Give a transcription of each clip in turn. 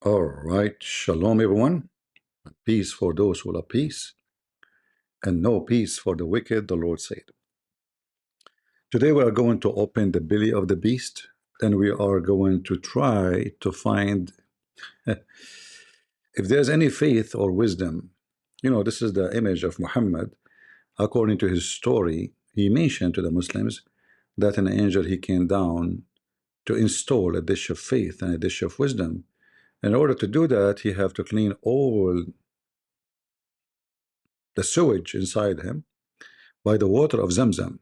All right. Shalom, everyone. Peace for those who love peace, and no peace for the wicked, the Lord said. Today we are going to open the belly of the beast, and we are going to try to find if there's any faith or wisdom. This is the image of Muhammad. According to his story, he mentioned to the Muslims that an angel he came down to install a dish of faith and a dish of wisdom. In order to do that, he have to clean all the sewage inside him by the water of Zamzam.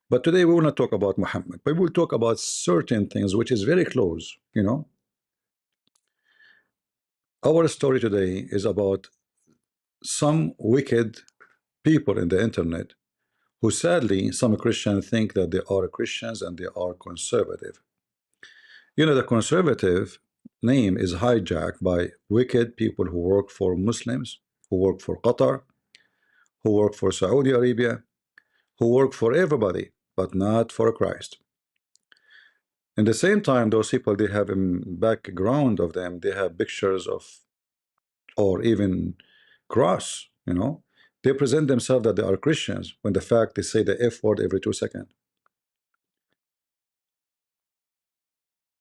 But today we will not talk about Muhammad, but we will talk about certain things which is very close. Our story today is about some wicked people in the internet who sadly some Christians think that they are Christians and they are conservative. The conservative name is hijacked by wicked people who work for Muslims, who work for Qatar, who work for Saudi Arabia, who work for everybody, but not for Christ. In the same time, those people, they have a background of them, they have pictures of, or even cross, they present themselves that they are Christians, when the fact they say the F word every 2 seconds.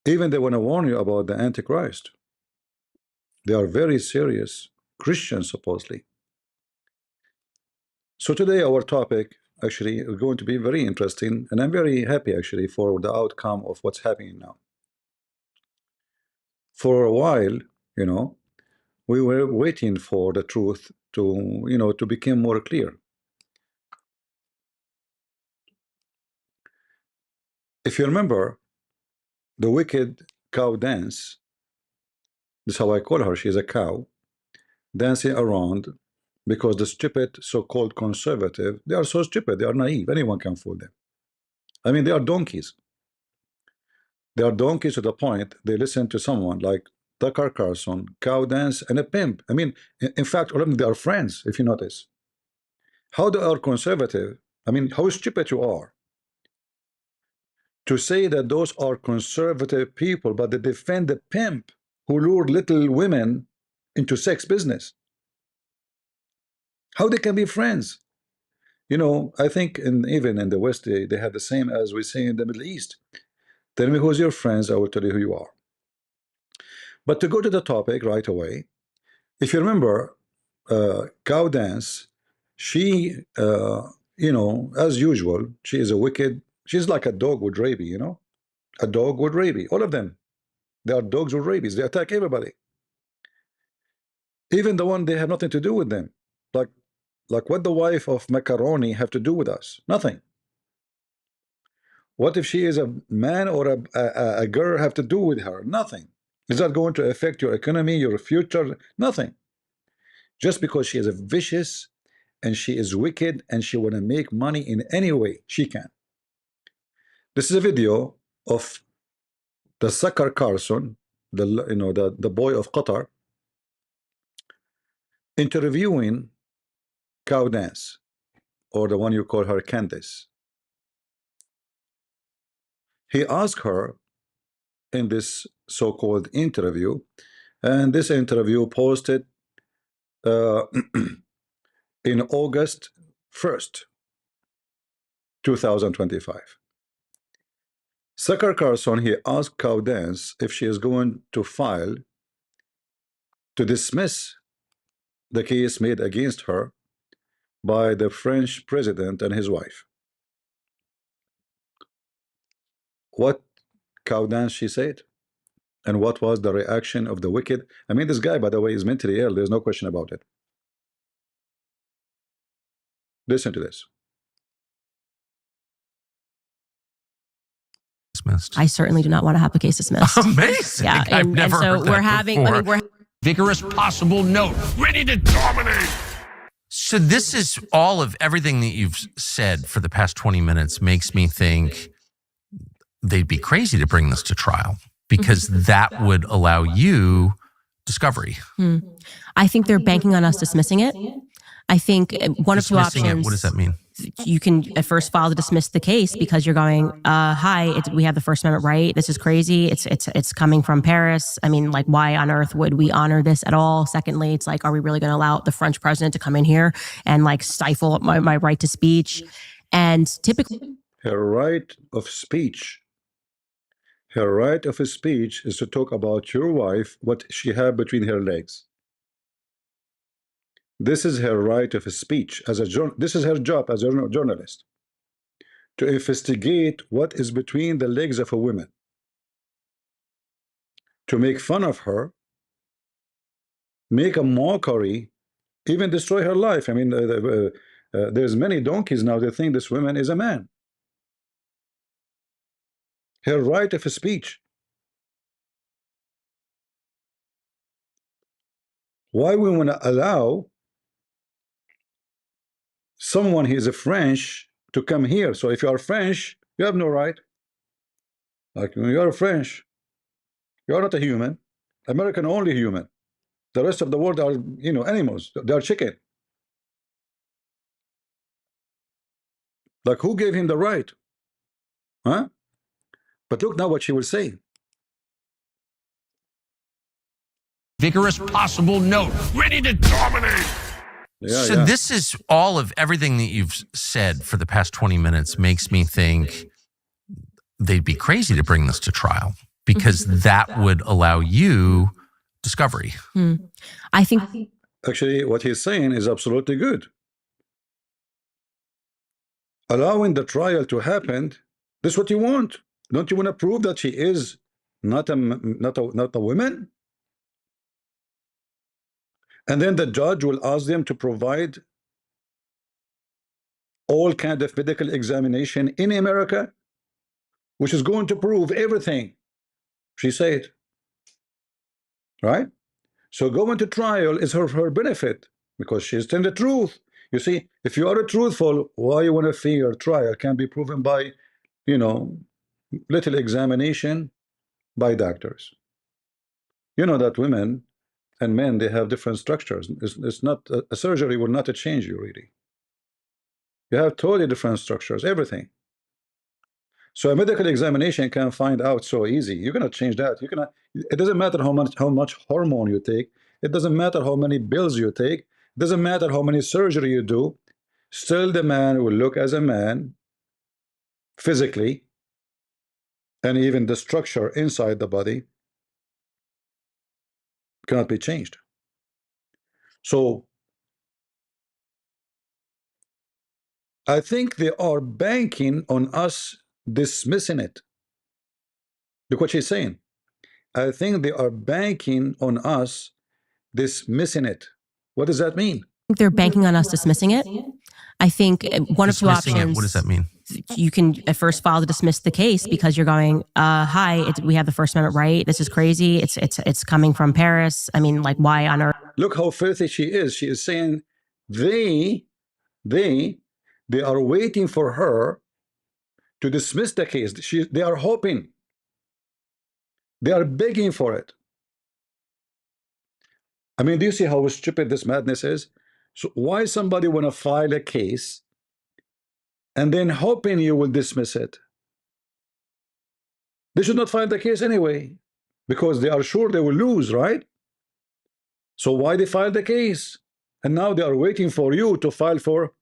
Even they want to warn you about the Antichrist. They are very serious Christians, supposedly. So today our topic actually is going to be very interesting, and I'm very happy actually for the outcome of what's happening now. For a while, we were waiting for the truth to become more clear. If you remember the wicked cow dance, this is how I call her, she's a cow dancing around, because the stupid so-called conservative, they are so stupid, they are naive, anyone can fool them. I mean, they are donkeys. They are donkeys to the point they listen to someone like Tucker Carlson, cow dance, and a pimp. I mean, in fact, all of them, they are friends, if you notice. How they are conservative, I mean, how stupid you are to say that those are conservative people, but they defend the pimp who lured little women into sex business. How they can be friends? I think even in the West, they have the same as we say in the Middle East. Tell me who's your friends, I will tell you who you are. But to go to the topic right away, if you remember, cow dance, she, as usual, she is a wicked, she's like a dog with rabies, a dog with rabies, all of them. They are dogs with rabies, they attack everybody. Even the one they have nothing to do with them. Like what the wife of Macaroni have to do with us? Nothing. What if she is a man or a girl have to do with her? Nothing. Is that going to affect your economy, your future? Nothing. Just because she is a vicious and she is wicked and she want to make money in any way she can. This is a video of the sucker Carlson, the boy of Qatar, interviewing cow dance, or the one you call her Candace. He asked her in this so-called interview, and this interview posted in August 1st, 2025. Sucker Carlson, he asked cow dance if she is going to file to dismiss the case made against her by the French president and his wife. What cow dance she said, and what was the reaction of the wicked? I mean, this guy, by the way, is mentally ill. There's no question about it. Listen to this. Dismissed. I certainly do not want to have the case dismissed. Amazing. Yeah, I've never so heard that we're having. before. I mean, we're Vigorous possible note, ready to dominate. So this is all of everything that you've said for the past 20 minutes makes me think they'd be crazy to bring this to trial, because that would allow you discovery. I think they're banking on us dismissing it. I think one of two Dismissing options. it, what does that mean? you can at first file to dismiss the case because you're going, hi, we have the First Amendment right. This is crazy. It's coming from Paris. I mean, like, why on earth would we honor this at all? Secondly, it's like, are we really going to allow the French president to come in here and like stifle my right to speech? And typically, Her right of speech. Her right of speech is to talk about your wife, what she had between her legs. This is her right of speech as a this is her job as a journalist, to investigate what is between the legs of a woman, to make fun of her, make a mockery, even destroy her life. I mean, there's many donkeys now that think this woman is a man. Her right of speech. Why we want to allow someone who is a French to come here? So if you are French, you have no right. Like, you are French, you are not a human. American only human. The rest of the world are, you know, animals. They are chicken. Like, who gave him the right? Huh? But look now what she will say. Vigorous possible note. Ready to dominate. Yeah, So yeah. this is all of everything that you've said for the past 20 minutes makes me think they'd be crazy to bring this to trial because that would allow you discovery. I think Actually, what he's saying is absolutely good. Allowing the trial to happen, this is what you want. Don't you want to prove that she is not a woman? And then the judge will ask them to provide all kind of medical examination in America, which is going to prove everything she said. Right? So going to trial is her benefit because she's telling the truth. You see, if you are truthful, why you want to fear trial can be proven by, you know, little examination by doctors. You know that women and men, they have different structures. It's not a surgery will not change you really. You have totally different structures, everything. So a medical examination can find out so easy. You're gonna change that. You cannot. It doesn't matter how much hormone you take. It doesn't matter how many pills you take. It doesn't matter how many surgery you do. Still, the man will look as a man physically, and even the structure inside the body cannot be changed. So I think they are banking on us dismissing it. Look what she's saying. I think they are banking on us dismissing it. What does that mean? they're banking on us dismissing it. I think one of two Dismissing options. it, what does that mean? You can at first file to dismiss the case because you're going, hi, we have the First Amendment right. This is crazy. It's coming from Paris. I mean, like, why on earth? Look how filthy she is. She is saying they are waiting for her to dismiss the case. They are hoping. They are begging for it. I mean, do you see how stupid this madness is? So why somebody want to file a case and then hoping you will dismiss it? They should not file the case anyway because they are sure they will lose, right? So why they file the case? And now they are waiting for you to file for,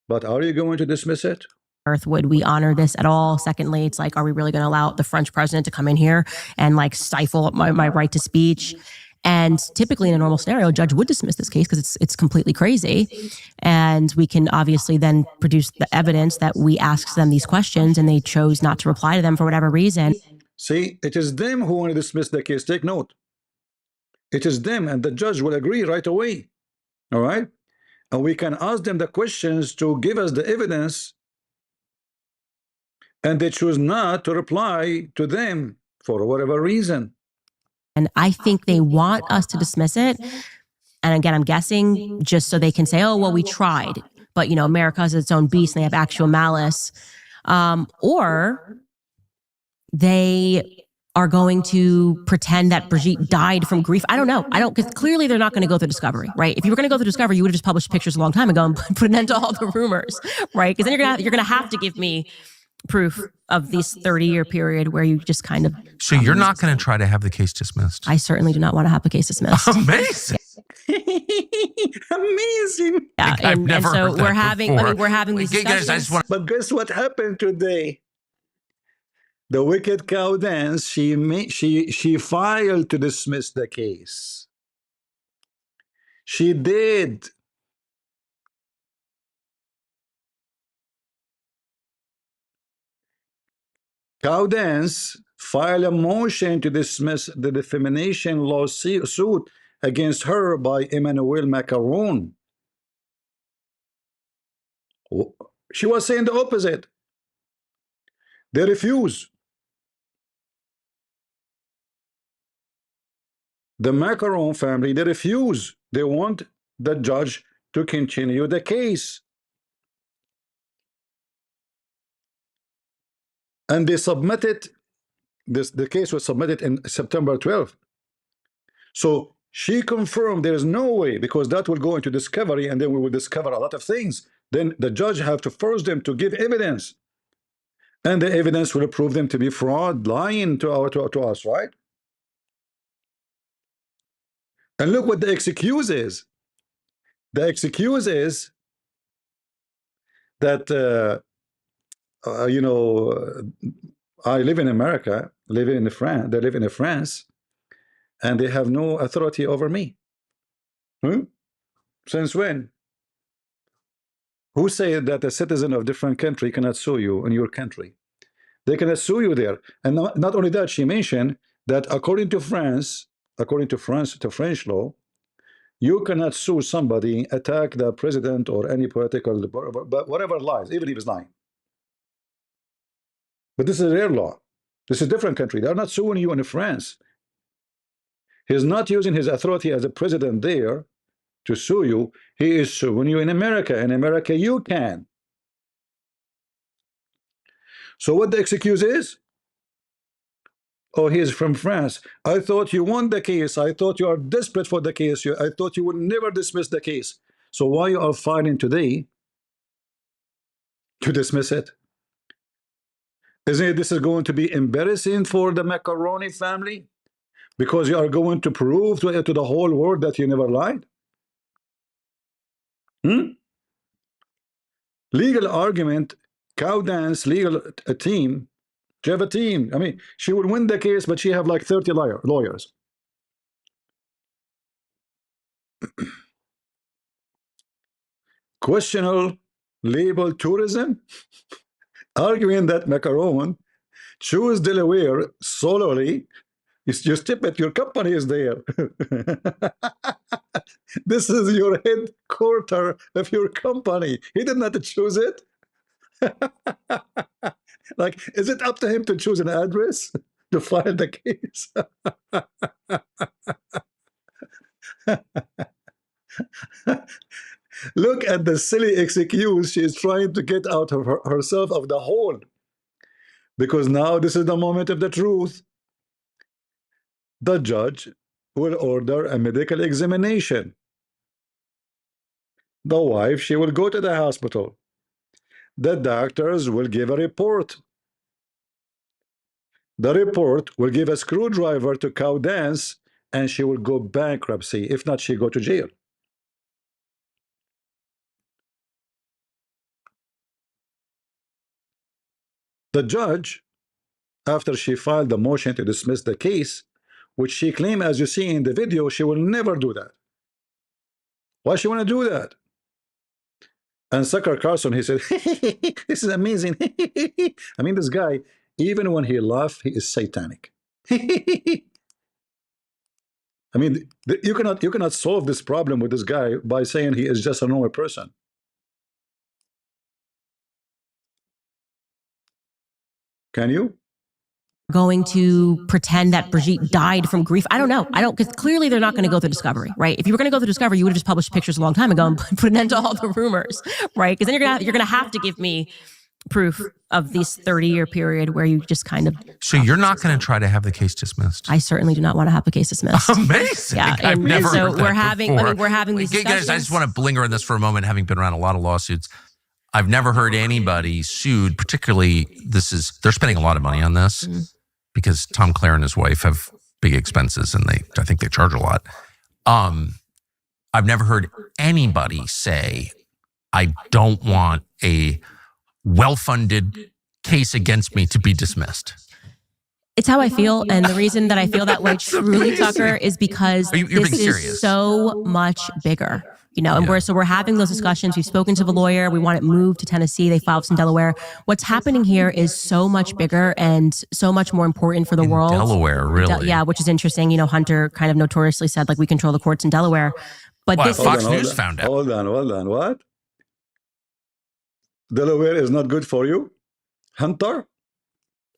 but are you going to dismiss it? Earth would we honor this at all? Secondly, it's like, are we really going to allow the French president to come in here and like stifle my right to speech? And typically in a normal scenario, a judge would dismiss this case because it's completely crazy. And we can obviously then produce the evidence that we asked them these questions and they chose not to reply to them for whatever reason. See, it is them who want to dismiss the case. Take note. It is them, and the judge will agree right away. All right? And we can ask them the questions to give us the evidence, and they choose not to reply to them for whatever reason. And I think they want us to dismiss it. And again, I'm guessing just so they can say, oh, well, we tried. But, you know, America has its own beast and they have actual malice. Or they are going to pretend that Brigitte died from grief. I don't know. Because clearly they're not going to go through discovery, right? If you were going to go through discovery, you would have just published pictures a long time ago and put an end to all the rumors, right? Because then you're going to have to give me proof of this 30-year period where you just kind of. So you're not going to try to have the case dismissed? I certainly do not want to have the case dismissed. Amazing. Amazing. Yeah, I've never so heard that we're having. before. I mean, we're having these Guys, discussions. I just want But guess what happened today? The wicked cow dance, she filed to dismiss the case. She did. Cow dance filed a motion to dismiss the defamation lawsuit against her by Emmanuel Macron. She was saying the opposite. They refuse. The Macron family, they refuse. They want the judge to continue the case. And they submitted, the case was submitted in September 12th. So she confirmed there is no way, because that will go into discovery and then we will discover a lot of things. Then the judge have to force them to give evidence. And the evidence will prove them to be fraud, lying to us, right? And look what the excuse is. The excuse is that, you know, I live in America, live in France, they live in France, and they have no authority over me. Since when? Who said that a citizen of different country cannot sue you in your country? They cannot sue you there. And not only that, she mentioned that according to France, to French law, you cannot sue somebody, attack the president or any political, but whatever lies, even if he's lying. But this is their law. This is a different country. They're not suing you in France. He's not using his authority as a president there to sue you. He is suing you in America. In America, you can. So what the excuse is? Oh, he is from France. I thought you won the case. I thought you are desperate for the case. I thought you would never dismiss the case. So why you are filing today to dismiss it? Isn't it this is going to be embarrassing for the Macaroni family? Because you are going to prove to the whole world that you never lied? Legal argument, cow dance, legal team. You have a team. I mean, she would win the case, but she have like 30 lawyers. Questionable label tourism, arguing that Macaron choose Delaware solely. You step it, your company is there. This is your headquarters of your company. He did not choose it. Like, is it up to him to choose an address to file the case? Look at the silly excuse she is trying to get out of herself of the hole. Because now this is the moment of the truth. The judge will order a medical examination. The wife, she will go to the hospital. The doctors will give a report. The report will give a screwdriver to cow dance, and she will go bankruptcy. If not, she go to jail. The judge, after she filed the motion to dismiss the case, which she claimed, as you see in the video, she will never do that. Why she want to do that? And sucker Carlson, he said, this is amazing. I mean, this guy, even when he laughs, he is satanic. I mean, you cannot solve this problem with this guy by saying he is just a normal person. Can you? Going to pretend that Brigitte died from grief. I don't know. Because clearly they're not going to go through discovery, right? If you were going to go through discovery, you would have just published pictures a long time ago and put an end to all the rumors, right? Because then you're going to have to give me proof of this 30-year period where you just kind of. So you're not going to try to have the case dismissed? I certainly do not want to have the case dismissed. Amazing. Yeah, I've never so heard that we're having. before. I mean, we're having these discussions. Guys, I just want to linger on this for a moment, having been around a lot of lawsuits. I've never heard anybody sued, particularly they're spending a lot of money on this because Tom Clare and his wife have big expenses and I think they charge a lot. I've never heard anybody say, I don't want a well-funded case against me to be dismissed. It's how I feel, and the reason that I feel that way, truly, amazing. Tucker, is because You're this being serious. is so much bigger. And we're having those discussions. We've spoken to the lawyer. We want it moved to Tennessee. They filed in Delaware. What's happening here is so much bigger and so much more important for the world. Delaware, really? Yeah, which is interesting. Hunter kind of notoriously said, like, we control the courts in Delaware. But this Fox is, News found out. Hold on. What? Delaware is not good for you? Hunter?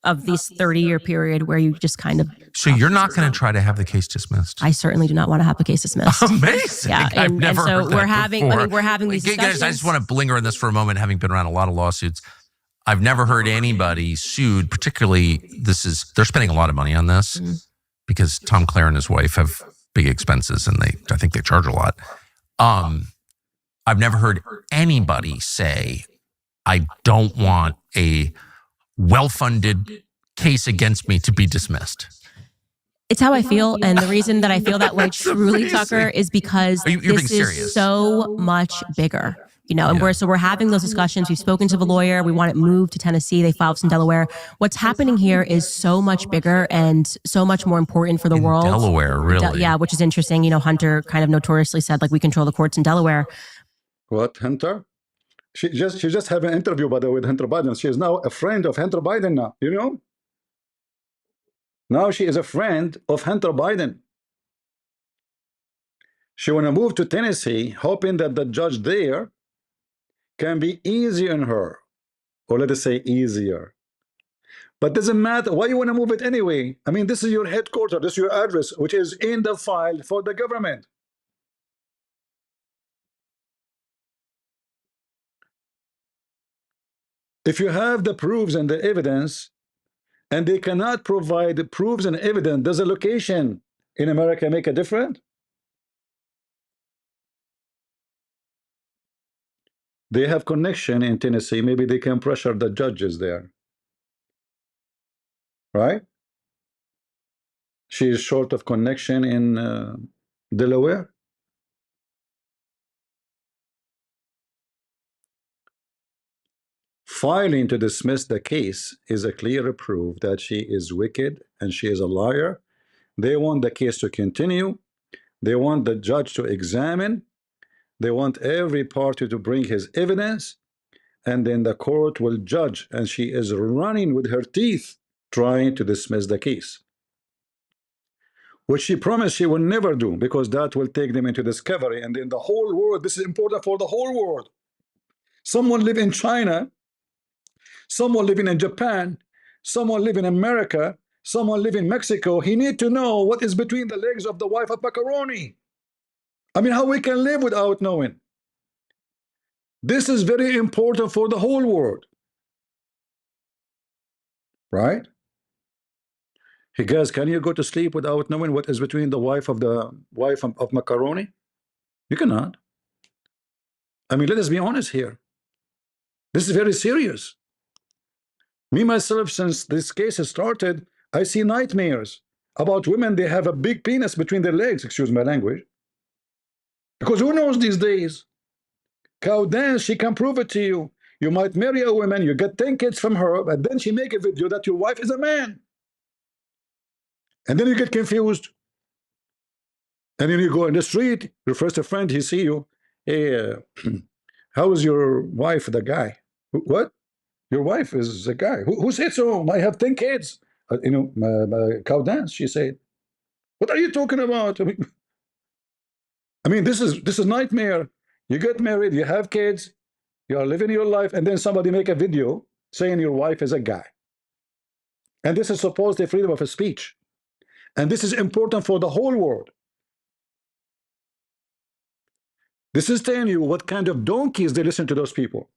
of this 30-year period where you just kind of. So you're not going to try to have the case dismissed? I certainly do not want to have the case dismissed. Amazing. Yeah, I've never so heard that we're having. before. I mean, we're having these discussions. Guys, I just want to linger on this for a moment, having been around a lot of lawsuits. I've never heard anybody sued, particularly they're spending a lot of money on this because Tom Clare and his wife have big expenses and I think they charge a lot. I've never heard anybody say, I don't want a well-funded case against me to be dismissed. It's how I feel. And the reason that I feel that way, truly, amazing. Tucker, is because You're being this serious. is so much bigger. And we're having those discussions. We've spoken to the lawyer. We want it moved to Tennessee. They filed in Delaware. What's happening here is so much bigger and so much more important for the world. Delaware, really? Yeah, which is interesting. Hunter kind of notoriously said, like, we control the courts in Delaware. What, Hunter? She just had an interview, by the way, with Hunter Biden. She is now a friend of Hunter Biden now, Now she is a friend of Hunter Biden. She want to move to Tennessee, hoping that the judge there can be easy on her, or let us say easier. But doesn't matter. Why you want to move it anyway? I mean, this is your headquarters, this is your address, which is in the file for the government. If you have the proofs and the evidence, and they cannot provide the proofs and evidence, does the location in America make a difference? They have connection in Tennessee. Maybe they can pressure the judges there. Right? She is short of connection in Delaware. Filing to dismiss the case is a clear proof that she is wicked and she is a liar. They want the case to continue. They want the judge to examine. They want every party to bring his evidence, and then the court will judge, and she is running with her teeth trying to dismiss the case, which she promised she will never do, because that will take them into discovery, and then the whole world, this is important for the whole world. Someone live in China, someone living in Japan, someone live in America, someone live in Mexico. He need to know what is between the legs of the wife of macaroni. I mean, how we can live without knowing? This is very important for the whole world. Right? Hey guys, can you go to sleep without knowing what is between the wife of macaroni? You cannot. I mean, let us be honest here. This is very serious. Me, myself, since this case has started, I see nightmares about women. They have a big penis between their legs, excuse my language. Because who knows these days? Cow dance, she can prove it to you. You might marry a woman, you get 10 kids from her, but then she make a video that your wife is a man. And then you get confused. And then you go in the street, your first friend, he see you. Hey, how is your wife, the guy? What? Your wife is a guy. Who said so? I have 10 kids. Cow dance, she said. What are you talking about? I mean, this is nightmare. You get married, you have kids, you are living your life, and then somebody make a video saying your wife is a guy. And this is supposedly freedom of speech. And this is important for the whole world. This is telling you what kind of donkeys they listen to those people.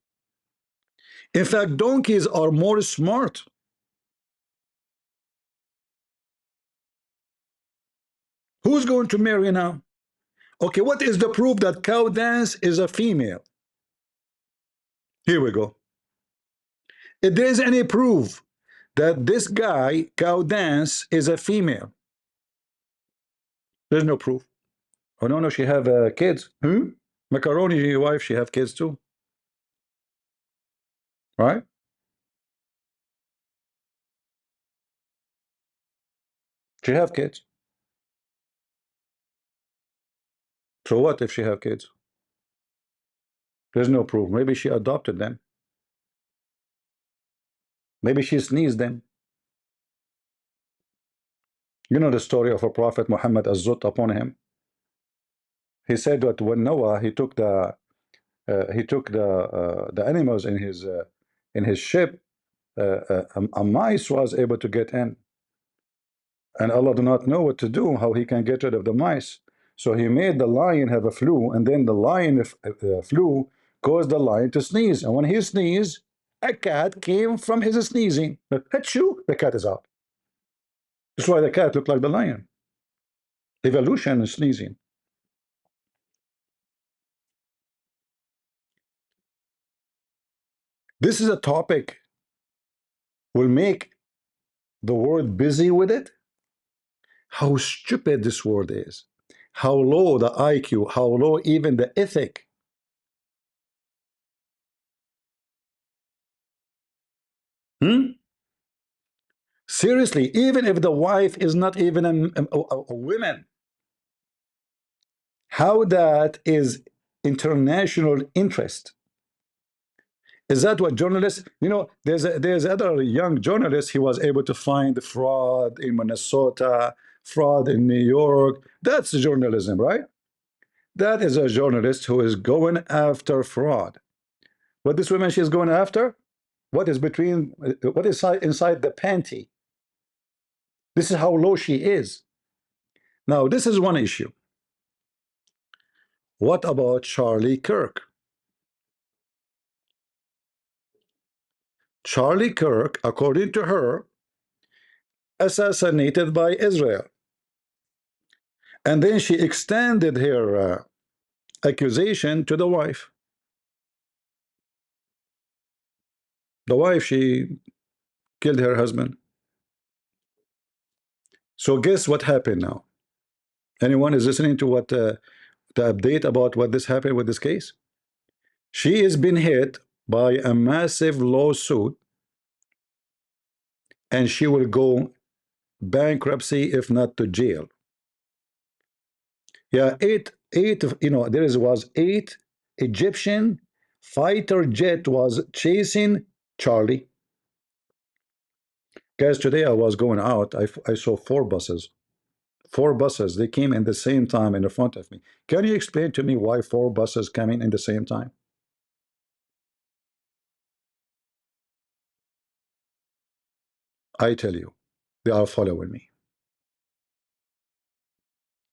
In fact, donkeys are more smart. Who's going to marry now? Okay, what is the proof that cow dance is a female? Here we go. If there is any proof that this guy, cow dance, is a female, there's no proof. Oh, no, no, she have kids. Macaroni wife, she have kids too. Right? She have kids. So what if she have kids? There's no proof. Maybe she adopted them. Maybe she sneezed them. You know the story of a prophet Muhammad Azzut upon him. He said that when Noah he took the animals in his ship, a mice was able to get in, and Allah do not know what to do, how he can get rid of the mice. So he made the lion have a flu, and then the lion flu caused the lion to sneeze, and when he sneezed, a cat came from his sneezing. Achoo, the cat is out. That's why the cat looked like the lion. Evolution is sneezing. This is a topic will make the world busy with it. How stupid this world is. How low the IQ, how low even the ethic. Seriously, even if the wife is not even a woman, how that is international interest? Is that what journalists, there's other young journalist, he was able to find fraud in Minnesota, fraud in New York. That's journalism, right? That is a journalist who is going after fraud. What this woman she's going after? What is inside the panty? This is how low she is. Now, this is one issue. What about Charlie Kirk? Charlie Kirk, according to her, assassinated by Israel. And then she extended her accusation to the wife. The wife, she killed her husband. So guess what happened now? Anyone is listening to what the update about what this happened with this case? She has been hit by a massive lawsuit, and she will go bankruptcy if not to jail. Yeah, was 8 Egyptian fighter jet was chasing Charlie. Guys, today I was going out. I saw 4 buses. 4 buses. They came in the same time in the front of me. Can you explain to me why 4 buses coming in the same time? I tell you, they are following me.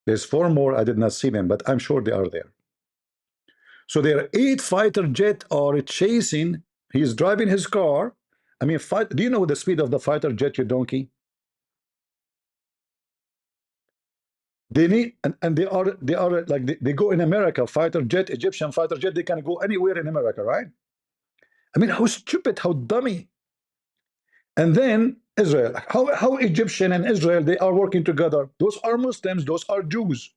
There's 4 more. I did not see them, but I'm sure they are there. So there are 8 fighter jet are chasing. He's driving his car. I mean, do you know the speed of the fighter jet, you donkey? They need, and they are like they go in America, fighter jet, Egyptian fighter jet, they can go anywhere in America, right? I mean, how stupid, how dummy. And then Israel, how Egyptian and Israel, they are working together. Those are Muslims, those are Jews.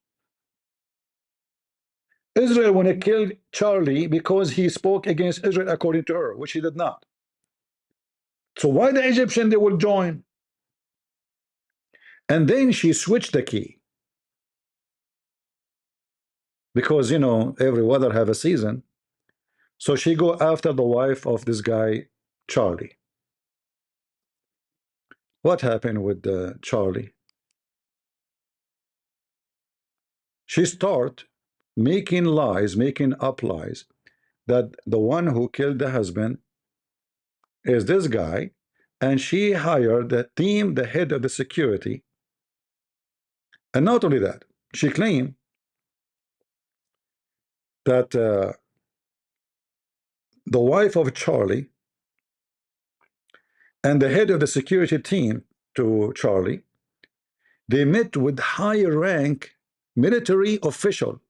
Israel want to kill Charlie because he spoke against Israel according to her, which he did not. So why the Egyptian, they will join? And then she switched the key. Because, every weather have a season. So she go after the wife of this guy, Charlie. What happened with Charlie? She start making lies, making up lies, that the one who killed the husband is this guy, and she hired the team, the head of the security. And not only that, she claimed that the wife of Charlie and the head of the security team to Charlie, they met with high rank military official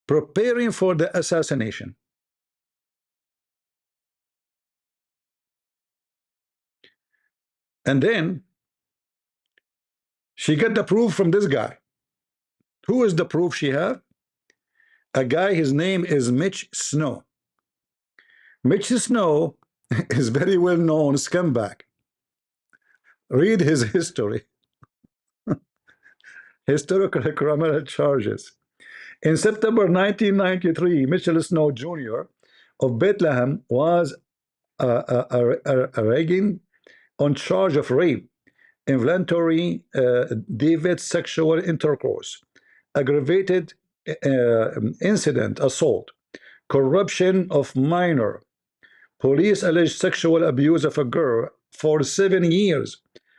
preparing for the assassination. And then she got the proof from this guy. Who is the proof she have? A guy, his name is Mitch Snow. Mitch Snow is very well known scumbag. Read his history. Historical criminal charges. In September 1993, Mitchell Snow Jr. of Bethlehem was arraigned on charge of rape, involuntary deviant sexual intercourse, aggravated incident assault, corruption of minor. Police alleged sexual abuse of a girl for 7 years,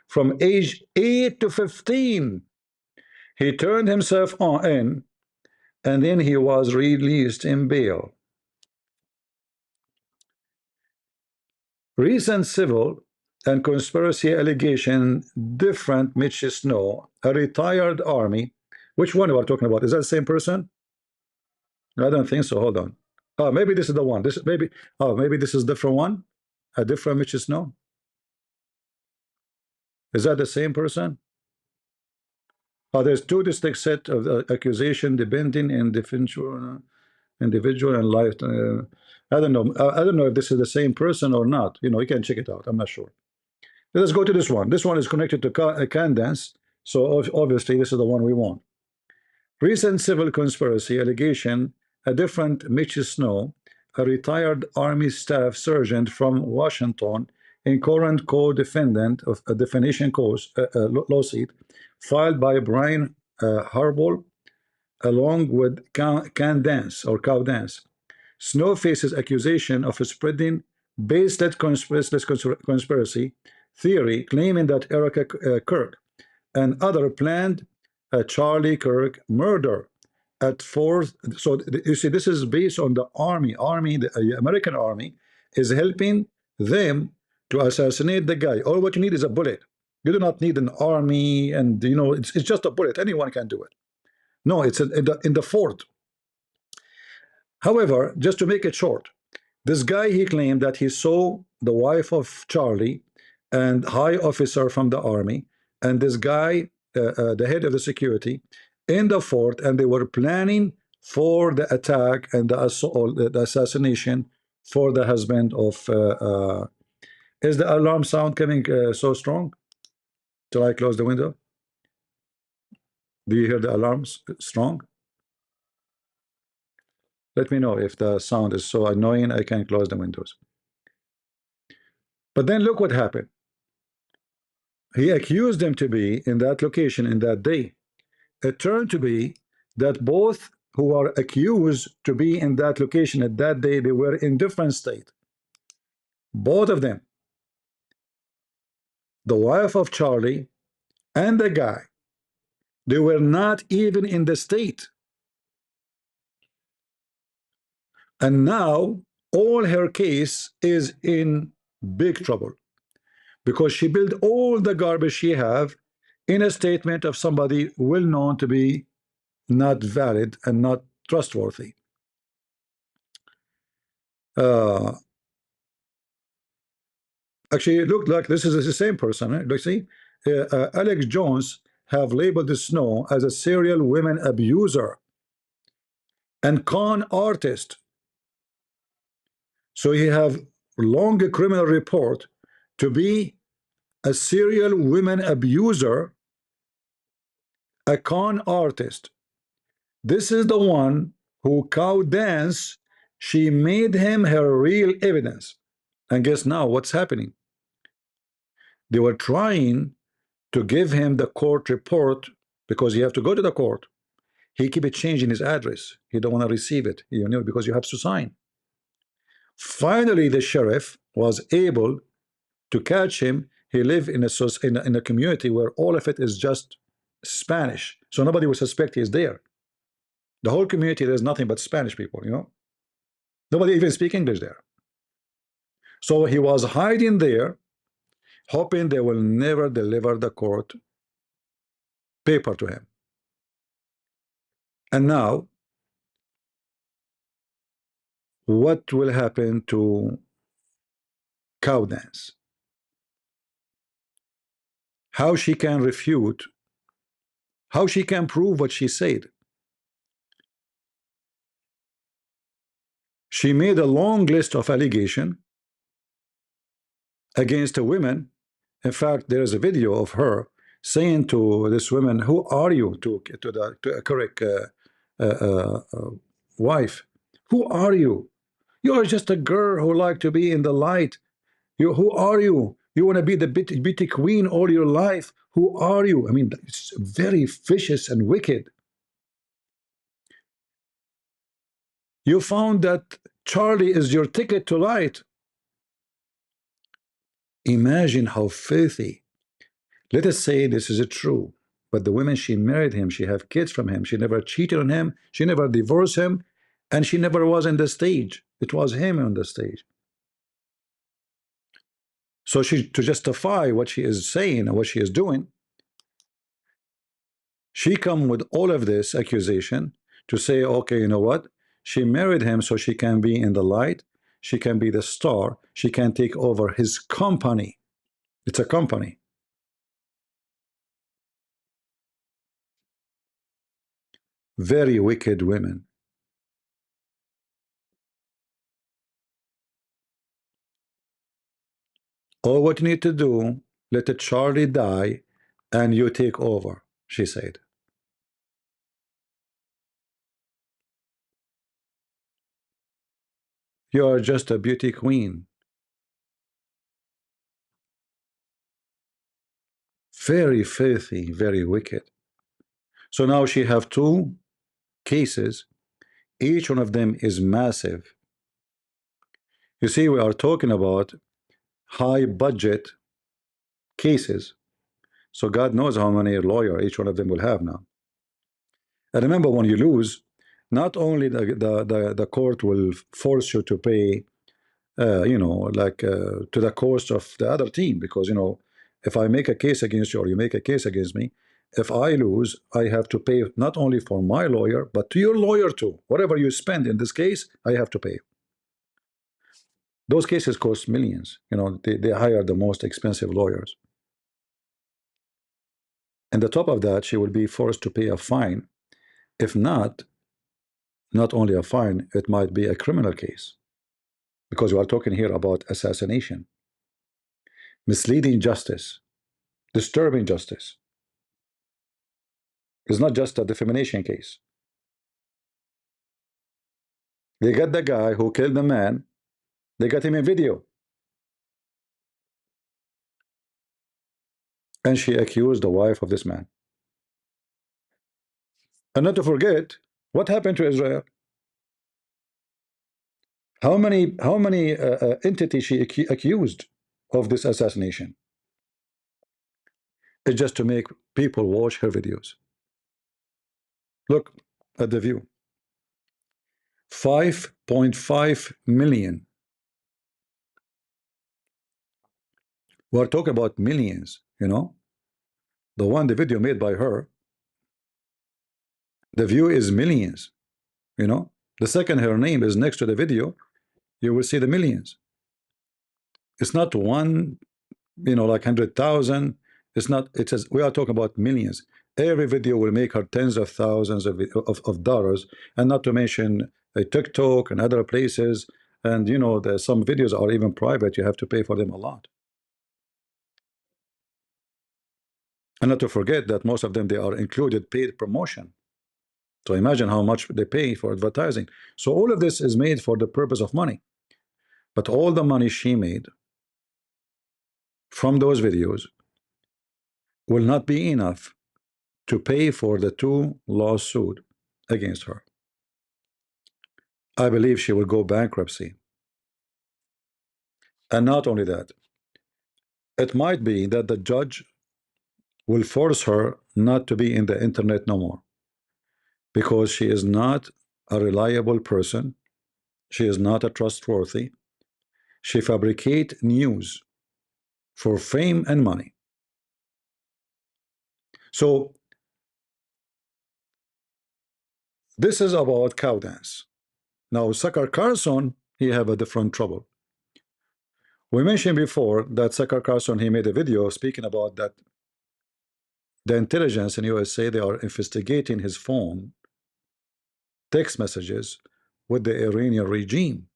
from age 8 to 15. He turned himself in, and then he was released in bail. Recent civil and conspiracy allegation, different Mitch Snow, a retired army. Which one are we talking about? Is that the same person? I don't think so. Hold on. Oh, maybe this is the one. This maybe. Oh, maybe this is different one. A different Mitch Snow. Is that the same person? Oh, there's two distinct set of accusation depending individual and life. I don't know. I don't know if this is the same person or not. You know, you can check it out. I'm not sure. Let's go to this one. This one is connected to Candace, so obviously this is the one we want. Recent civil conspiracy allegation, a different Mitch Snow, a retired Army staff sergeant from Washington, in current co-defendant of a defamation lawsuit filed by Brian Harbaugh, along with Candace or Cowdance. Snow faces accusation of spreading baseless conspiracy theory, claiming that Erica Kirk and other planned Charlie Kirk murder at Fort. So you see, this is based on the army. The American army is helping them to assassinate the guy. All what you need is a bullet. You do not need an army, and you know it's just a bullet. Anyone can do it. No, it's in the fort. However, just to make it short, this guy, he claimed that he saw the wife of Charlie and high officer from the army, and this guy, the head of the security, in the fort, and they were planning for the attack and the assault, the assassination for the husband of. Is the alarm sound coming so strong? Till I close the window? Do you hear the alarms strong? Let me know if the sound is so annoying I can close the windows. But then look what happened. He accused them to be in that location in that day. It turned to be that both who are accused to be in that location at that day, they were in different state. Both of them. The wife of Charlie and the guy, they were not even in the state. And now all her case is in big trouble because she built all the garbage she have in a statement of somebody well known to be not valid and not trustworthy. Actually, it looked like this is the same person. Right? Look, see, Alex Jones have labeled Snow as a serial women abuser and con artist. So he have long criminal report to be a serial women abuser, a con artist. This is the one who Cowdance, she made him her real evidence. And guess now what's happening? They were trying to give him the court report because you have to go to the court. He keep changing his address. He don't want to receive it, you know, because you have to sign. Finally, the sheriff was able to catch him. He lived in a community where all of it is just Spanish, so nobody would suspect he's there. The whole community, there's nothing but Spanish people, you know. Nobody even speak English there. So he was hiding there hoping they will never deliver the court paper to him. And now, what will happen to Candace? How she can refute, how she can prove what she said. She made a long list of allegations against a women. In fact, there is a video of her saying to this woman, "Who are you?" to a correct wife. "Who are you? You are just a girl who like to be in the light. Who are you? You want to be the beauty queen all your life. Who are you?" I mean, it's very vicious and wicked. You found that Charlie is your ticket to light. Imagine how filthy. Let us say this is true, but the woman, she married him, she have kids from him, she never cheated on him, she never divorced him, and she never was on the stage. It was him on the stage. So to justify what she is saying and what she is doing, she come with all of this accusation to say, okay, you know what? She married him so she can be in the light, she can be the star, she can take over his company. It's a company. Very wicked women. All what you need to do, let Charlie die and you take over, she said. You are just a beauty queen. Very filthy, very wicked. So now she have two cases. Each one of them is massive. You see, we are talking about high budget cases. So God knows how many lawyers each one of them will have now. And remember, when you lose, not only the court will force you to pay, to the cost of the other team, because if I make a case against you or you make a case against me, if I lose, I have to pay not only for my lawyer but to your lawyer too. Whatever you spend in this case, I have to pay. Those cases cost millions. They hire the most expensive lawyers. And the top of that, she will be forced to pay a fine. If not only a fine, it might be a criminal case, because we are talking here about assassination, misleading justice, disturbing justice. It's not just a defamation case. They got the guy who killed the man, they got him in video. And she accused the wife of this man. And not to forget, what happened to Israel? How many entities she accused of this assassination? It's just to make people watch her videos. Look at the view. 5.5 million. We're talking about millions, the video made by her, the view is millions. The second her name is next to the video, you will see the millions. It's not one, like 100,000. It's not. It says we are talking about millions. Every video will make her tens of thousands of dollars, and not to mention TikTok and other places. And some videos are even private. You have to pay for them a lot. And not to forget that most of them, they are included paid promotion. So imagine how much they pay for advertising. So all of this is made for the purpose of money. But all the money she made from those videos will not be enough to pay for the two lawsuits against her. I believe she will go bankruptcy. And not only that, it might be that the judge will force her not to be in the internet no more, because she is not a reliable person. She is not a trustworthy. She fabricates news for fame and money. So this is about cow dance. Now Sucker Carlson, he have a different trouble. We mentioned before that Sucker Carlson, he made a video speaking about that the intelligence in USA, they are investigating his phone text messages with the Iranian regime,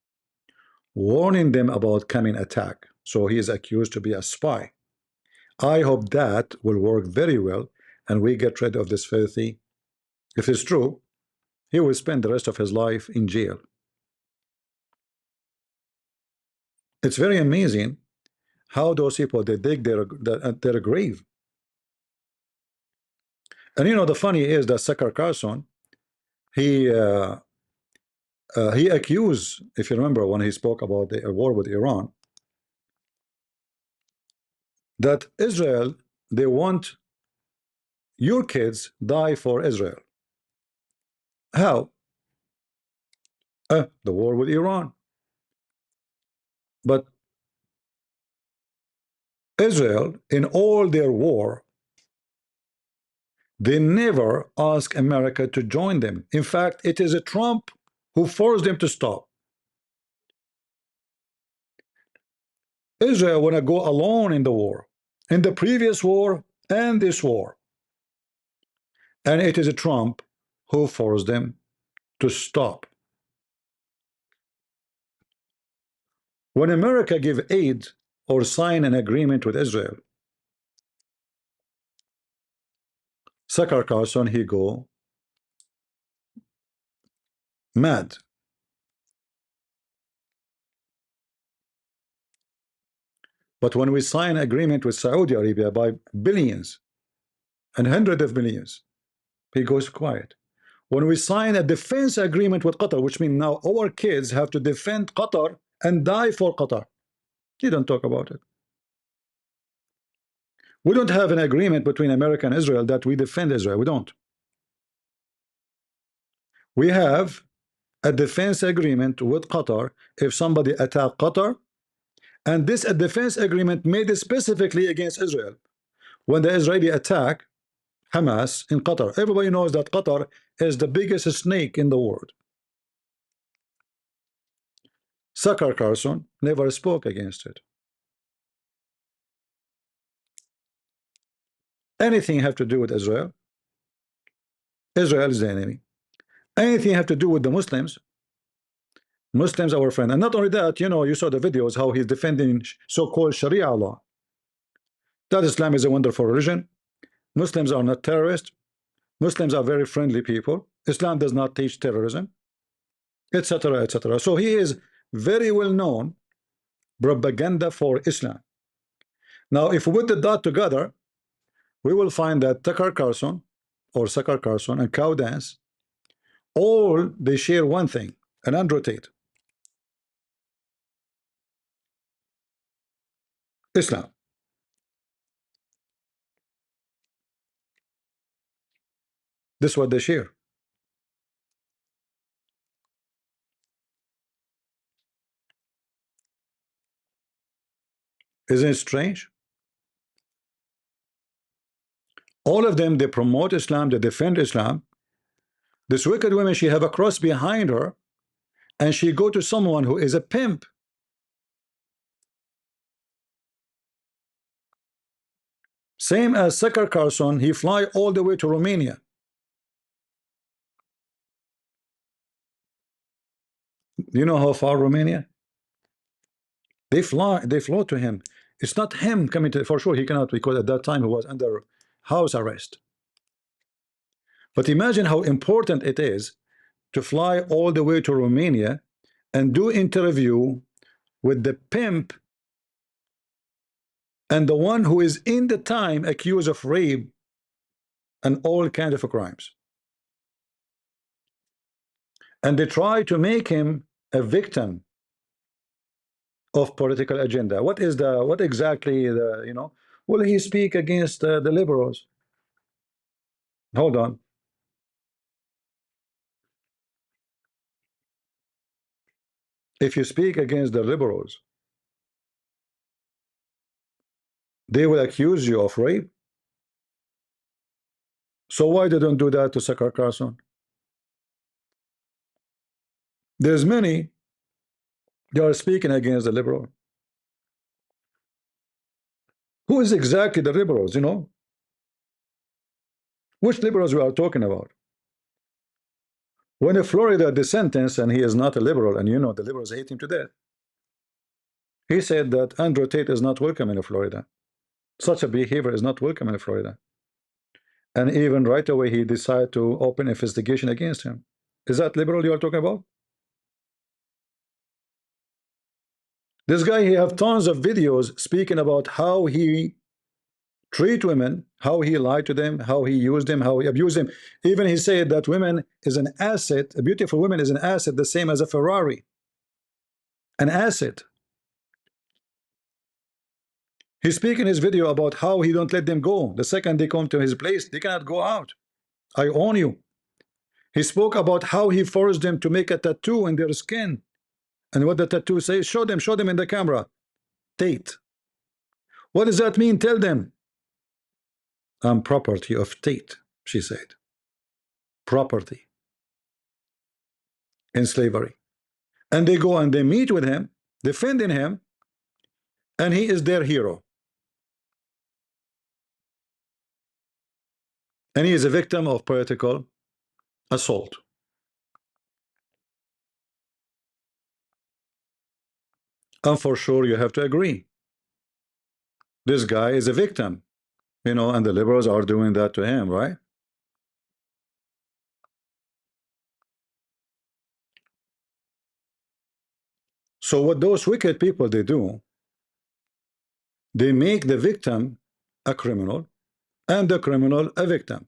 warning them about coming attack. So he is accused to be a spy. I hope that will work very well and we get rid of this filthy. If it's true, he will spend the rest of his life in jail. It's very amazing how those people, they dig their grave. And you know, the funny is that Sucker Carlson, he accused, if you remember when he spoke about the war with Iran, that Israel, they want your kids die for Israel. How? The war with Iran. But Israel, in all their war, they never ask America to join them. In fact, it is a Trump who forced them to stop. Israel want to go alone in the war, in the previous war and this war. And it is a Trump who forced them to stop. When America give aid or sign an agreement with Israel, Sucker Carlson, he go mad. But when we sign agreement with Saudi Arabia by billions and hundreds of millions, he goes quiet. When we sign a defense agreement with Qatar, which means now our kids have to defend Qatar and die for Qatar, he don't talk about it. We don't have an agreement between America and Israel that we defend Israel. We don't. We have a defense agreement with Qatar if somebody attack Qatar, and this a defense agreement made specifically against Israel. When the Israeli attack Hamas in Qatar, everybody knows that Qatar is the biggest snake in the world. Sucker Carlson never spoke against it. Anything have to do with Israel, Israel is the enemy. Anything have to do with the Muslims, Muslims are our friend. And not only that, you know, you saw the videos how he's defending so-called Sharia law. That Islam is a wonderful religion. Muslims are not terrorists. Muslims are very friendly people. Islam does not teach terrorism, etc., etc. So he is very well known propaganda for Islam. Now, if we put the dot together, we will find that Tucker Carlson or Sucker Carlson and Cow Dance, all they share one thing, an Andrew Tate. Islam. This is what they share. Isn't it strange? All of them, they promote Islam, they defend Islam. This wicked woman, she have a cross behind her, and she go to someone who is a pimp. Same as Sucker Carlson, he fly all the way to Romania. You know how far Romania? They flew to him. It's not him coming to, for sure he cannot, because at that time he was under house arrest. But imagine how important it is to fly all the way to Romania and do interview with the pimp and the one who is in the time accused of rape and all kinds of crimes. And they try to make him a victim of political agenda. What exactly the, you know, will he speak against the liberals? Hold on. If you speak against the liberals, they will accuse you of rape. So why they don't do that to Tucker Carlson? There's many they are speaking against the liberal. Who is exactly the liberals, you know? Which liberals we are talking about? When in Florida the sentence, and he is not a liberal, and you know the liberals hate him to death, he said that Andrew Tate is not welcome in Florida. Such a behavior is not welcome in Florida. And even right away he decided to open investigation against him. Is that liberal you are talking about? This guy, he have tons of videos speaking about how he treat women, how he lied to them, how he used them, how he abused them. Even he said that women is an asset, a beautiful woman is an asset, the same as a Ferrari. An asset. He speak in his video about how he don't let them go. The second they come to his place, they cannot go out. I own you. He spoke about how he forced them to make a tattoo in their skin. And what the tattoo says, show them in the camera. Tate. What does that mean? Tell them. I'm property of Tate, she said. Property. In slavery. And they go and they meet with him, defending him, and he is their hero. And he is a victim of political assault. And for sure you have to agree. This guy is a victim, you know, and the liberals are doing that to him, right? So what those wicked people they do, they make the victim a criminal and the criminal a victim.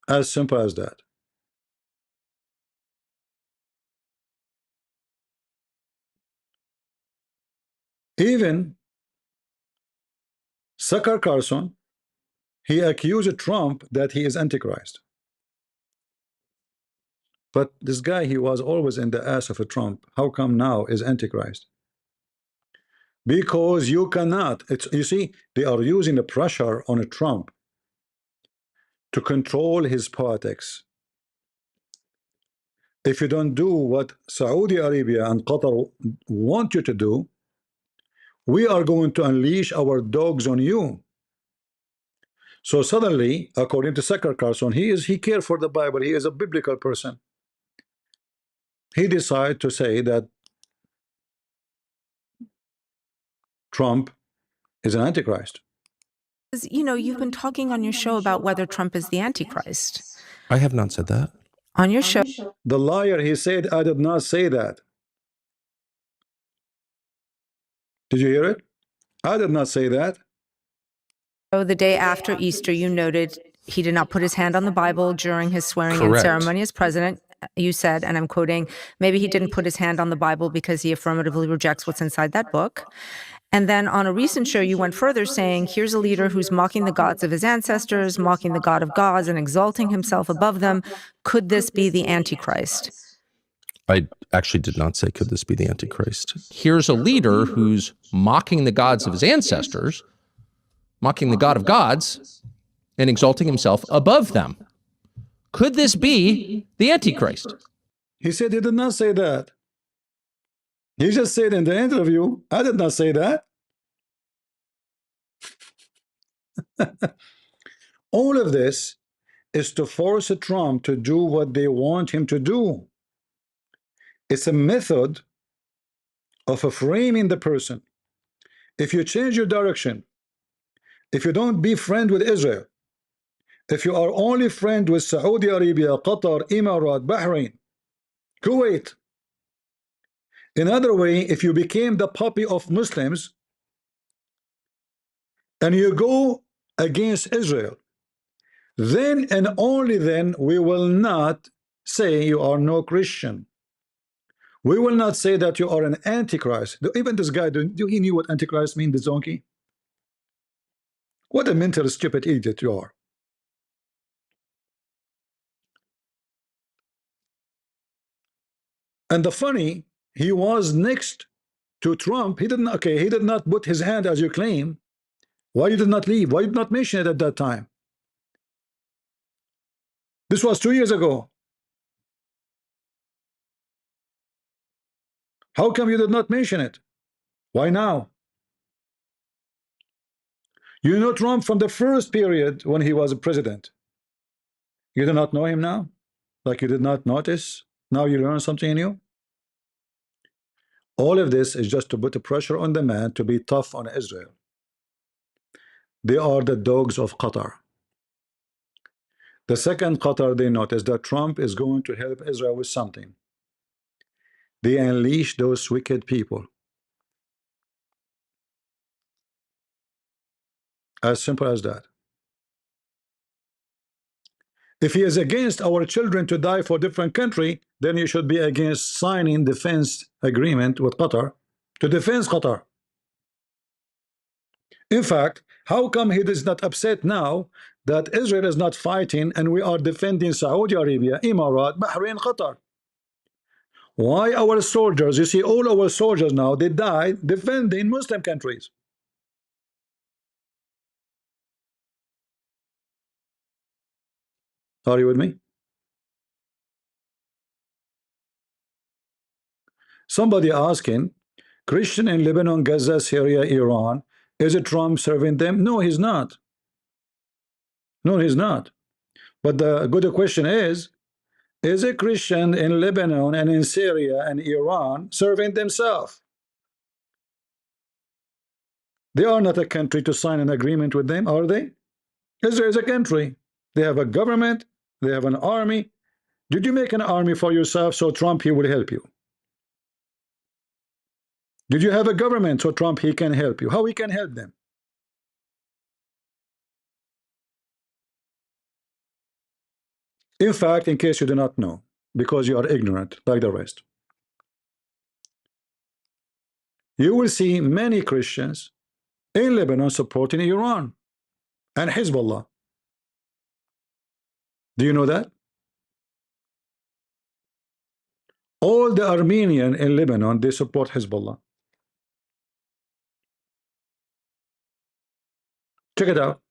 As simple as that. Even Tucker Carlson, he accused Trump that he is Antichrist. But this guy, he was always in the ass of a Trump. How come now is Antichrist? Because you cannot. You see, they are using the pressure on a Trump to control his politics. If you don't do what Saudi Arabia and Qatar want you to do, we are going to unleash our dogs on you. So suddenly, according to Tucker Carlson, he cares for the Bible. He is a biblical person. He decided to say that Trump is an Antichrist. You know, you've been talking on your show about whether Trump is the Antichrist. I have not said that. On your show, The liar, he said, I did not say that. Did you hear it? I did not say that. the day after Easter, you noted he did not put his hand on the Bible during his swearing-in ceremony as president. You said, and I'm quoting, maybe he didn't put his hand on the Bible because he affirmatively rejects what's inside that book. And then on a recent show, you went further saying, here's a leader who's mocking the gods of his ancestors, mocking the God of gods, and exalting himself above them. Could this be the Antichrist? I actually did not say, could this be the Antichrist? Here's a leader who's mocking the gods of his ancestors, mocking the God of gods, and exalting himself above them. Could this be the Antichrist? He said he did not say that. He just said in the interview, I did not say that. All of this is to force Trump to do what they want him to do. It's a method of framing the person. If you change your direction, if you don't be friend with Israel, if you are only friend with Saudi Arabia, Qatar, Emirat, Bahrain, Kuwait, in other way, if you became the puppy of Muslims and you go against Israel, then and only then we will not say you are no Christian. We will not say that you are an Antichrist. Even this guy, do he knew what Antichrist means, this donkey? What a mental stupid idiot you are. And the funny, he was next to Trump, he didn't, okay, he did not put his hand as you claim. Why you did not leave? Why you did not mention it at that time? This was 2 years ago. How come you did not mention it? Why now? You know Trump from the first period when he was a president. You do not know him now? Like you did not notice? Now you learn something new? All of this is just to put the pressure on the man to be tough on Israel. They are the dogs of Qatar. The second Qatar they notice that Trump is going to help Israel with something. They unleash those wicked people. As simple as that. If he is against our children to die for a different country, then he should be against signing defense agreement with Qatar to defend Qatar. In fact, how come he is not upset now that Israel is not fighting and we are defending Saudi Arabia, Emirat, Bahrain, Qatar? Why our soldiers, you see all our soldiers now, they died defending Muslim countries. Are you with me? Somebody asking, Christian in Lebanon, Gaza, Syria, Iran, is it Trump serving them? No, he's not. No, he's not. But the good question is a Christian in Lebanon and in Syria and Iran serving themselves? They are not a country to sign an agreement with them, are they? Israel is a country. They have a government. They have an army. Did you make an army for yourself so Trump he will help you? Did you have a government so Trump he can help you? How he can help them? In fact, in case you do not know, because you are ignorant like the rest, you will see many Christians in Lebanon supporting Iran and Hezbollah. Do you know that? All the Armenian in Lebanon, they support Hezbollah. Check it out.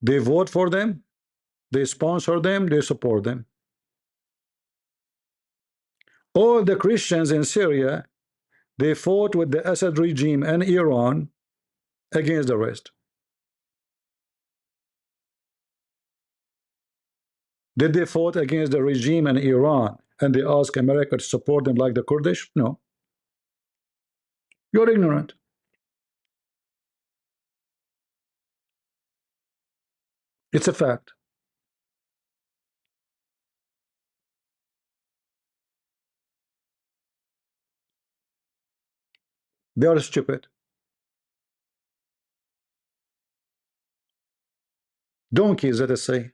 They vote for them, they sponsor them, they support them. All the Christians in Syria, they fought with the Assad regime and Iran against the rest. Did they fought against the regime and Iran and they ask America to support them like the Kurdish? No. You're ignorant. It's a fact. They are stupid. Donkeys, let us say.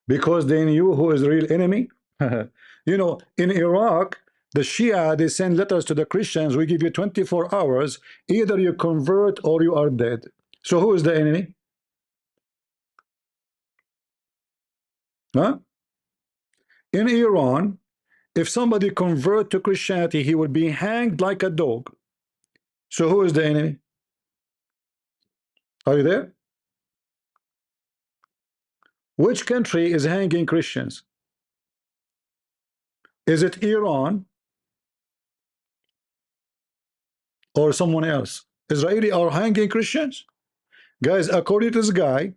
Because they knew who is the real enemy. You know, in Iraq, the Shia, they send letters to the Christians, we give you 24 hours, either you convert or you are dead. So who is the enemy? Huh? In Iran, if somebody convert to Christianity, he will be hanged like a dog. So who is the enemy? Are you there? Which country is hanging Christians? Is it Iran or someone else? Israeli are hanging Christians? Guys, according to this guy,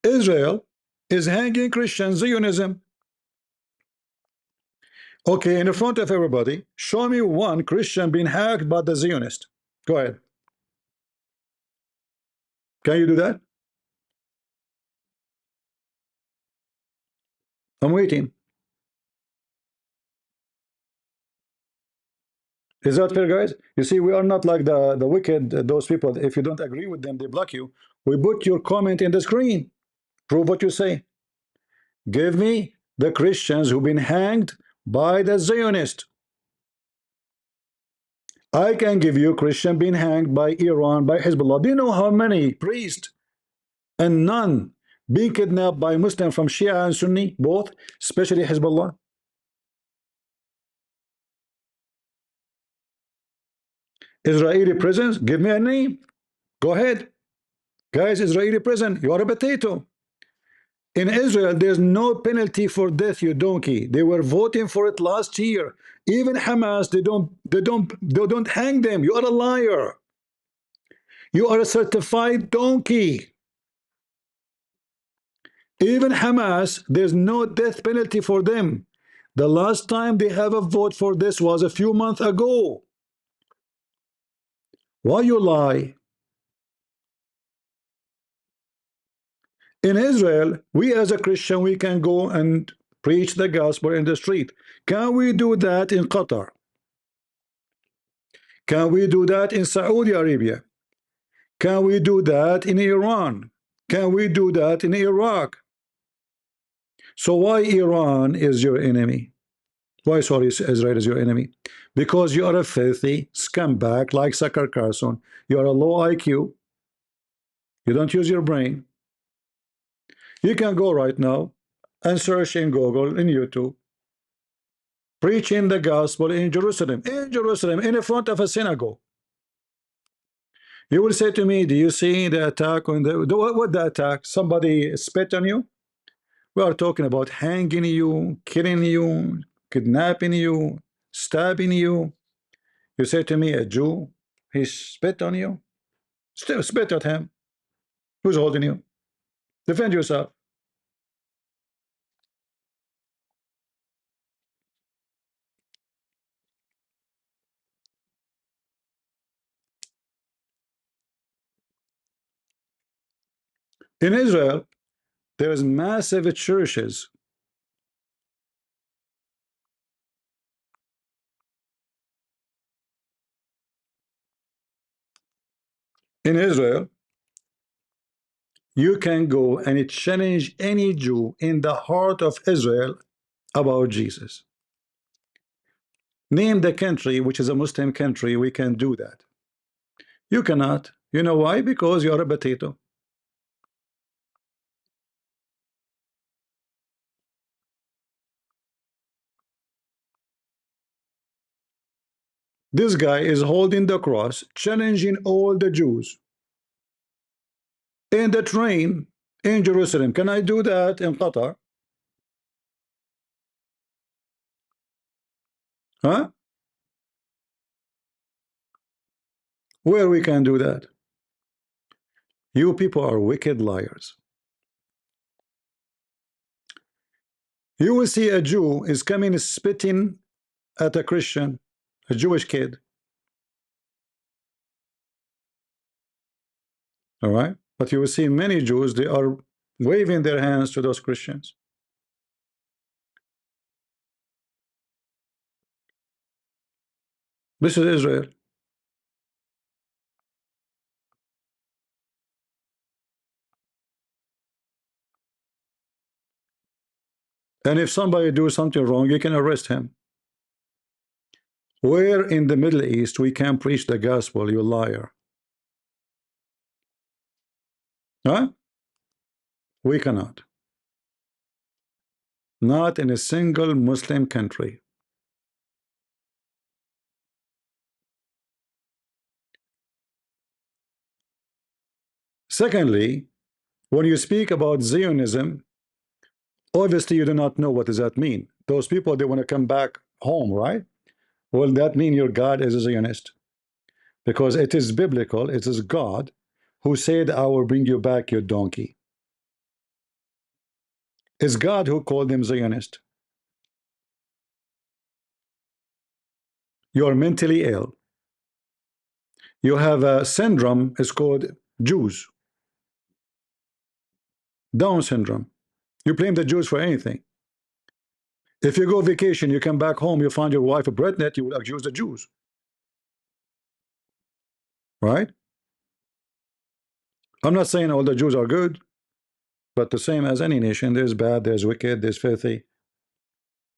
Israel is hanging Christians, Zionism. Okay, in front of everybody, show me one Christian being hacked by the Zionist. Go ahead. Can you do that? I'm waiting. Is that fair, guys? You see, we are not like the wicked, those people. If you don't agree with them, they block you. We put your comment in the screen. Prove what you say. Give me the Christians who've been hanged by the Zionist. I can give you Christian being hanged by Iran, by Hezbollah. Do you know how many priests and none being kidnapped by Muslim from Shia and Sunni, both, especially Hezbollah? Israeli prisons, give me a name. Go ahead. Guys, Israeli prison, you are a potato. In Israel, there's no penalty for death, you donkey. They were voting for it last year. Even Hamas, they don't hang them. You are a liar. You are a certified donkey. Even Hamas, there's no death penalty for them. The last time they have a vote for this was a few months ago. Why you lie? In Israel, we as a Christian, we can go and preach the gospel in the street. Can we do that in Qatar? Can we do that in Saudi Arabia? Can we do that in Iran? Can we do that in Iraq? So why Iran is your enemy? Why, sorry, Israel is your enemy? Because you are a filthy scumbag like Sucker Carlson. You are a low IQ. You don't use your brain. You can go right now and search in Google, in YouTube, preaching the gospel in Jerusalem, in front of a synagogue. You will say to me, do you see the attack on what the attack? Somebody spit on you? We are talking about hanging you, killing you, kidnapping you, stabbing you. You say to me, a Jew, he spit on you? Still spit at him. Who's holding you? Defend yourself. In Israel, there is massive churches. In Israel, you can go and challenge any Jew in the heart of Israel about Jesus. Name the country which is a Muslim country, we can do that. You cannot. You know why? Because you are a potato. This guy is holding the cross, challenging all the Jews in the train in Jerusalem. Can I do that in Qatar? Huh? Where we can do that? You people are wicked liars. You will see a Jew is coming spitting at a Christian, a Jewish kid. All right? But you will see many Jews, they are waving their hands to those Christians. This is Israel. And if somebody do something wrong, you can arrest him. Where in the Middle East we can preach the gospel, you liar? Huh? We cannot. Not in a single Muslim country. Secondly, when you speak about Zionism, obviously you do not know what does that mean. Those people, they want to come back home, right? Well, that mean your God is a Zionist? Because it is biblical, it is God who said, I will bring you back, you donkey. It's God who called them Zionist. You are mentally ill. You have a syndrome, it's called Jews. Down syndrome. You blame the Jews for anything. If you go vacation, you come back home, you find your wife a breadnet, you will accuse the Jews. Right? I'm not saying all the Jews are good, but the same as any nation, there's bad, there's wicked, there's filthy.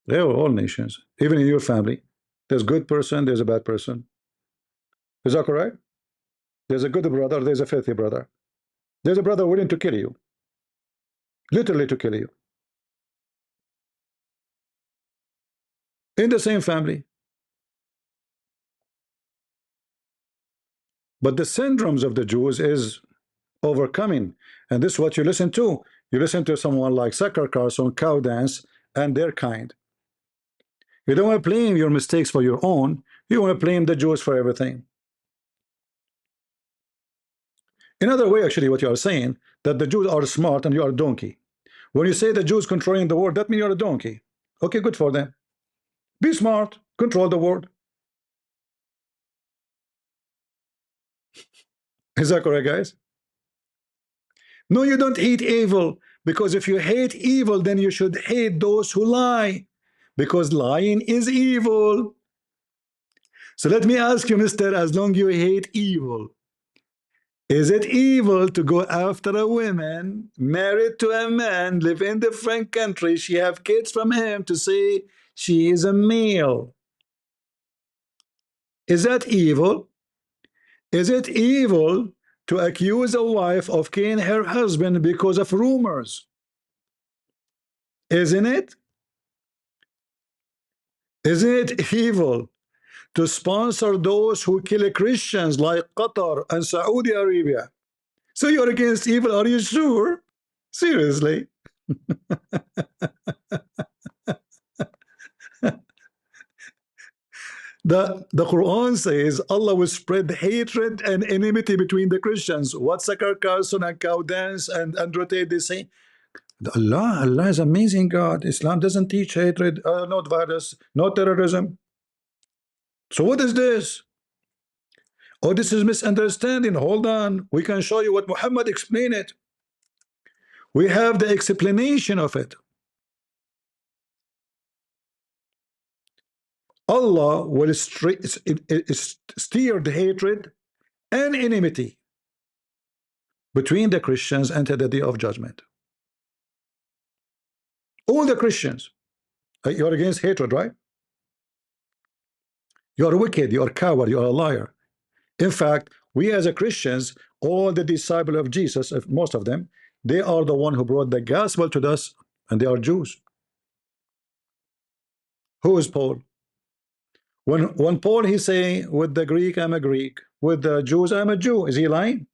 They are all nations. Even in your family, there's good person, there's a bad person. Is that correct? There's a good brother, there's a filthy brother. There's a brother willing to kill you. literally to kill you. In the same family. But the syndromes of the Jews is overcoming. And this is what you listen to. You listen to someone like Carlson, Cow Dance, and their kind. You don't want to blame your mistakes for your own. You want to blame the Jews for everything. Another way, actually, what you are saying, that the Jews are smart and you are a donkey. When you say the Jews controlling the world, that means you're a donkey. Okay, good for them. Be smart, control the world. Is that correct, guys? No, you don't hate evil, because if you hate evil, then you should hate those who lie, because lying is evil. So let me ask you, mister, as long you hate evil, is it evil to go after a woman married to a man, live in different country, she have kids from him, to say she is a male? Is that evil? Is it evil to accuse a wife of killing her husband because of rumors? Isn't it? Isn't it evil to sponsor those who kill Christians like Qatar and Saudi Arabia? So you're against evil, are you sure? Seriously? The Quran says Allah will spread hatred and enmity between the Christians. What Carlson and Cow Dance and Tate, they say, Allah is amazing God. Islam doesn't teach hatred, not violence, not terrorism. So what is this? Oh, this is misunderstanding. Hold on. We can show you what Muhammad explained it. We have the explanation of it. Allah will steer the hatred and enmity between the Christians until the day of judgment. All the Christians. You're against hatred, right? You're wicked, you're a coward, you're a liar. In fact, we as a Christians, all the disciples of Jesus, most of them, they are the one who brought the gospel to us, and they are Jews. Who is Paul? When Paul he say, with the Greek I'm a Greek, with the Jews I'm a Jew, is he lying?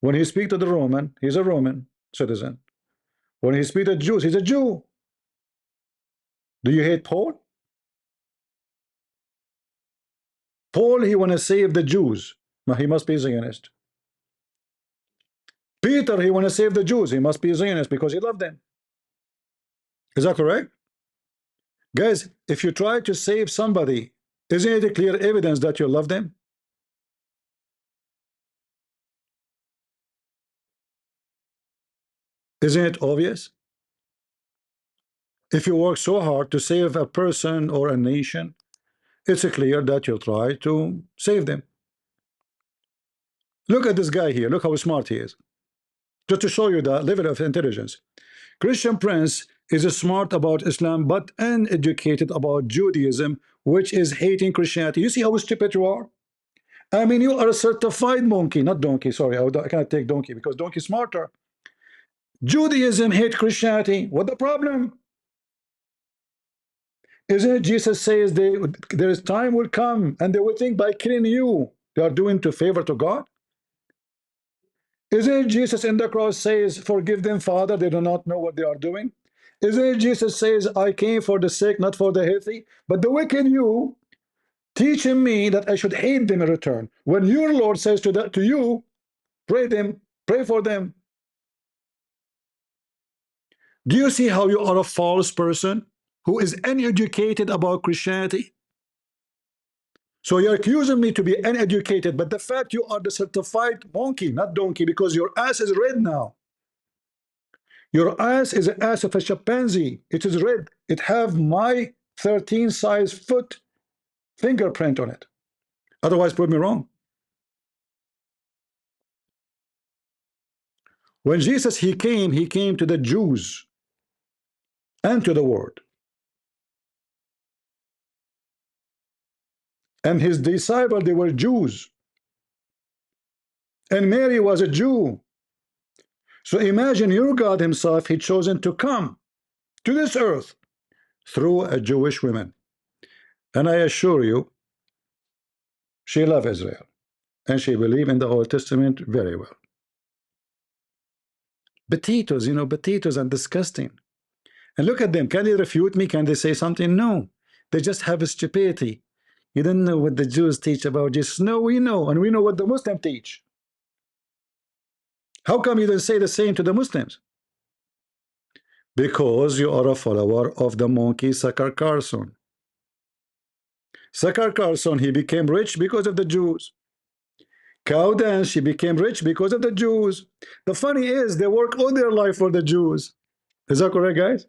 When he speak to the Roman, he's a Roman citizen. When he speak to Jews, he's a Jew. Do you hate Paul? Paul, he want to save the Jews. He must be a Zionist. Peter, he want to save the Jews. He must be a Zionist because he loved them. Is that correct? Guys, if you try to save somebody, isn't it a clear evidence that you love them? Isn't it obvious? If you work so hard to save a person or a nation, it's clear that you try to save them. Look at this guy here. Look how smart he is. Just to show you the level of intelligence. Christian Prince is smart about Islam, but uneducated about Judaism, which is hating Christianity. You see how stupid you are? I mean, you are a certified monkey, not donkey. Sorry, I cannot take donkey because donkey is smarter. Judaism hate Christianity. What the problem? Isn't it Jesus says there is time will come and they will think by killing you they are doing to favor to God? Isn't it Jesus in the cross says, forgive them, Father, they do not know what they are doing? Isn't it Jesus says, I came for the sick, not for the healthy? But the wicked you, teaching me that I should hate them in return. When your Lord says to you, pray them, pray for them. Do you see how you are a false person who is uneducated about Christianity? So you're accusing me to be uneducated, but the fact you are the certified monkey, not donkey, because your ass is red now. Your ass is the ass of a chimpanzee. It is red. It have my 13 size foot fingerprint on it. Otherwise, prove me wrong. When Jesus he came to the Jews and to the world. And his disciples, they were Jews. And Mary was a Jew. So imagine your God himself, he chosen to come to this earth through a Jewish woman. And I assure you, she loved Israel. And she believed in the Old Testament very well. Potatoes, you know, potatoes are disgusting. And look at them. Can they refute me? Can they say something? No. They just have a stupidity. You don't know what the Jews teach about Jesus. No, we know. And we know what the Muslims teach. How come you don't say the same to the Muslims? Because you are a follower of the monkey Sucker Carlson. Sucker Carlson, he became rich because of the Jews. Candace, she became rich because of the Jews. The funny is, they work all their life for the Jews. Is that correct, guys?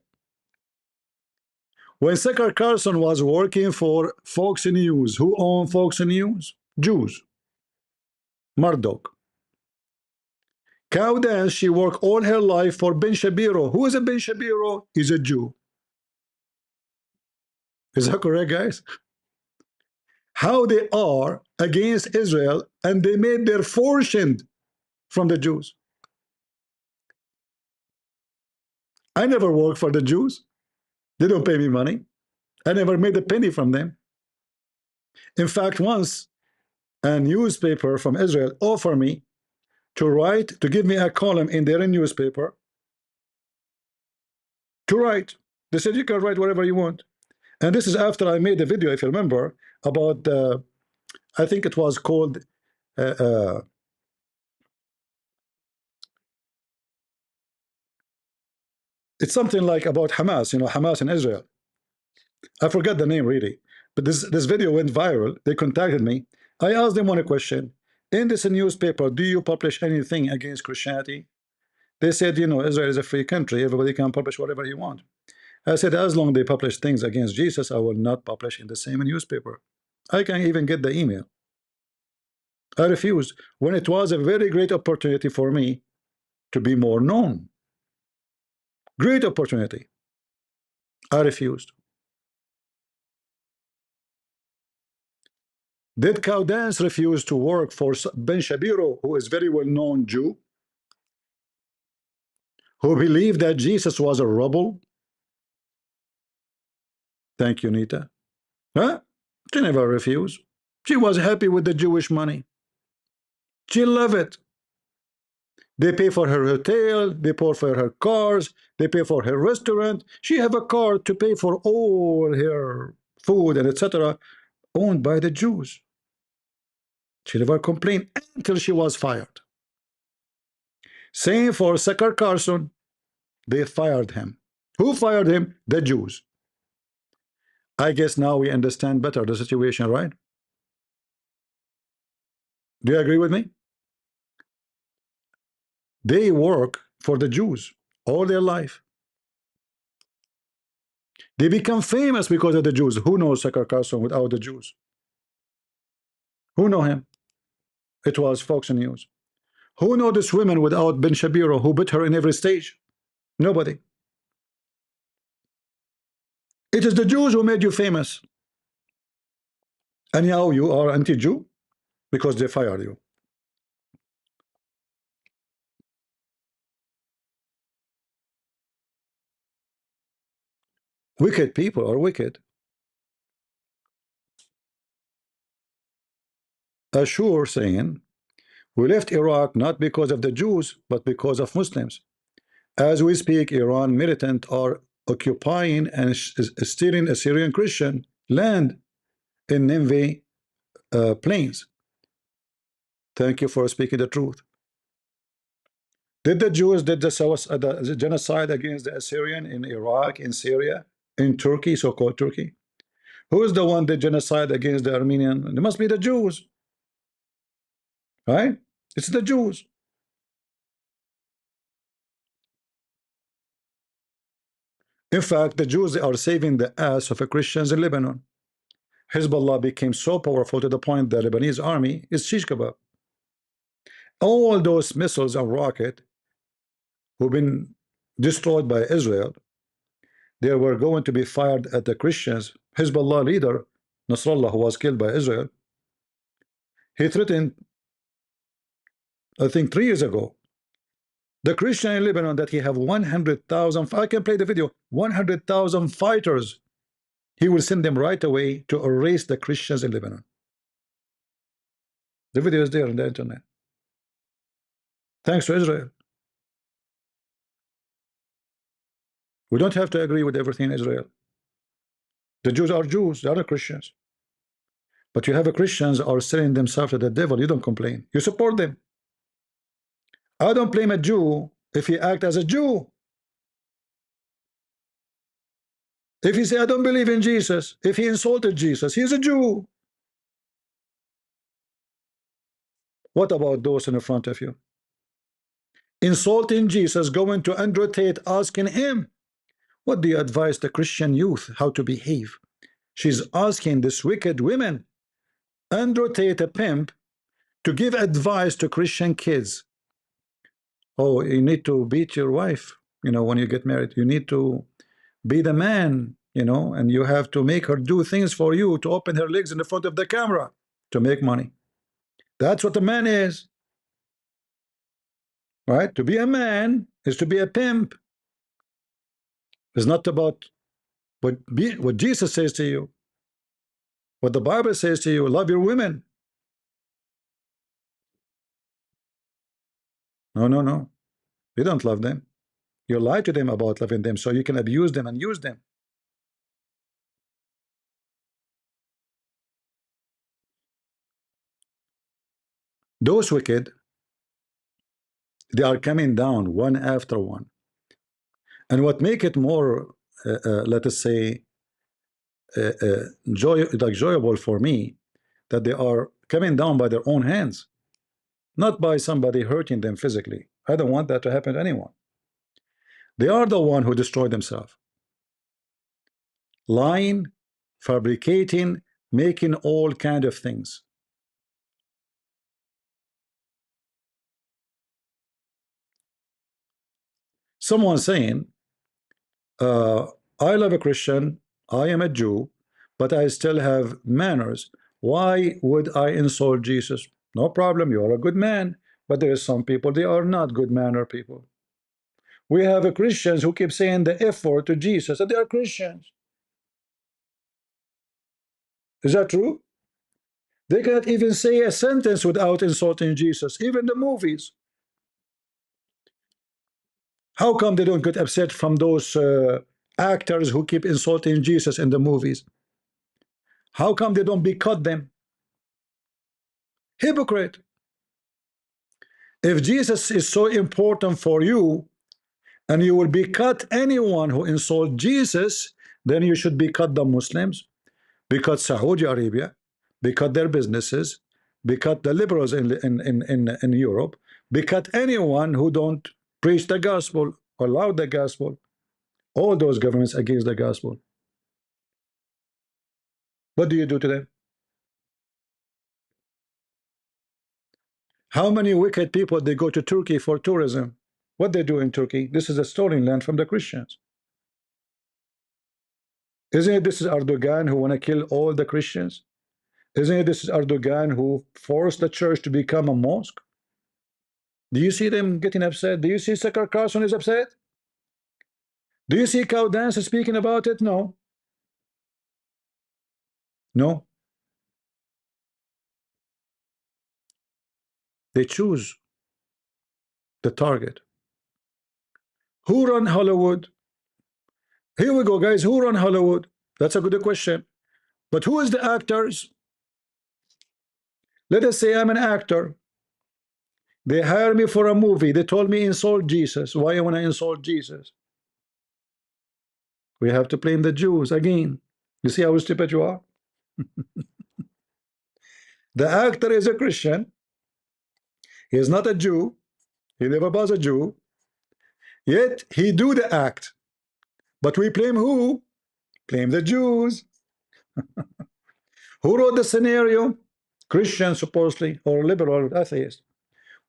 When Sucker Carlson was working for Fox News, who owned Fox News? Jews. Murdoch. Candace, she worked all her life for Ben Shapiro. Who is a Ben Shapiro? He's a Jew. Is that correct, guys? How they are against Israel, and they made their fortune from the Jews. I never worked for the Jews. They don't pay me money. I never made a penny from them. In fact, once a newspaper from Israel offered me to give me a column in their newspaper to write. They said, you can write whatever you want. And this is after I made a video, if you remember, about, I think it was called, it's something like about Hamas, you know, Hamas in Israel. I forgot the name really. But this video went viral. They contacted me. I asked them one question. In this newspaper, do you publish anything against Christianity? They said, you know, Israel is a free country. Everybody can publish whatever you want. I said, as long as they publish things against Jesus, I will not publish in the same newspaper. I can even get the email. I refused when it was a very great opportunity for me to be more known. Great opportunity. I refused. Did Candace refuse to work for Ben Shapiro, who is very well-known Jew, who believed that Jesus was a rebel? Thank you, Nita. Huh? She never refused. She was happy with the Jewish money. She loved it. They pay for her hotel, they pay for her cars, they pay for her restaurant. She have a car to pay for all her food and etc. owned by the Jews. She never complained until she was fired. Same for Sucker Carlson. They fired him. Who fired him? The Jews. I guess now we understand better the situation, right? Do you agree with me? They work for the Jews all their life. They become famous because of the Jews. Who knows Sucker Carlson without the Jews? Who know him? It was Fox News. Who know this woman without Ben Shapiro, who beat her in every stage? Nobody. It is the Jews who made you famous. And now you are anti-Jew because they fired you. Wicked people are wicked. Ashur saying, we left Iraq not because of the Jews, but because of Muslims. As we speak, Iran militant are occupying and stealing Assyrian Christian land in Nineveh plains. Thank you for speaking the truth. Did the Jews did the genocide against the Assyrian in Iraq, in Syria, in Turkey, so-called Turkey? Who is the one that genocide against the Armenian? It must be the Jews, right? It's the Jews. In fact, the Jews are saving the ass of the Christians in Lebanon. Hezbollah became so powerful to the point that the Lebanese army is shish kebab. All those missiles and rockets who've been destroyed by Israel, they were going to be fired at the Christians. Hezbollah leader Nasrallah, who was killed by Israel, he threatened, I think 3 years ago, The Christian in Lebanon that he have 100,000, I can play the video, 100,000 fighters. He will send them right away to erase the Christians in Lebanon. The video is there on the internet. Thanks to Israel. We don't have to agree with everything in Israel. The Jews are Jews, they are not Christians. But you have a Christians are selling themselves to the devil. You don't complain. You support them. I don't blame a Jew if he act as a Jew. If he say I don't believe in Jesus, if he insulted Jesus, he's a Jew. What about those in the front of you? Insulting Jesus, going to Andrew Tate, asking him, what do you advise the Christian youth how to behave? She's asking this wicked women, Andrew Tate, a pimp, to give advice to Christian kids. Oh, you need to beat your wife, you know, when you get married. You need to be the man, you know, and you have to make her do things for you, to open her legs in the front of the camera to make money. That's what a man is. Right? To be a man is to be a pimp. It's not about what Jesus says to you, what the Bible says to you. Love your women. No, no, no. You don't love them. You lie to them about loving them so you can abuse them and use them. Those wicked, they are coming down one after one. And what make it more, let us say, enjoyable for me, that they are coming down by their own hands, not by somebody hurting them physically. I don't want that to happen to anyone. They are the one who destroy themselves. Lying, fabricating, making all kind of things. Someone saying, I love a Christian, I am a Jew, but I still have manners. Why would I insult Jesus? No problem, you are a good man, but there are some people, they are not good manner people. We have a Christians who keep saying the F word to Jesus, and they are Christians. Is that true? They cannot even say a sentence without insulting Jesus, even the movies. How come they don't get upset from those actors who keep insulting Jesus in the movies? How come they don't boycott them? Hypocrite. If Jesus is so important for you and you will boycott anyone who insults Jesus, then you should boycott the Muslims, boycott Saudi Arabia, boycott their businesses, boycott the liberals in Europe, boycott anyone who don't preach the gospel or allow the gospel. All those governments against the gospel. What do you do to them? How many wicked people they go to Turkey for tourism? What they do in Turkey? This is a stolen land from the Christians. Isn't it this is Erdogan who want to kill all the Christians? Isn't it this is Erdogan who forced the church to become a mosque? Do you see them getting upset? Do you see Carlson is upset? Do you see Candace speaking about it? No. No. They choose the target. Who run Hollywood? Here we go, guys. Who run Hollywood? That's a good question. But who is the actors? Let us say I'm an actor. They hire me for a movie. They told me insult Jesus. Why I want to insult Jesus? We have to blame the Jews again. You see how stupid you are? The actor is a Christian. He is not a Jew. He never was a Jew. Yet he do the act. But we blame who? Blame the Jews. Who wrote the scenario? Christian, supposedly, or liberal atheist.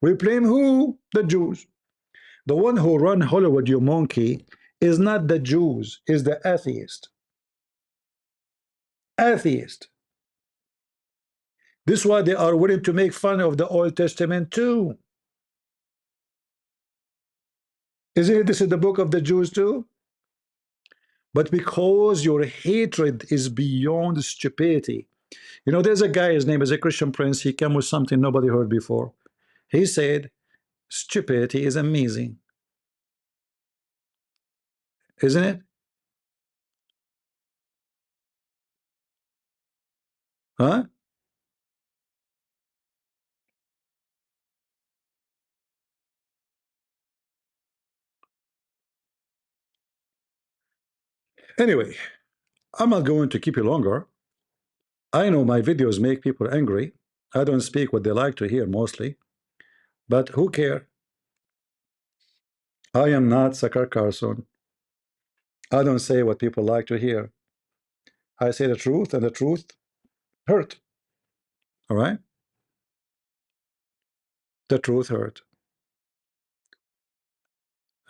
We blame who? The Jews. The one who run Hollywood, you monkey, is not the Jews, is the atheist. Atheist. This is why they are willing to make fun of the Old Testament too. Isn't it this is the book of the Jews too? But because your hatred is beyond stupidity. You know, there's a guy, his name is a Christian Prince. He came with something nobody heard before. He said, stupidity is amazing. Isn't it? Huh? Anyway, I'm not going to keep you longer. I know my videos make people angry. I don't speak what they like to hear mostly. But who care? I am not Sakar Carlson. I don't say what people like to hear. I say the truth, and the truth hurt. All right? The truth hurt.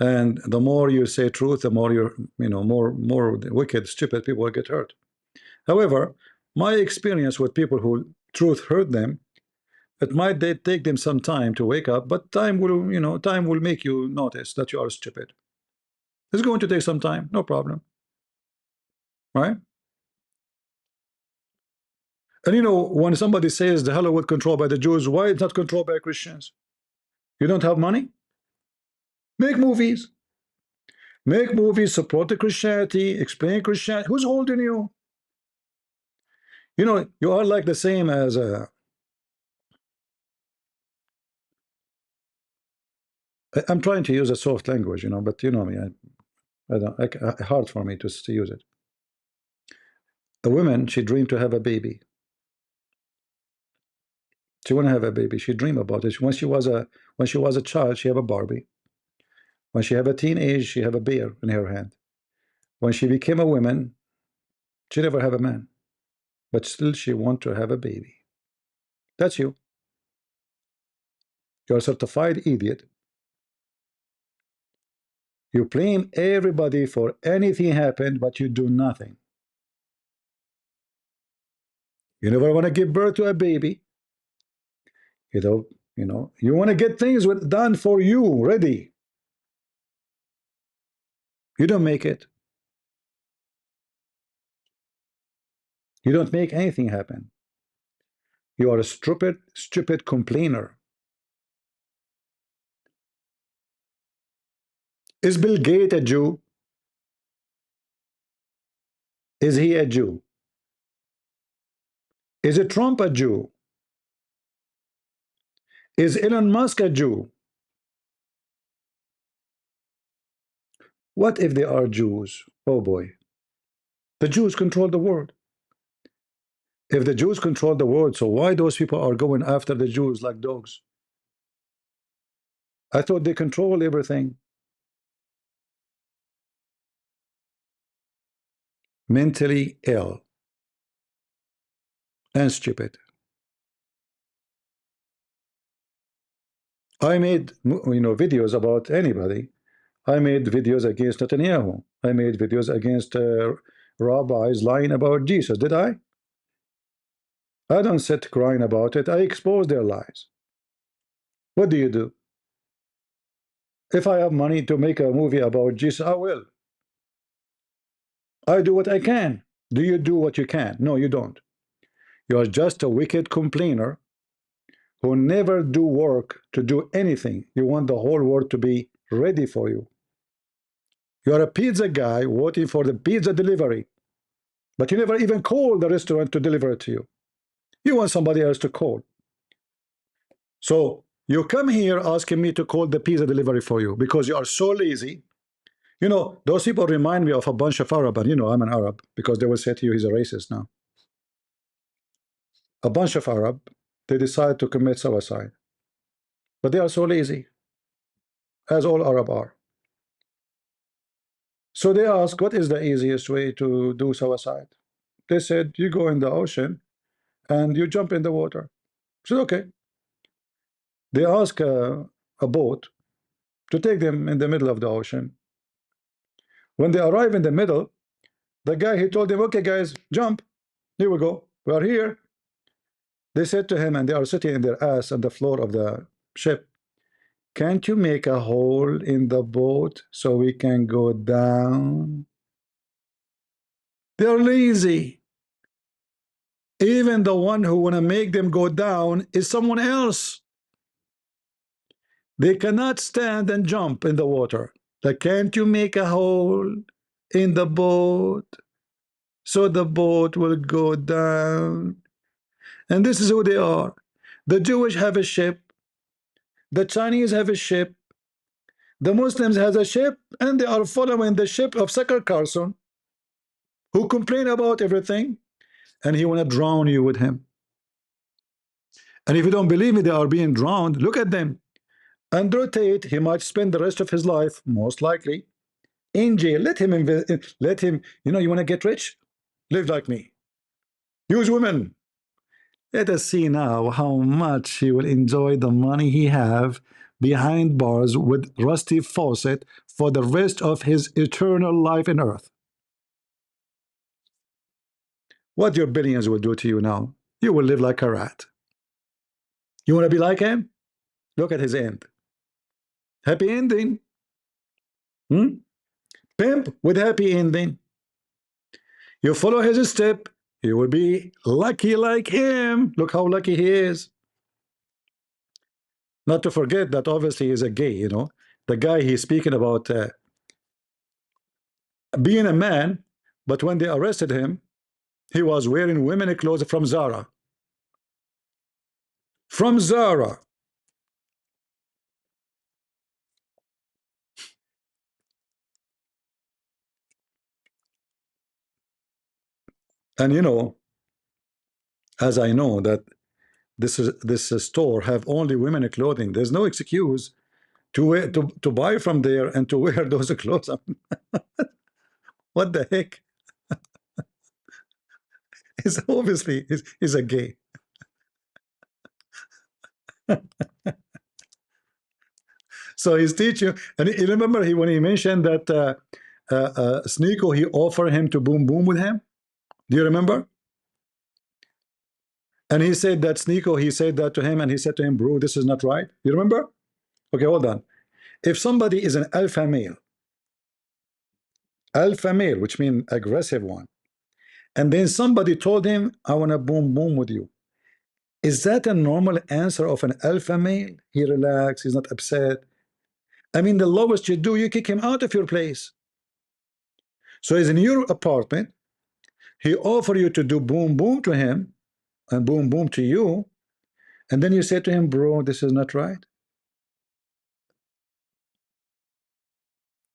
And the more you say truth, the more you're, more wicked, stupid people will get hurt. However, my experience with people who truth hurt them, it might take them some time to wake up, but time will make you notice that you are stupid. It's going to take some time, no problem. Right? And when somebody says the Hollywood controlled by the Jews, why it's not controlled by Christians? You don't have money? Make movies. Make movies, support the Christianity, explain Christianity. Who's holding you? You are like the same as I'm trying to use a soft language, but you know me, I don't, hard for me to use it. A woman, she dreamed to have a baby. She want to have a baby. She dreamed about it. When she was a child, she have a Barbie. When she have a teenage, she have a bear in her hand. When she became a woman, she never have a man, but still she want to have a baby. That's you. You're a certified idiot. You blame everybody for anything happened, but you do nothing. You never want to give birth to a baby. You want to get things done for you, ready. You don't make it. You don't make anything happen. You are a stupid complainer. Is Bill Gates a Jew? Is he a Jew? Is it Trump a Jew? Is Elon Musk a Jew? What if they are Jews? Oh boy. The Jews control the world. If the Jews control the world, so why those people are going after the Jews like dogs? I thought they control everything. Mentally ill and stupid. I made videos about anybody. I made videos against Netanyahu. I made videos against rabbis lying about Jesus. Did I? I don't sit crying about it. I expose their lies. What do you do? If I have money to make a movie about Jesus, I will. I do what I can. Do you do what you can? No, you don't. You are just a wicked complainer who never do work to do anything. You want the whole world to be ready for you. You are a pizza guy waiting for the pizza delivery, but you never even call the restaurant to deliver it to you. You want somebody else to call. So you come here asking me to call the pizza delivery for you because you are so lazy. Those people remind me of a bunch of Arab, and I'm an Arab, because they will say to you he's a racist now. A bunch of Arab, they decide to commit suicide, but they are so lazy, as all Arab are. So they ask, what is the easiest way to do suicide? They said, you go in the ocean and you jump in the water. I said, okay. They ask a boat to take them in the middle of the ocean. When they arrive in the middle, the guy, he told them, okay guys, jump, here we go, we are here. They said to him, and they are sitting in their ass on the floor of the ship, can't you make a hole in the boat so we can go down? They're lazy. Even the one who want to make them go down is someone else. They cannot stand and jump in the water. Like, can't you make a hole in the boat so the boat will go down? And this is who they are. The Jewish have a ship, the Chinese have a ship, the Muslims has a ship, and they are following the ship of Sucker Carlson, who complain about everything, and he want to drown you with him. And if you don't believe me, they are being drowned. Look at them. Andrew Tate, he might spend the rest of his life, most likely, in jail. Let him let him, you know, you want to get rich? Live like me. Use women. Let us see now how much he will enjoy the money he have behind bars with Rusty Fawcett for the rest of his eternal life in earth. What your billions will do to you now? You will live like a rat. You want to be like him? Look at his end. Happy ending. Pimp with happy ending. You follow his step, you will be lucky like him. Look how lucky he is. Not to forget that obviously he's a gay, you know. The guy he's speaking about being a man, but when they arrested him, he was wearing women clothes from Zara. From Zara. And you know, as I know that this store have only women clothing, there's no excuse to wear, to buy from there and to wear those clothes. What the heck? He's obviously he's a gay. So he's teaching, and you remember when he mentioned that Sneeko, he offered him to boom boom with him. Do you remember? And he said that Sneeko, he said that to him, and he said to him, "Bro, this is not right." You remember? Okay, hold on. If somebody is an alpha male, which means aggressive one, and then somebody told him, "I want to boom boom with you," is that a normal answer of an alpha male? He relaxed, he's not upset. I mean, the lowest you do, you kick him out of your place. So he's in your apartment, he offered you to do boom boom to him and boom boom to you, and then you say to him, "Bro, this is not right."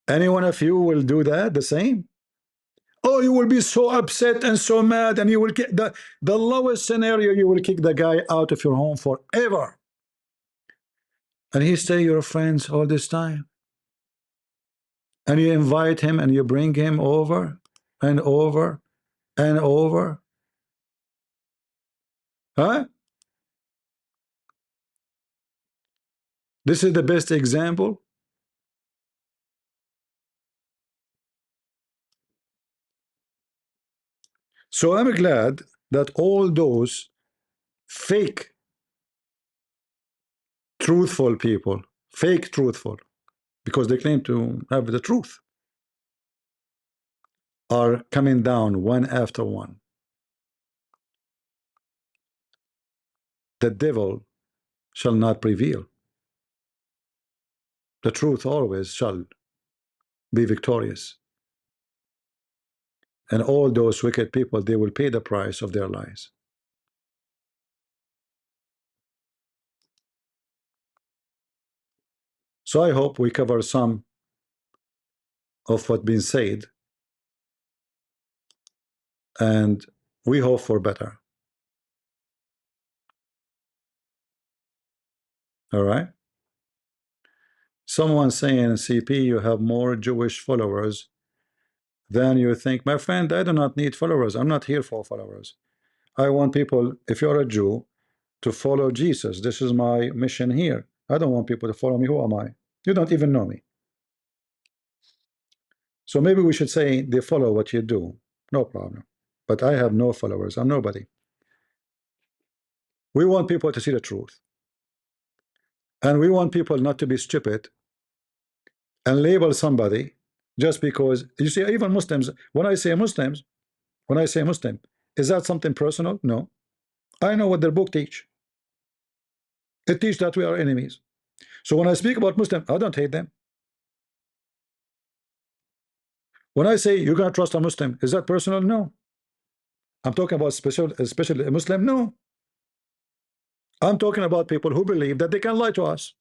Any one of you will do that the same? Oh, you will be so upset and so mad, and you will kick the lowest scenario, you will kick the guy out of your home forever. And he stay your friends all this time. And you invite him and you bring him over and over and over. Huh? This is the best example. So I'm glad that all those fake truthful people, fake truthful, because they claim to have the truth, are coming down one after one. The devil shall not prevail. The truth always shall be victorious. And all those wicked people, they will pay the price of their lies. So I hope we cover some of what's been said, and we hope for better. All right? Someone saying, CP, you have more Jewish followers than you think. My friend, I do not need followers. I'm not here for followers. I want people, if you're a Jew, to follow Jesus. This is my mission here. I don't want people to follow me. Who am I? You don't even know me. So maybe we should say they follow what you do. No problem. But I have no followers. I'm nobody. We want people to see the truth. And we want people not to be stupid and label somebody just because, you see, even Muslims, when I say Muslim, is that something personal? No. I know what their book teach. It teaches that we are enemies. So when I speak about Muslim, I don't hate them. When I say you're gonna trust a Muslim, is that personal? No. I'm talking about especially a Muslim. No. I'm talking about people who believe that they can lie to us.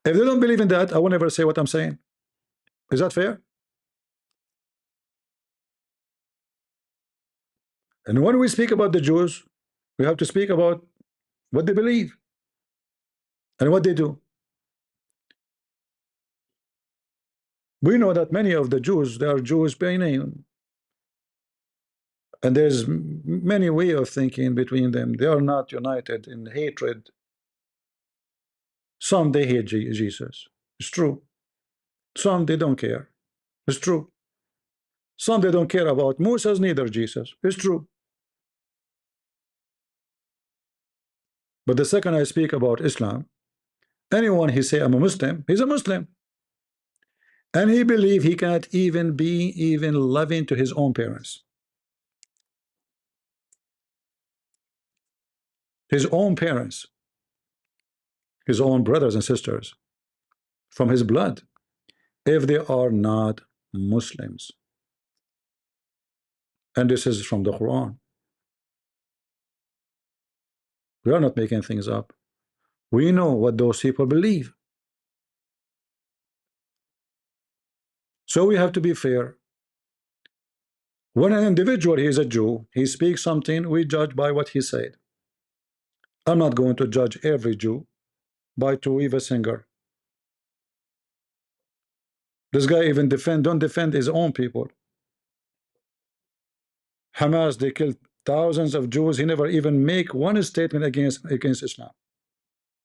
If they don't believe in that, I will never say what I'm saying. Is that fair? And when we speak about the Jews, we have to speak about what they believe and what they do. We know that many of the Jews, they are Jews by name, and there's many way of thinking between them. They are not united in hatred. Some they hate Jesus. It's true. Some they don't care. It's true. Some they don't care about Moses, neither Jesus. It's true. But the second I speak about Islam, anyone he say I'm a Muslim, he's a Muslim. And he believe he cannot even be loving to his own parents. His own parents, his own brothers and sisters from his blood, if they are not Muslims. And this is from the Quran. We are not making things up. We know what those people believe. So we have to be fair. When an individual, he is a Jew, he speaks something, we judge by what he said. I'm not going to judge every Jew by to even singer. This guy even don't defend his own people. Hamas, they killed thousands of Jews. He never even make one statement against Islam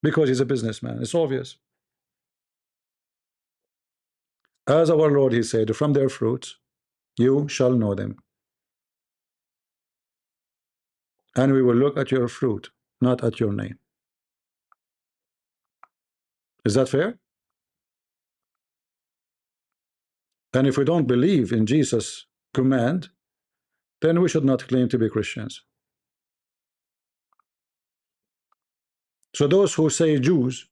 because he's a businessman. It's obvious. As our Lord, he said, from their fruits you shall know them. And we will look at your fruit, not at your name. Is that fair? And if we don't believe in Jesus' command, then we should not claim to be Christians. So those who say Jews,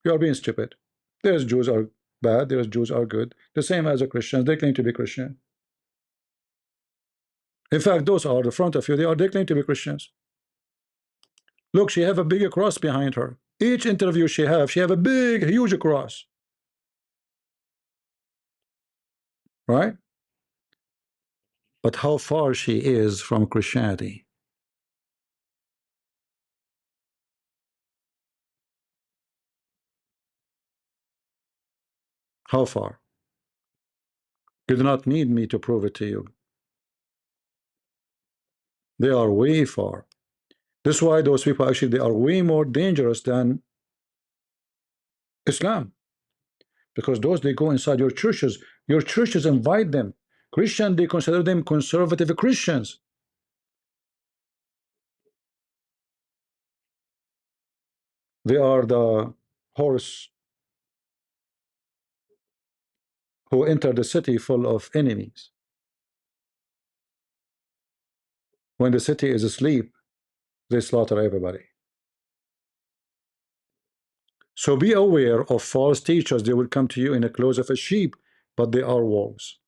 you are being stupid. There's Jews are bad, there's Jews are good. The same as the Christians, they claim to be Christian. In fact, those are the front of you, they claim to be Christians. Look, she have a big cross behind her. Each interview she have a big, huge cross. Right? But how far she is from Christianity. How far? You do not need me to prove it to you. They are way far. This is why those people actually, they are way more dangerous than Islam. Because those, they go inside your churches. Your churches invite them. Christian, they consider them conservative Christians. They are the horse who enter the city full of enemies. When the city is asleep, they slaughter everybody. So be aware of false teachers. They will come to you in the clothes of a sheep, but they are wolves.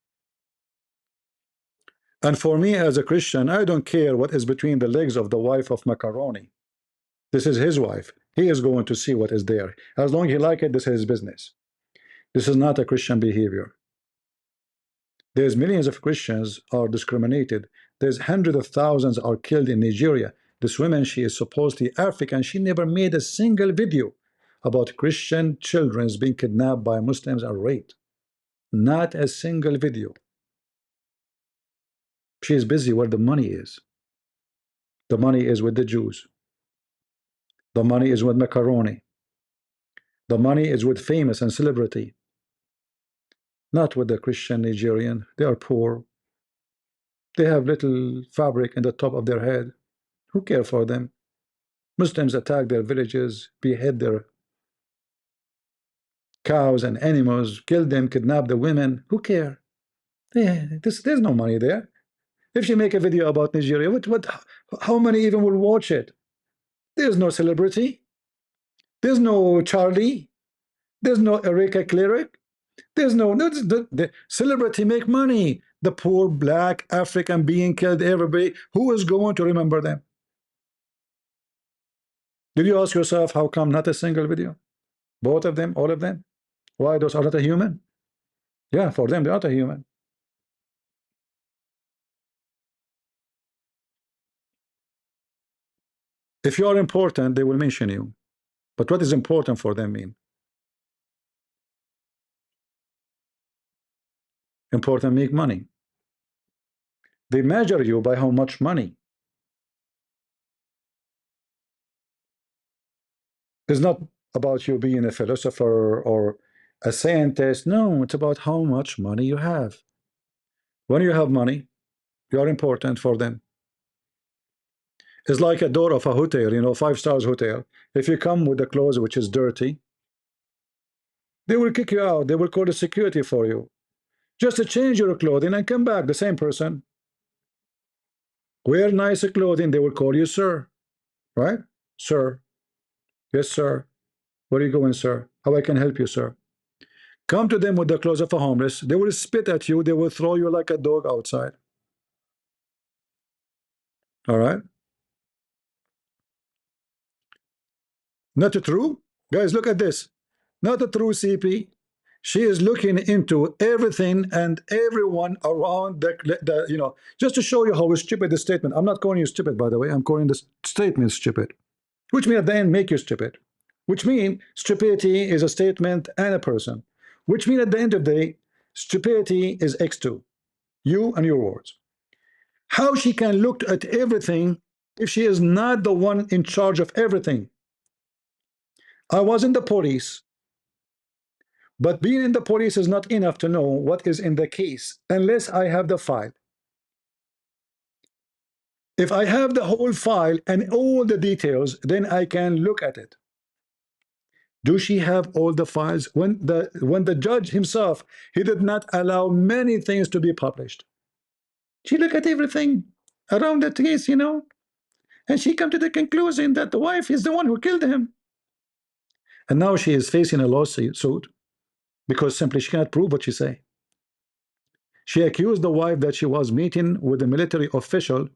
And for me as a Christian, I don't care what is between the legs of the wife of macaroni. This is his wife. He is going to see what is there. As long as he like it, this is his business. This is not a Christian behavior. There's millions of Christians are discriminated. There's hundreds of thousands are killed in Nigeria. This woman, she is supposedly African. She never made a single video about Christian children being kidnapped by Muslims and raped. Not a single video. She is busy where the money is. The money is with the Jews. The money is with macaroni. The money is with famous and celebrity. Not with the Christian Nigerian. They are poor. They have little fabric in the top of their head. Who cares for them? Muslims attack their villages, behead their cows and animals, kill them, kidnap the women. Who care? There's no money there. If you make a video about Nigeria, how many even will watch it? There's no celebrity. There's no Charlie. There's no Erika Cleric. There's no the celebrity make money. The poor black African being killed, everybody. Who is going to remember them? Did you ask yourself how come not a single video? Both of them, all of them? Why those are not a human? Yeah, for them they are not a human. If you are important, they will mention you. But what is important for them mean? Important make money. They measure you by how much money. It's not about you being a philosopher or a scientist. No, it's about how much money you have. When you have money, you are important for them. It's like a door of a hotel, you know, 5 stars hotel. If you come with the clothes which is dirty, they will kick you out. They will call the security for you. Just to change your clothing and come back, the same person. Wear nicer clothing, they will call you sir. Right? Sir. Yes, sir. Where are you going, sir? How I can help you, sir? Come to them with the clothes of a homeless. They will spit at you. They will throw you like a dog outside. All right? Not true? Guys, look at this. Not a true CP. She is looking into everything and everyone around the you know, just to show you how stupid the statement. I'm not calling you stupid, by the way. I'm calling this statement stupid, which means at the end make you stupid, which means stupidity is a statement and a person, which means at the end of the day, stupidity is X2, you and your words. How she can look at everything if she is not the one in charge of everything? I was in the police. But being in the police is not enough to know what is in the case unless I have the file. If I have the whole file and all the details, then I can look at it. Do she have all the files? When the judge himself, he did not allow many things to be published. She looked at everything around the case, you know, and she come to the conclusion that the wife is the one who killed him. And now she is facing a lawsuit because simply she cannot prove what she say. She accused the wife that she was meeting with a military official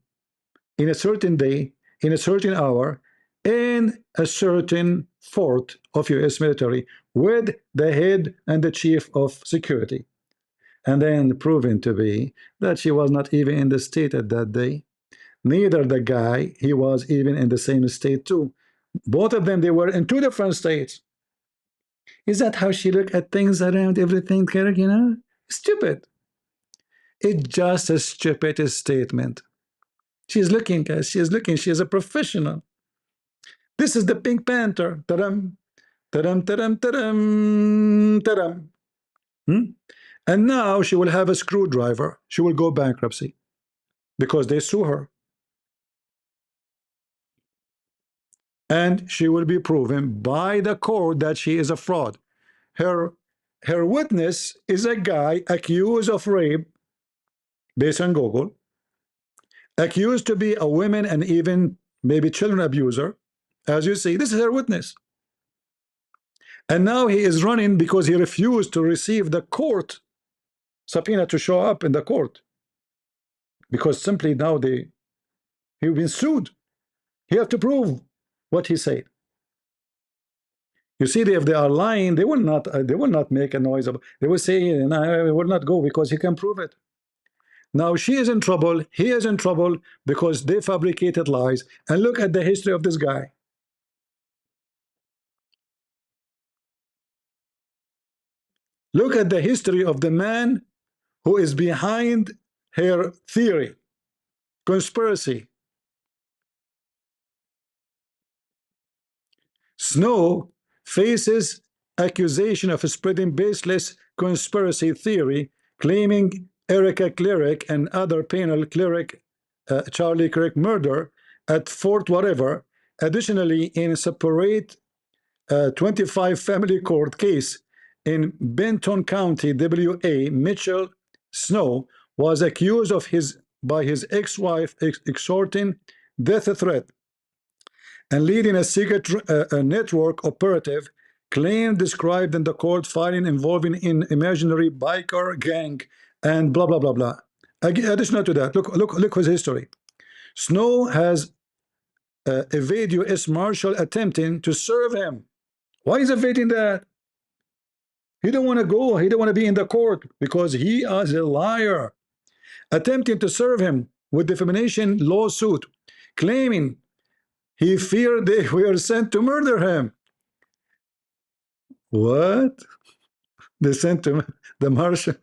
in a certain day, in a certain hour, in a certain fort of US military with the head and the chief of security. And then proven to be that she was not even in the state at that day. Neither the guy, he was even in the same state too. Both of them, they were in 2 different states. Is that how she looked at things around everything, you know? Stupid. It's just a stupid statement. She's looking, guys. She is looking. She is a professional. This is the Pink Panther. Ta-dum, ta-dum, ta-dum, ta-dum, ta-dum. And now she will have a screwdriver. She will go bankruptcy because they sue her. And she will be proven by the court that she is a fraud. Her witness is a guy accused of rape based on Google, accused to be a woman and even maybe children abuser. As you see, this is her witness. And now he is running because he refused to receive the court subpoena to show up in the court. Because simply now he's been sued. He have to prove what he said. You see, if they are lying, they will not make a noise. They will say, "No, I will not go," because he can prove it. Now she is in trouble. He is in trouble because they fabricated lies. And look at the history of this guy. Look at the history of the man who is behind her theory, conspiracy. Snow faces accusation of spreading baseless conspiracy theory, claiming Erika Cleric and other penal cleric, Charlie Cleric murder at Fort whatever, Additionally, in a separate 25 family court case in Benton County, WA, Mitchell Snow was accused of by his ex-wife extorting death threat and leading a secret network operative claim described in the court filing involving an imaginary biker gang and blah blah blah blah. Additional to that, look his history. Snow has evaded U.S. Marshal attempting to serve him. Why is evading that? He don't want to go. He don't want to be in the court because he is a liar. Attempting to serve him with defamation lawsuit, claiming he feared they were sent to murder him. What? They sent to the marshal.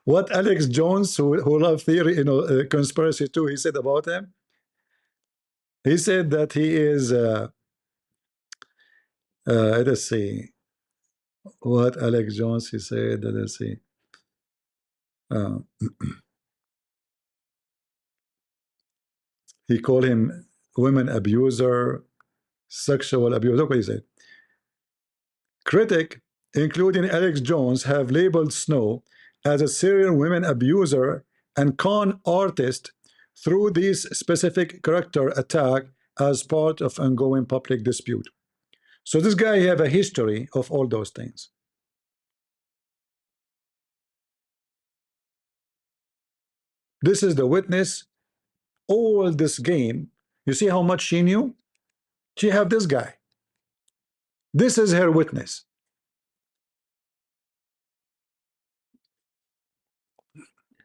What Alex Jones, who loved theory, conspiracy too, he said about him? He said that he is, let's see, what Alex Jones, he said, let's see. He called him women abuser, sexual abuser. Look what he said. Critic, including Alex Jones, have labeled Snow as a serial women abuser and con artist through this specific character attack as part of ongoing public dispute. So this guy have a history of all those things. This is the witness. All this game. You see how much she knew? She have this guy. This is her witness.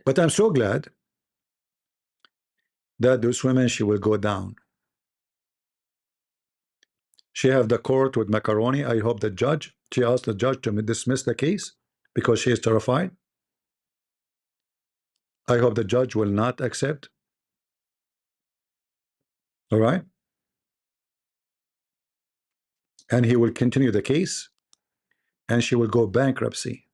But I'm so glad that this woman, she will go down. She have the court with macaroni. I hope the judge, she asked the judge to dismiss the case because she is terrified. I hope the judge will not accept. All right. And he will continue the case and she will go bankruptcy.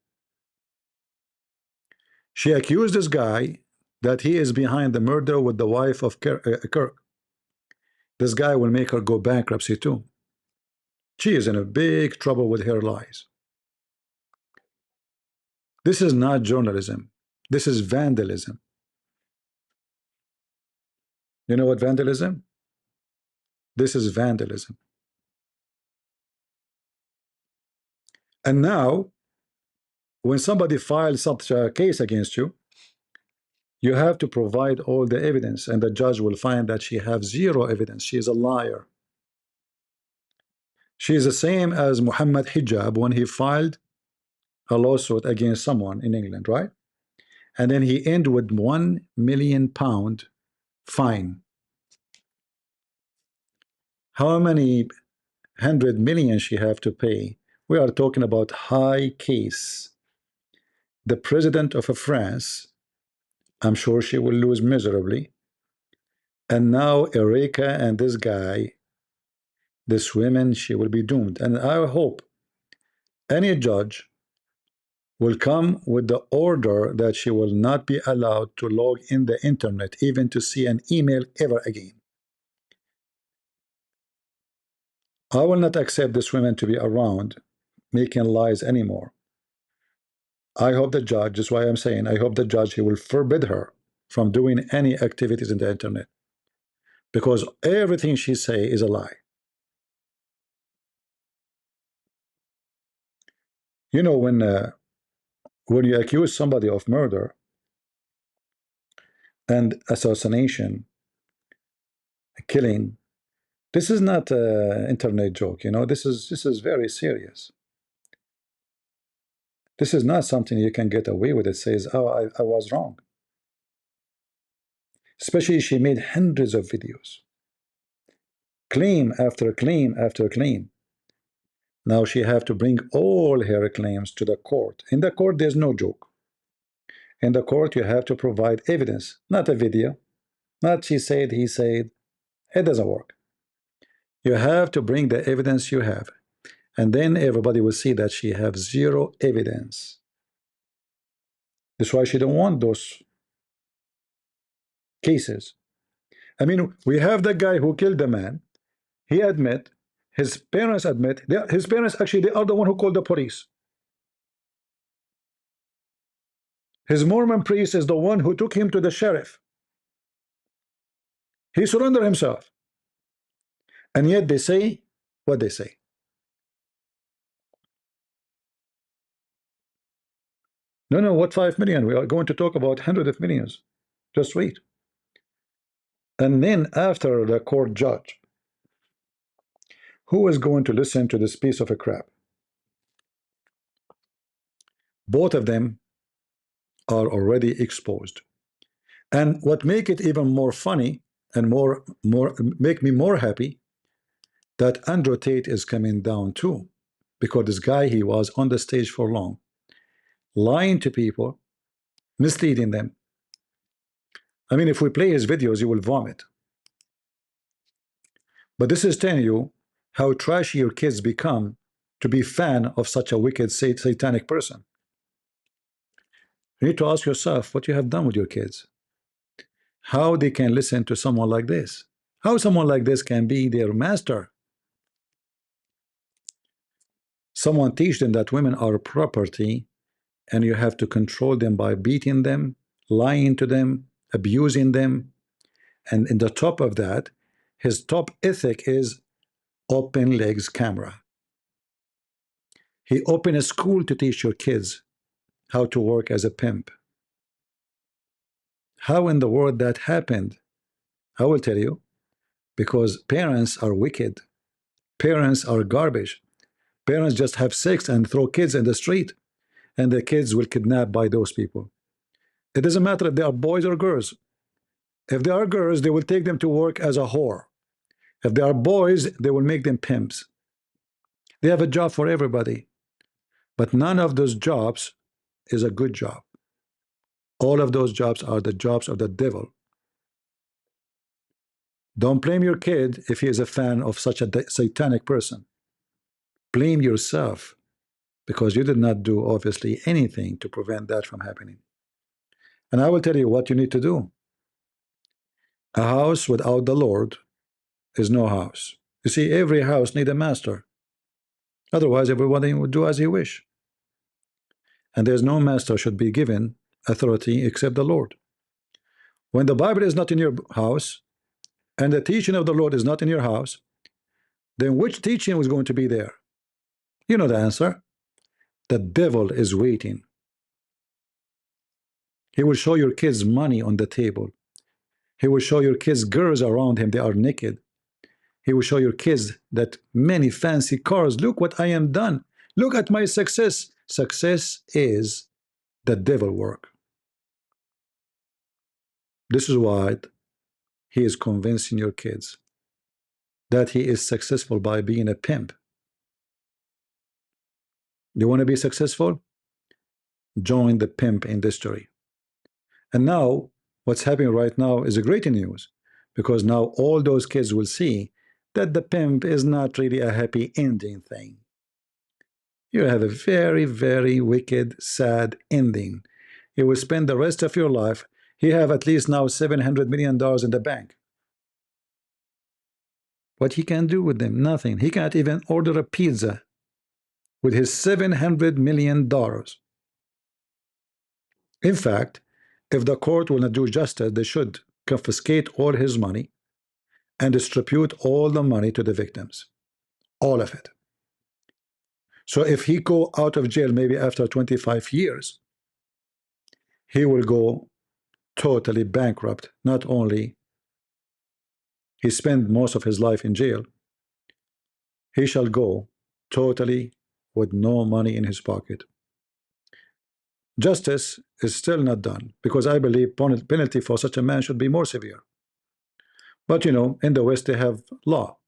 She accused this guy that he is behind the murder with the wife of Kirk. This guy will make her go bankruptcy too. She is in a big trouble with her lies. This is not journalism. This is vandalism. You know what vandalism? This is vandalism. And now, when somebody files such a case against you, you have to provide all the evidence, and the judge will find that she has zero evidence. She is a liar. She is the same as Muhammad Hijab when he filed a lawsuit against someone in England, right? And then he ended with £1 million fine. How many 100 million she have to pay? We are talking about high case. The president of France, I'm sure she will lose miserably. And now Eureka and this guy, this woman, she will be doomed. And I hope any judge will come with the order that she will not be allowed to log in the internet, even to see an email ever again. I will not accept this woman to be around making lies anymore. I hope the judge, that's why I'm saying, I hope the judge, he will forbid her from doing any activities in the internet, because everything she say is a lie. You know, when you accuse somebody of murder and assassination, killing, this is not an internet joke. You know, this is very serious. This is not something you can get away with. It says, oh, I was wrong. Especially she made hundreds of videos, claim after claim after claim. Now she have to bring all her claims to the court. In the court, there's no joke. In the court, you have to provide evidence, not a video, not she said, he said. It doesn't work. You have to bring the evidence you have, and then everybody will see that she has zero evidence. That's why she don't want those cases. I mean, we have the guy who killed the man. He admit, his parents admit, his parents actually, they are the one who called the police. His Mormon priest is the one who took him to the sheriff. He surrendered himself. And yet they say what they say. No, what 5 million? We are going to talk about hundreds of millions. Just wait. And then after the court judge, who is going to listen to this piece of a crap? Both of them are already exposed. And what make it even more funny and make me more happy, that Andrew Tate is coming down too, because this guy, he was on the stage for long, lying to people, misleading them. I mean, if we play his videos, you will vomit. But this is telling you how trashy your kids become to be fan of such a wicked satanic person. You need to ask yourself what you have done with your kids. How they can listen to someone like this? How someone like this can be their master? Someone teach them that women are property and you have to control them by beating them, lying to them, abusing them. And in the top of that, his top ethic is open legs camera. He opened a school to teach your kids how to work as a pimp. How in the world that happened? I will tell you, because parents are wicked. Parents are garbage. Parents just have sex and throw kids in the street, and the kids will kidnap by those people. It doesn't matter if they are boys or girls. If they are girls, they will take them to work as a whore. If they are boys, they will make them pimps. They have a job for everybody. But none of those jobs is a good job. All of those jobs are the jobs of the devil. Don't blame your kid if he is a fan of such a satanic person. Blame yourself, because you did not do, obviously, anything to prevent that from happening. And I will tell you what you need to do. A house without the Lord is no house. You see, every house needs a master. Otherwise, everybody would do as he wish. And there's no master should be given authority except the Lord. When the Bible is not in your house, and the teaching of the Lord is not in your house, then which teaching was going to be there? You know the answer. The devil is waiting. He will show your kids money on the table. He will show your kids girls around him, they are naked. He will show your kids that many fancy cars. Look what I am done. Look at my success. Success is the devil work. This is why he is convincing your kids that he is successful by being a pimp. You want to be successful? Join the pimp industry. And now, what's happening right now is a great news, because now all those kids will see that the pimp is not really a happy ending thing. You have a very, very wicked, sad ending. You will spend the rest of your life. You have at least now $700 million in the bank. What he can do with them? Nothing. He can't even order a pizza with his $700 million. In fact, if the court will not do justice, they should confiscate all his money and distribute all the money to the victims. All of it. So if he go out of jail maybe after 25 years, he will go totally bankrupt. Not only he spent most of his life in jail, he shall go totally with no money in his pocket. Justice is still not done, because I believe penalty for such a man should be more severe. But you know, in the West they have law,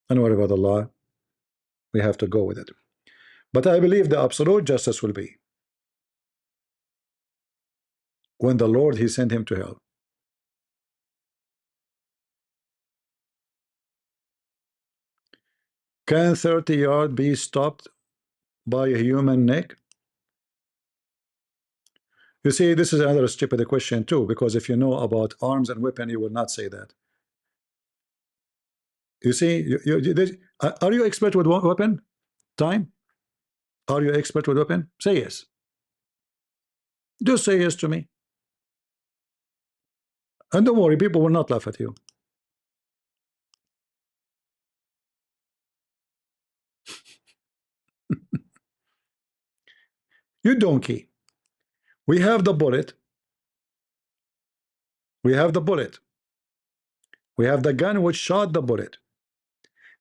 and whatever the law, we have to go with it. But I believe the absolute justice will be when the Lord, he sent him to hell. Can 30 yards be stopped by a human neck? You see, this is another stupid question too, because if you know about arms and weapon, you will not say that. You see, are you expert with weapon? Time? Are you expert with weapon? Say yes. Just say yes to me. And don't worry, people will not laugh at you. You donkey. We have the bullet. We have the bullet. We have the gun which shot the bullet.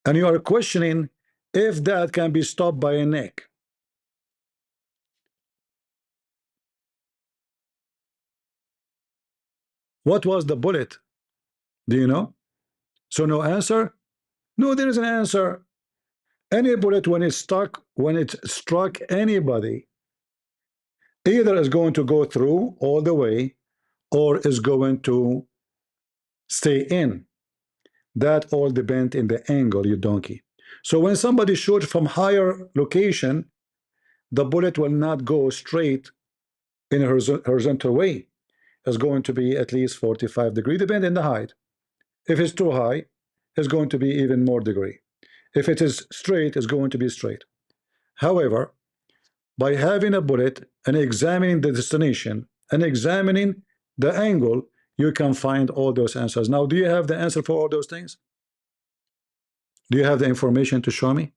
And you are questioning if that can be stopped by a neck. What was the bullet? Do you know? So no answer? No, there is an answer. Any bullet when it struck anybody, either is going to go through all the way or is going to stay in. That all depends in the angle, you donkey. So when somebody shoots from higher location, the bullet will not go straight in a horizontal way. It's going to be at least 45 degrees, depending on the height. If it's too high, it's going to be even more degree. If it is straight, it's going to be straight. However, by having a bullet and examining the destination and examining the angle, you can find all those answers. Now, do you have the answer for all those things? Do you have the information to show me?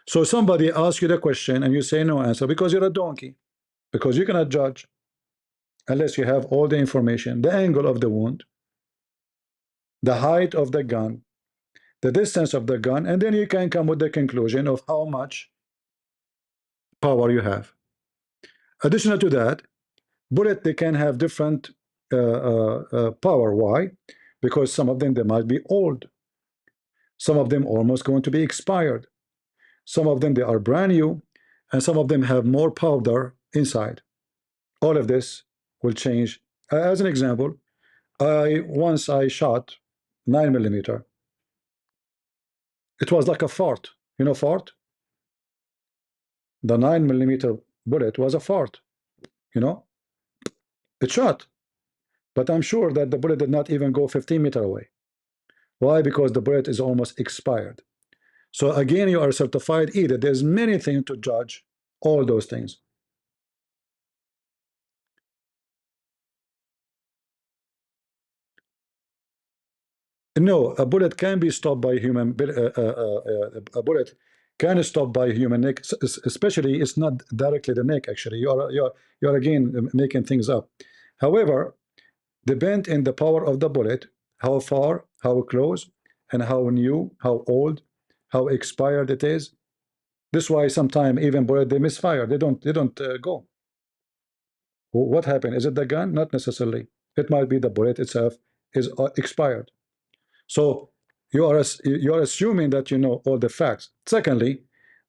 So somebody asks you the question and you say no answer because you're a donkey, because you cannot judge unless you have all the information, the angle of the wound, the height of the gun, the distance of the gun, and then you can come with the conclusion of how much power you have. Additional to that, bullet, they can have different power. Why? Because some of them, they might be old. Some of them almost going to be expired. Some of them, they are brand new, and some of them have more powder inside. All of this will change. As an example, once I shot 9mm. It was like a fart. You know fart? The 9mm bullet was a fart. You know? It shot. But I'm sure that the bullet did not even go 15 meters away. Why? Because the bullet is almost expired. So again, you are certified either. There's many things to judge all those things. No, a bullet can be stopped by human. A bullet can stop by human neck, especially it's not directly the neck. Actually, you are again making things up. However, depend in the power of the bullet, how far, how close, and how new, how old, how expired it is. This is why sometimes even bullet they misfire. They don't go. What happened? Is it the gun? Not necessarily. It might be the bullet itself is expired. So you are assuming that you know all the facts. Secondly,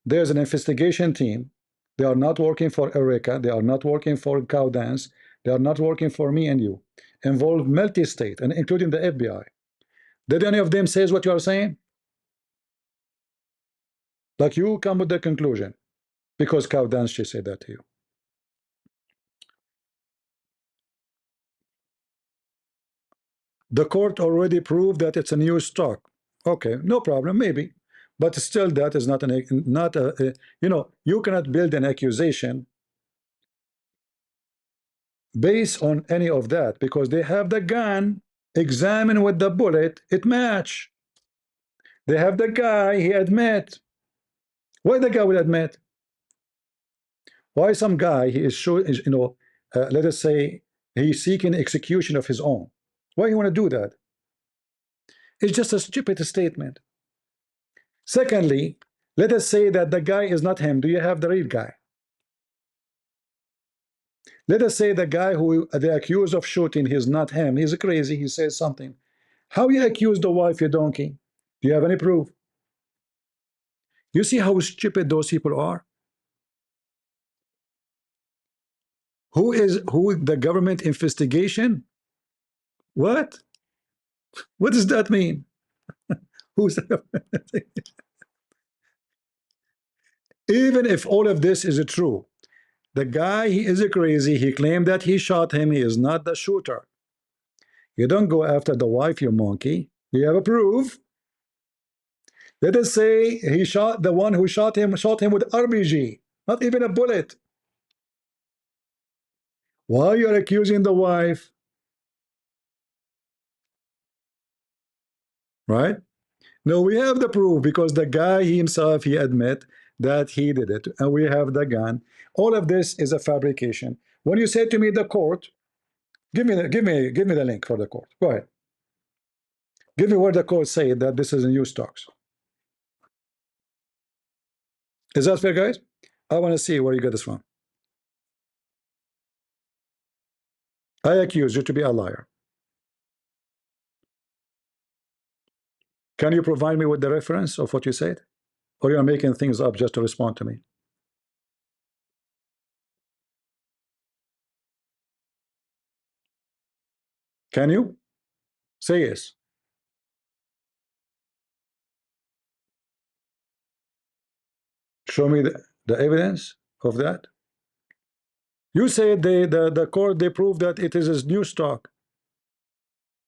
there's an investigation team. They are not working for Eureka. They are not working for Cow Dance. They are not working for me and you. Involved multi-state and including the FBI. Did any of them say what you are saying? Like you come with the conclusion because Cow Dance, she said that to you. The court already proved that it's a new stock. Okay, no problem, maybe, but still, that is not a you know, you cannot build an accusation based on any of that because they have the gun. Examine with the bullet, it match. They have the guy. He admit. Why the guy will admit? Why some guy he is sure is, you know, let us say he's seeking execution of his own. Why you want to do that? It's just a stupid statement. Secondly, let us say that the guy is not him. Do you have the real guy? Let us say the guy who they accuse of shooting, he's not him. He's crazy. He says something. How you accuse the wife, you donkey? Do you have any proof? You see how stupid those people are? Who the government investigation? What? What does that mean? Who's the government? Even if all of this is true, The guy, he is crazy. He claimed that he shot him. He is not the shooter. You don't go after the wife, you monkey. Do you have a proof? Let us say he shot the one who shot him with RPG, not even a bullet. Why you're accusing the wife? Right? No, we have the proof because the guy himself, he admit that he did it, and we have the gun. All of this is a fabrication. When you say to me the court, give me the link for the court. Go ahead. Give me where the court say that this is a new stocks. Is that fair, guys? I want to see where you get this from. I accuse you to be a liar. Can you provide me with the reference of what you said? Or you're making things up just to respond to me? Can you? Say yes. Show me the evidence of that. You said the court, they proved that it is a new stock.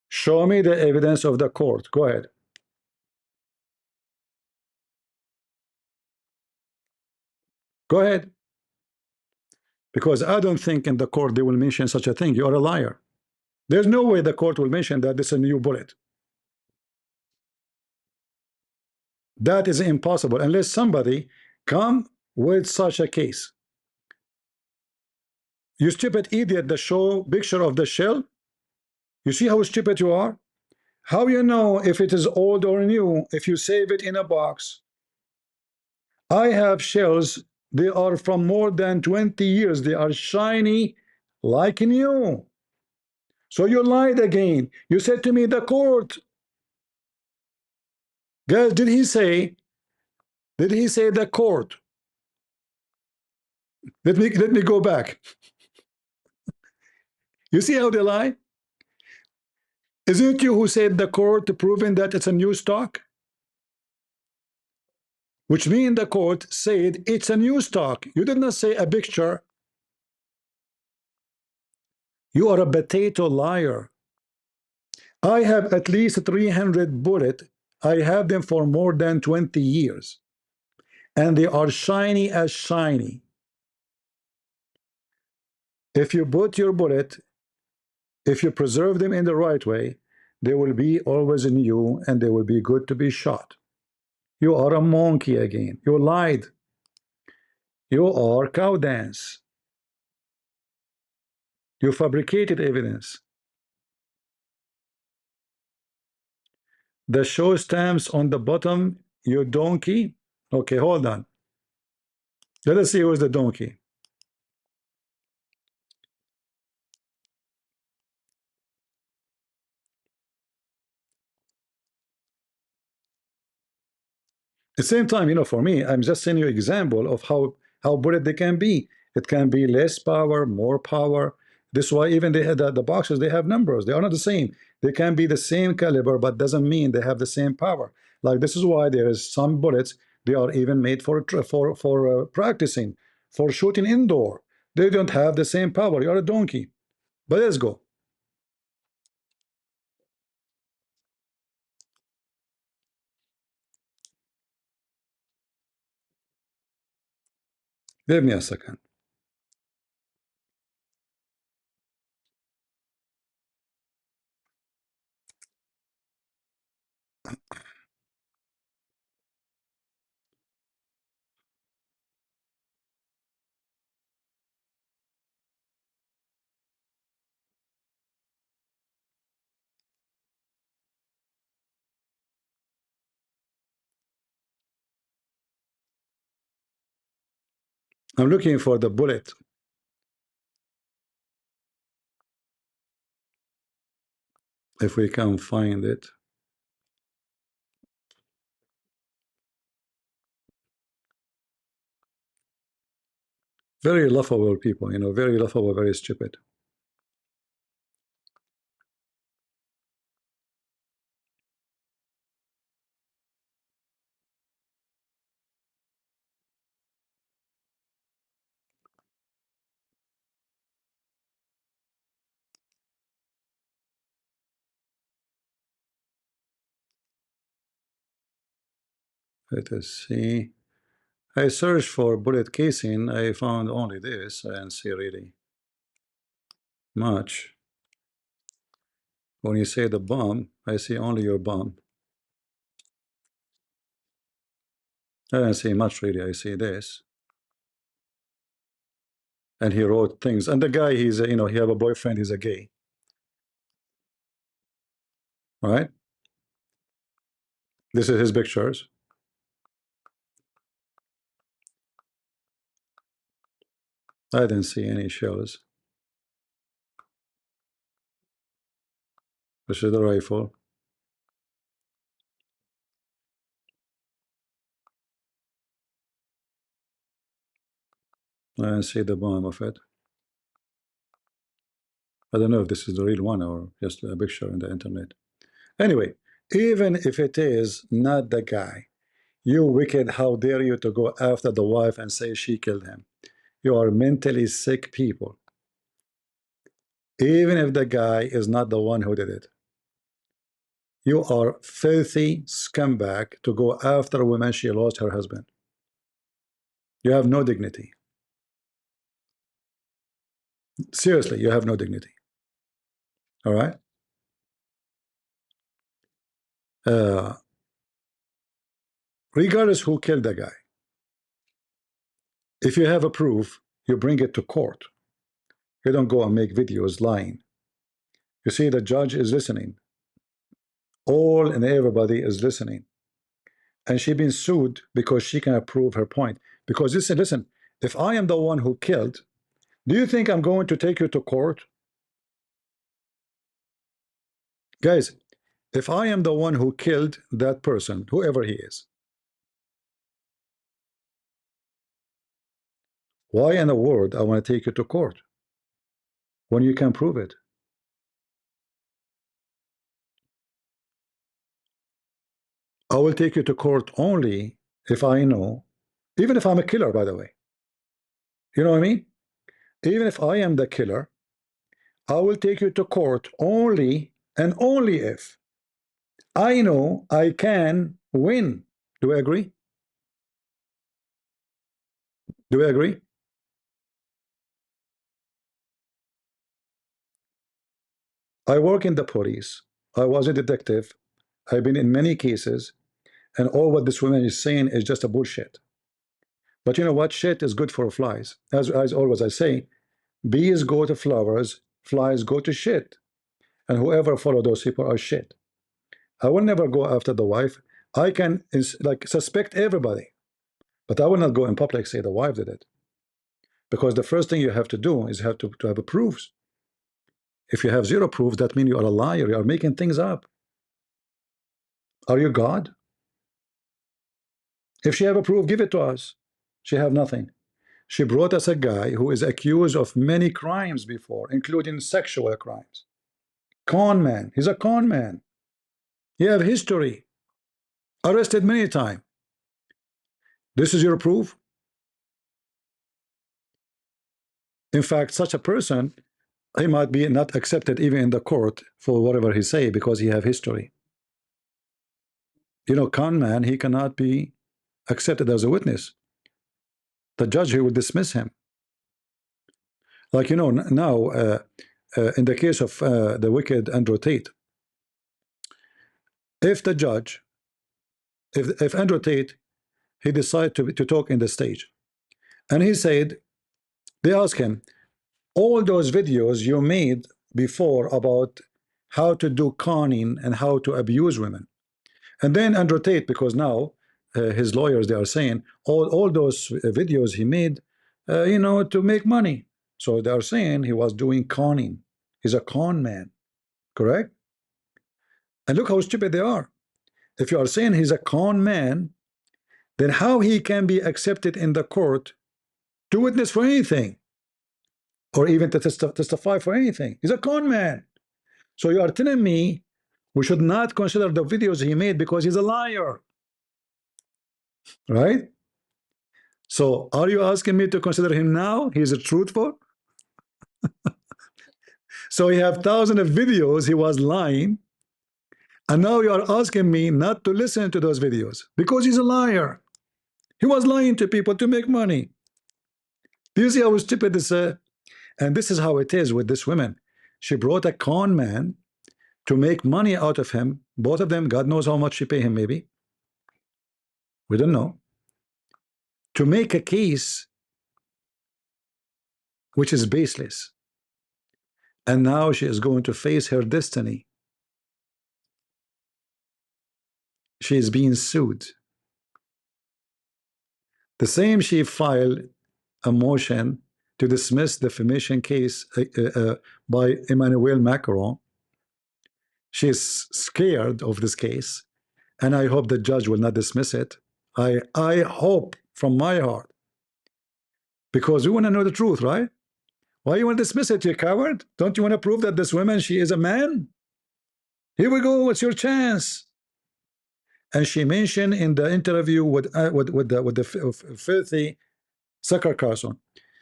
Show me the evidence of the court. Go ahead. Go ahead. Because I don't think in the court they will mention such a thing. You are a liar. There's no way the court will mention that this is a new bullet. That is impossible unless somebody come with such a case. You stupid idiot, the show picture of the shell. You see how stupid you are? How you know if it is old or new if you save it in a box? I have shells, they are from more than 20 years. They are shiny like new. So you lied again. You said to me the court. Guys, did he say the court? Let me go back. You see how they lie? Isn't it you who said the court proving that it's a new stock? Which means the court said it's a new stock. You did not say a picture. You are a potato liar. I have at least 300 bullets. I have them for more than 20 years. And they are shiny as shiny. If you put your bullet, if you preserve them in the right way, they will be always new and they will be good to be shot. You are a monkey again. You lied. You are cow dance. You fabricated evidence. The show stamps on the bottom, you donkey. Okay, hold on. Let us see who's the donkey. At the same time, for me, I'm just sending you an example of how bullet they can be. It can be less power, more power. This is why even they had the boxes, they have numbers. They are not the same. They can be the same caliber, but doesn't mean they have the same power. Like this is why there is some bullets, they are even made for practicing, for shooting indoor. They don't have the same power. You are a donkey. But let's go. Give me a second. I'm looking for the bullet. If we can find it. Very laughable people, very laughable, very stupid. Let us see. I searched for bullet casing. I found only this. I didn't see really much. When you say the bomb, I see only your bomb. I didn't see much really. I see this. And he wrote things. And the guy, he's a, you know, he have a boyfriend. He's a gay. Right? This is his pictures. I didn't see any shells. This is the rifle. I didn't see the bomb of it. I don't know if this is the real one or just a picture on the internet. Anyway, even if it is not the guy, you wicked, how dare you to go after the wife and say she killed him? You are mentally sick people. Even if the guy is not the one who did it. You are filthy scumbag to go after a woman she lost her husband. You have no dignity. Seriously, you have no dignity. All right? Regardless who killed the guy, if you have a proof, you bring it to court. You don't go and make videos lying. You see, the judge is listening. All and everybody is listening. And she's been sued because she can prove her point. Because listen, if I am the one who killed, do you think I'm going to take you to court? Guys, if I am the one who killed that person, whoever he is, why in the world I want to take you to court when you can prove it? I will take you to court only if I know, even if I'm a killer, by the way. You know what I mean? Even if I am the killer, I will take you to court only and only if I know I can win. Do we agree? Do we agree? I work in the police. I was a detective. I've been in many cases, and all what this woman is saying is just a bullshit. But you know what? Shit is good for flies. As always I say, bees go to flowers, flies go to shit. And whoever follow those people are shit. I will never go after the wife. I can like suspect everybody, but I will not go in public say the wife did it. Because the first thing you have to do is have to have a proofs. If you have zero proofs, that means you are a liar. You are making things up. Are you God? If she have a proof, give it to us. She have nothing. She brought us a guy who is accused of many crimes before, including sexual crimes. Con man. He's a con man. He have history. Arrested many times. This is your proof? In fact, such a person, he might be not accepted even in the court for whatever he say because he have history. You know, con man, he cannot be accepted as a witness. The judge, he will dismiss him. Like, you know, now in the case of the wicked Andrew Tate, if the judge, if Andrew Tate, he decided to talk in the stage, and he said, they asked him, all those videos you made before about how to do conning and how to abuse women, and then Andrew Tate, because now his lawyers, they are saying all those videos he made, you know, to make money. So they are saying he was doing conning. He's a con man, correct? And look how stupid they are. If you are saying he's a con man, then how he can be accepted in the court to witness for anything, or even to testify for anything? He's a con man. So you are telling me we should not consider the videos he made because he's a liar, right? So are you asking me to consider him now? He's a truthful. So he have thousands of videos he was lying, And now you are asking me not to listen to those videos because he's a liar. He was lying to people to make money. Do you see how stupid this is? And this is how it is with this woman. She brought a con man to make money out of him. Both of them, God knows how much she paid him, maybe. We don't know. To make a case which is baseless. And now she is going to face her destiny. She is being sued. The same she filed a motion to dismiss the defamation case by Emmanuel Macron. She is scared of this case, and I hope the judge will not dismiss it. I hope from my heart, because we want to know the truth, right? Why you want to dismiss it, you coward? Don't you want to prove that this woman, she is a man? Here we go. What's your chance? And she mentioned in the interview with the filthy Sucker Carlson,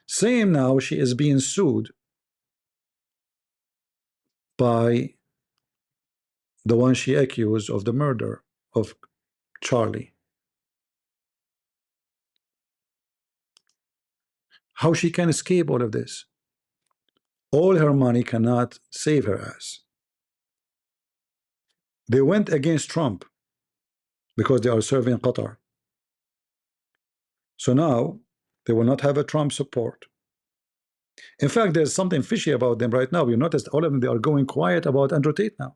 same now she is being sued by the one she accused of the murder of Charlie. How she can escape all of this? All her money cannot save her ass. They went against Trump because they are serving Qatar. So now they will not have a Trump support. In fact, there's something fishy about them right now. You noticed all of them, they are going quiet about Andrew Tate now.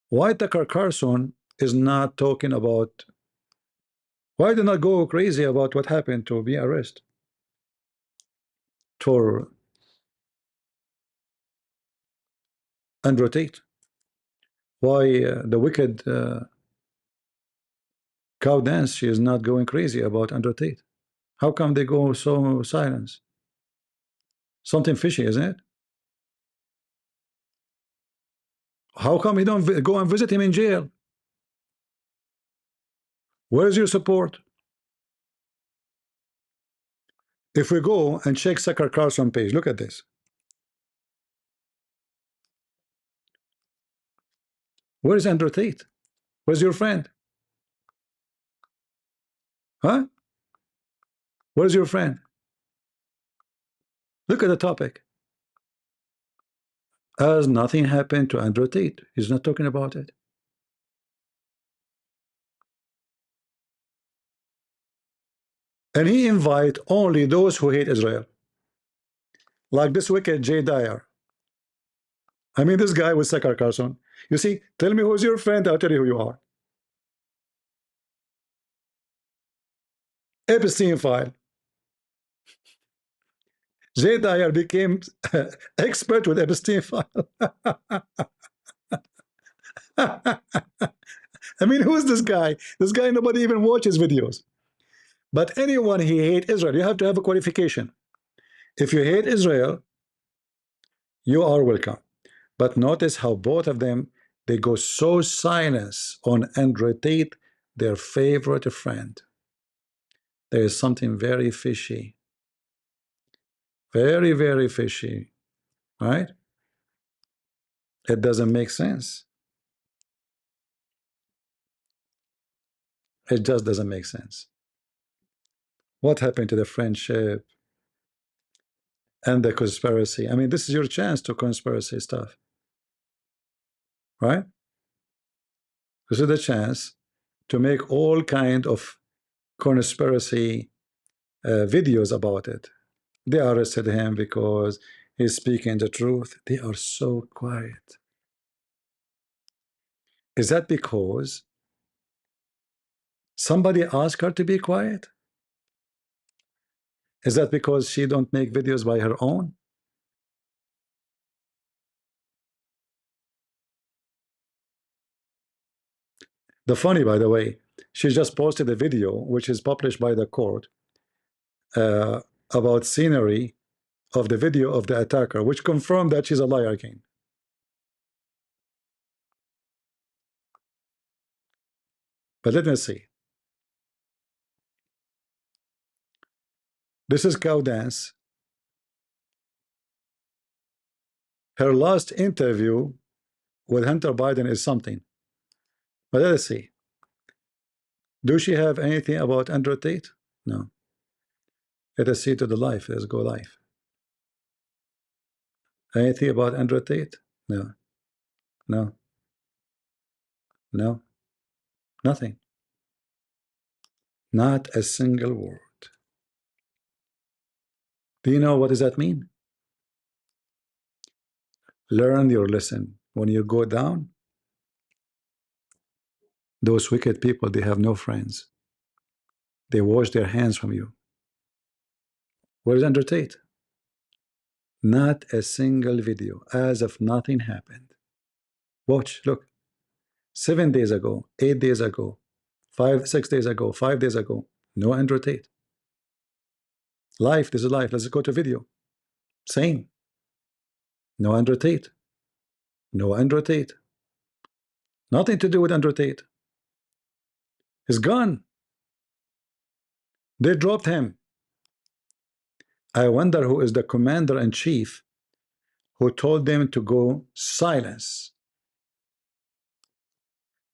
Why Tucker Carlson is not talking about, why did not go crazy about what happened to be arrested for Andrew Tate? Why the wicked cow dance, she is not going crazy about Andrew Tate? How come they go so silent? Something fishy, isn't it? How come you don't go and visit him in jail? Where is your support? If we go and check Tucker Carlson page, look at this. Where is Andrew Tate? Where's your friend? Huh? Where's your friend? Look at the topic. As nothing happened to Andrew Tate. He's not talking about it. And he invite only those who hate Israel. Like this wicked Jay Dyer. I mean, this guy with Tucker Carlson. You see, tell me who's your friend, I'll tell you who you are. Epstein file. Jay Dyer became expert with Epstein file. I mean, who is this guy? This guy, nobody even watches videos. But anyone he hate Israel, you have to have a qualification. If you hate Israel, you are welcome. But notice how both of them, they go so silent on Andrew Tate, their favorite friend. There is something very fishy. Very, very fishy. Right? It doesn't make sense. It just doesn't make sense. What happened to the friendship and the conspiracy? I mean, this is your chance to conspiracy stuff. Right? This is the chance to make all kind of conspiracy videos about it. They arrested him because he's speaking the truth. They are so quiet. Is that because somebody asked her to be quiet? Is that because she don't make videos by her own? The funny, by the way, she just posted a video which is published by the court about scenery of the video of the attacker, which confirmed that she's a liar again. But let me see. This is Cow Dance. Her last interview with Hunter Biden is something. But let's see. Do she have anything about Andrew Tate? No. Let us see to the life. Let's go life. Anything about Andrew Tate? No. No. No. Nothing. Not a single word. Do you know what does that mean? Learn your lesson. When you go down, those wicked people, they have no friends. They wash their hands from you. Where's Andrew Tate? Not a single video, as if nothing happened. Watch, look. 7 days ago, 8 days ago, 6 days ago, 5 days ago, no Andrew Tate. Life, this is life. Let's go to video. Same. No Andrew Tate. No Andrew Tate. Nothing to do with Andrew Tate. He's gone. They dropped him. I wonder who is the commander-in-chief who told them to go silence.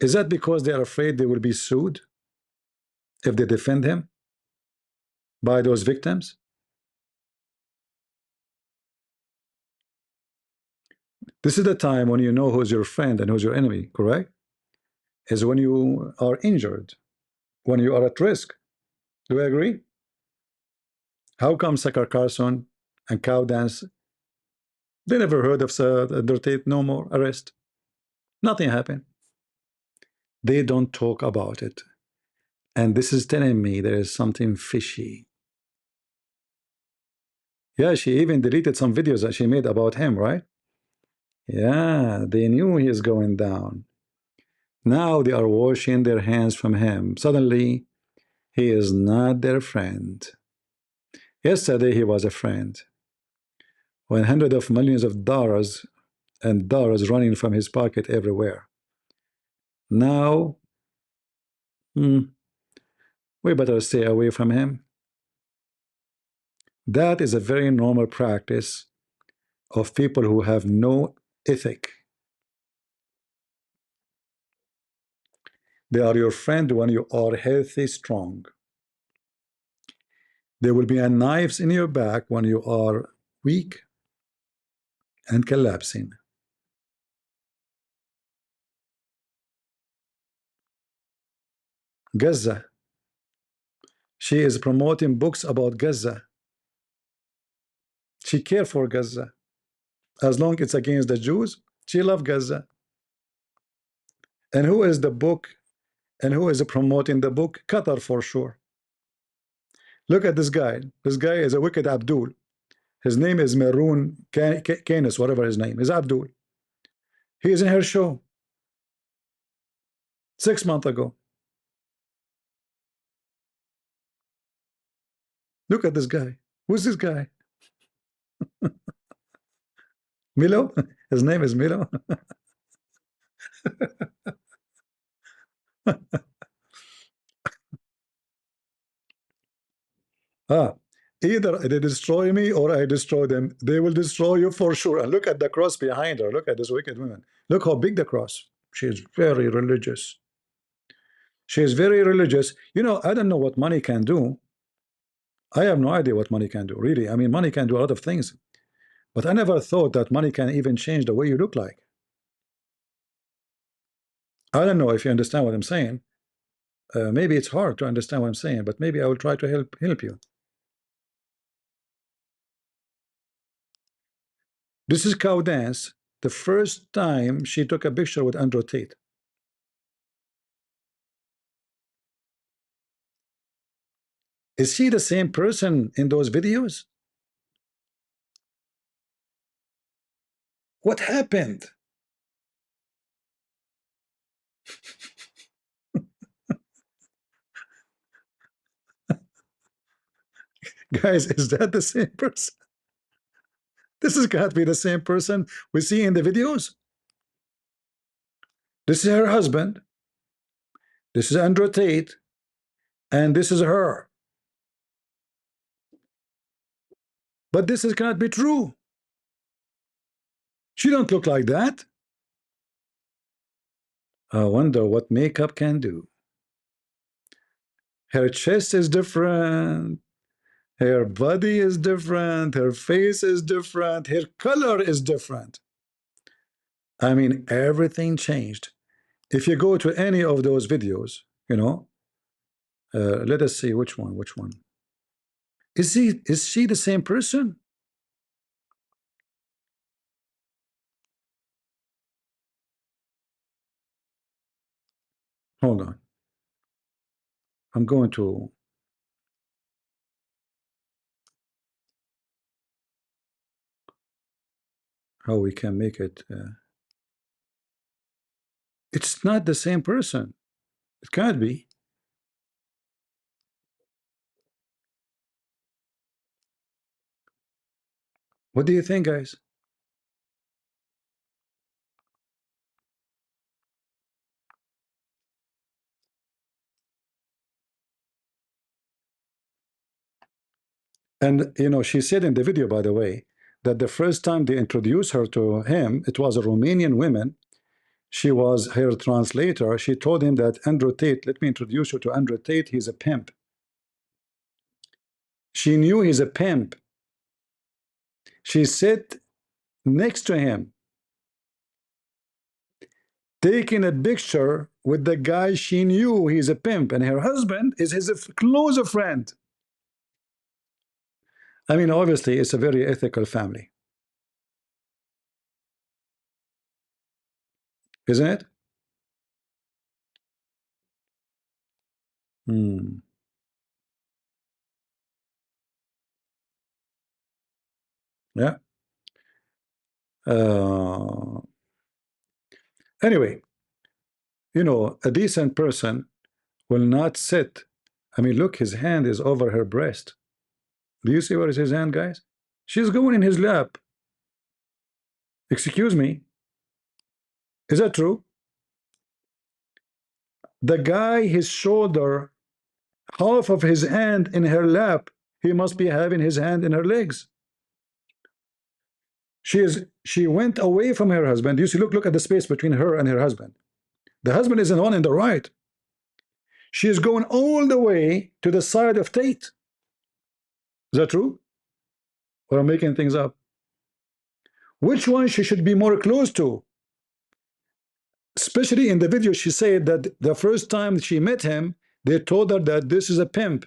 Is that because they are afraid they will be sued if they defend him by those victims? This is the time when you know who's your friend and who's your enemy, correct? Is when you are injured, when you are at risk. Do I agree? How come Sucker Carlson and Cowdance, they never heard of Andrew Tate, no more arrest? Nothing happened. They don't talk about it. And this is telling me there is something fishy. Yeah, she even deleted some videos that she made about him, right? Yeah, they knew he is going down. Now they are washing their hands from him. Suddenly, he is not their friend. Yesterday, he was a friend. When hundreds of millions of dollars and dollars running from his pocket everywhere. Now, we better stay away from him. That is a very normal practice of people who have no ethic. They are your friend when you are healthy, strong. There will be knives in your back when you are weak and collapsing. Gaza. She is promoting books about Gaza. She cares for Gaza. As long as it's against the Jews, she loves Gaza. And who is the book? And who is promoting the book? Qatar for sure. Look at this guy. This guy is a wicked Abdul. His name is Maroon Candace, whatever his name is, Abdul. He is in her show 6 months ago. Look at this guy. Who's this guy? Milo? His name is Milo. Either they destroy me or I destroy them. They will destroy you for sure. And look at the cross behind her. Look at this wicked woman. Look how big the cross. She is very religious. She is very religious. You know, I don't know what money can do. I have no idea what money can do, really. I mean, money can do a lot of things. But I never thought that money can even change the way you look like. I don't know if you understand what I'm saying. Maybe it's hard to understand what I'm saying, but maybe I will try to help you. This is Cowdance, the first time she took a picture with Andrew Tate. Is she the same person in those videos? What happened? Guys, is that the same person? This has got to be the same person we see in the videos. This is her husband. This is Andrew Tate. And this is her. But this cannot be true. She don't look like that. I wonder what makeup can do. Her chest is different. Her body is different. Her face is different. Her color is different. I mean, everything changed. If you go to any of those videos, you know, let us see which one. Which one is she the same person? Hold on. I'm going to. How we can make it. It's not the same person. It can't be. What do you think, guys? And you know, she said in the video, by the way, that the first time they introduced her to him, it was a Romanian woman. She was her translator. She told him that Andrew Tate, let me introduce you to Andrew Tate. He's a pimp. She knew he's a pimp. She sat next to him, taking a picture with the guy she knew he's a pimp, and her husband is his closer friend. I mean, obviously, it's a very ethical family, isn't it? Hmm. Yeah. Anyway, you know, a decent person will not sit. I mean, look, his hand is over her breast. Do you see where is his hand, guys? She's going in his lap. Excuse me. Is that true? The guy, his shoulder, half of his hand in her lap, he must be having his hand in her legs. She went away from her husband. You see, look at the space between her and her husband. The husband is the one in the right. She is going all the way to the side of Tate. Is that true? Or I'm making things up? Which one she should be more close to? Especially in the video, she said that the first time she met him, they told her that this is a pimp.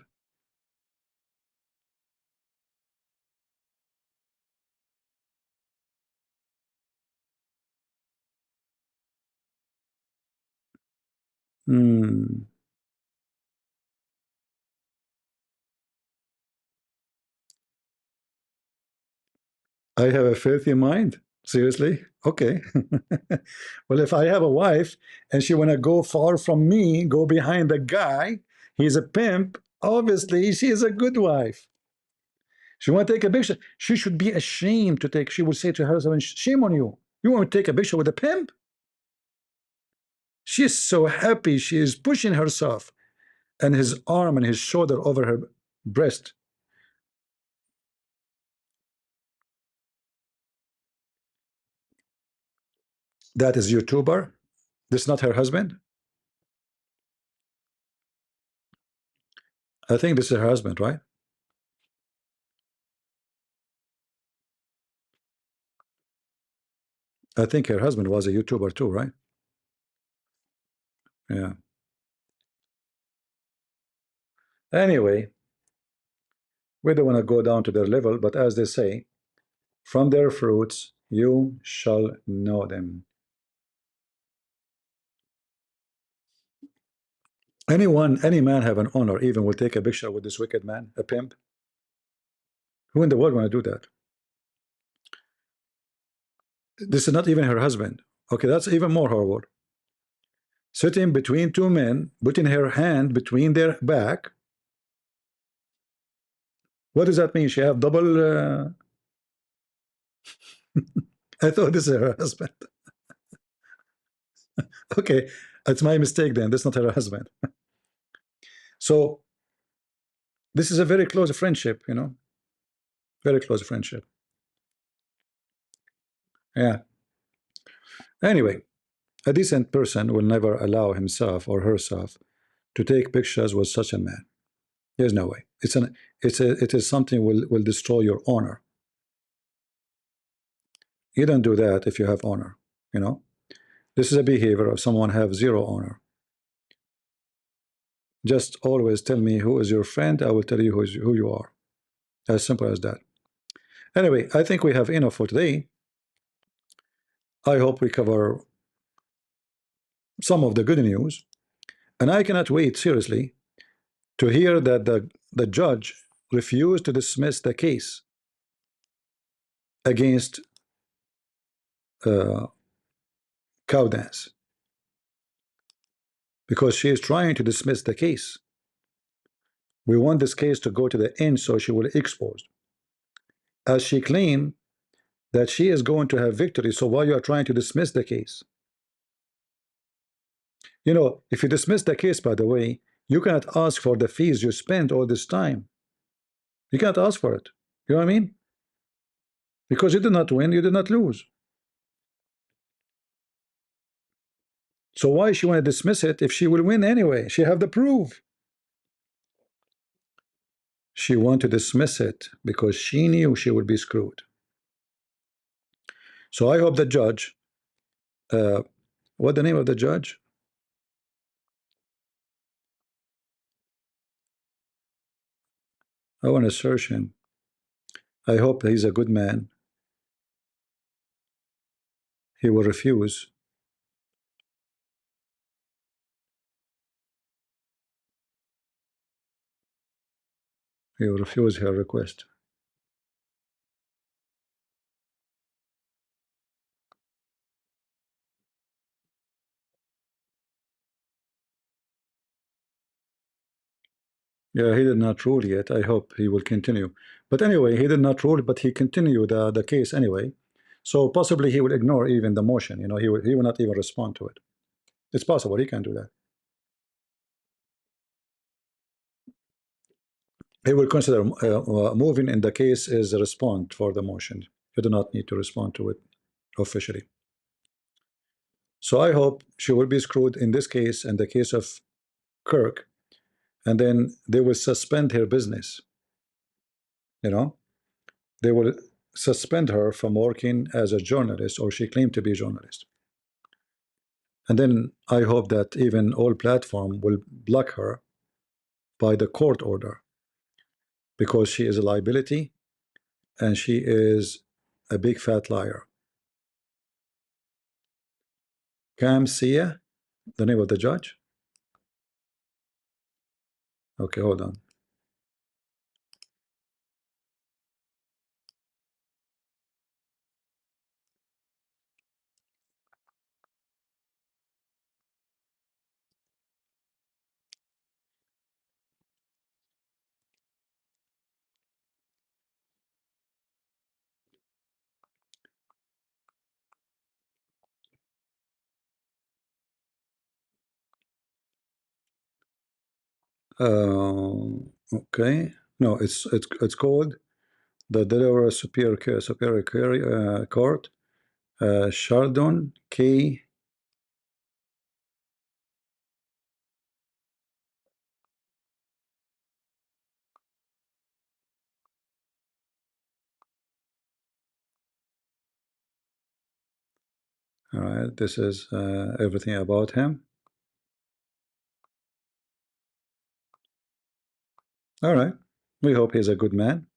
Hmm. I have a filthy mind. Seriously? Okay. Well, if I have a wife and she want to go far from me, go behind the guy, he's a pimp, obviously she is a good wife. She want to take a picture. She should be ashamed to take. She would say to her husband, shame on you. You want to take a picture with a pimp? She is so happy. She is pushing herself and his arm and his shoulder over her breast. That is YouTuber. This is not her husband. I think this is her husband, right? I think her husband was a YouTuber too, right? Yeah. Anyway, we don't want to go down to their level, but as they say, from their fruits you shall know them. Any man have an honor, even will take a picture with this wicked man, a pimp? Who in the world want to do that? This is not even her husband. Okay, that's even more horrible. Sitting between two men, putting her hand between their back. What does that mean? She have double... I thought this is her husband. Okay, it's my mistake then. That's not her husband. So this is a very close friendship, you know, very close friendship. Yeah. Anyway, A decent person will never allow himself or herself to take pictures with such a man. There's no way. It is something will destroy your honor. You don't do that if you have honor. You know, this is a behavior of someone have zero honor. Just always tell me who is your friend. I will tell you who you are. As simple as that. Anyway, I think we have enough for today. I hope we cover some of the good news, and I cannot wait seriously to hear that the judge refused to dismiss the case against Candace because she is trying to dismiss the case. We want this case to go to the end so she will be exposed, as she claimed that she is going to have victory. So why you are trying to dismiss the case? You know, if you dismiss the case, by the way, you cannot ask for the fees you spent all this time. You can't ask for it. You know what I mean? Because you did not win, you did not lose. So why she want to dismiss it if she will win anyway? She have the proof. She want to dismiss it because she knew she would be screwed. So I hope the judge, what the name of the judge? I want to search him. I hope he's a good man. He will refuse. He will refuse her request. Yeah, he did not rule yet. I hope he will continue. But anyway, he did not rule, but he continued the case anyway. So possibly he will ignore even the motion. You know, he will not even respond to it. It's possible he can do that. He will consider moving in the case as a response for the motion. You do not need to respond to it officially. So I hope she will be screwed in this case and the case of Kirk, and then they will suspend her business. You know, they will suspend her from working as a journalist, or she claimed to be a journalist. And then I hope that even all platform will block her by the court order, because she is a liability and she is a big fat liar. Sia, the name of the judge. Okay, hold on. Okay, no, it's called the Delaware Superior Court, Shardon K. All right, this is everything about him. All right, we hope he's a good man,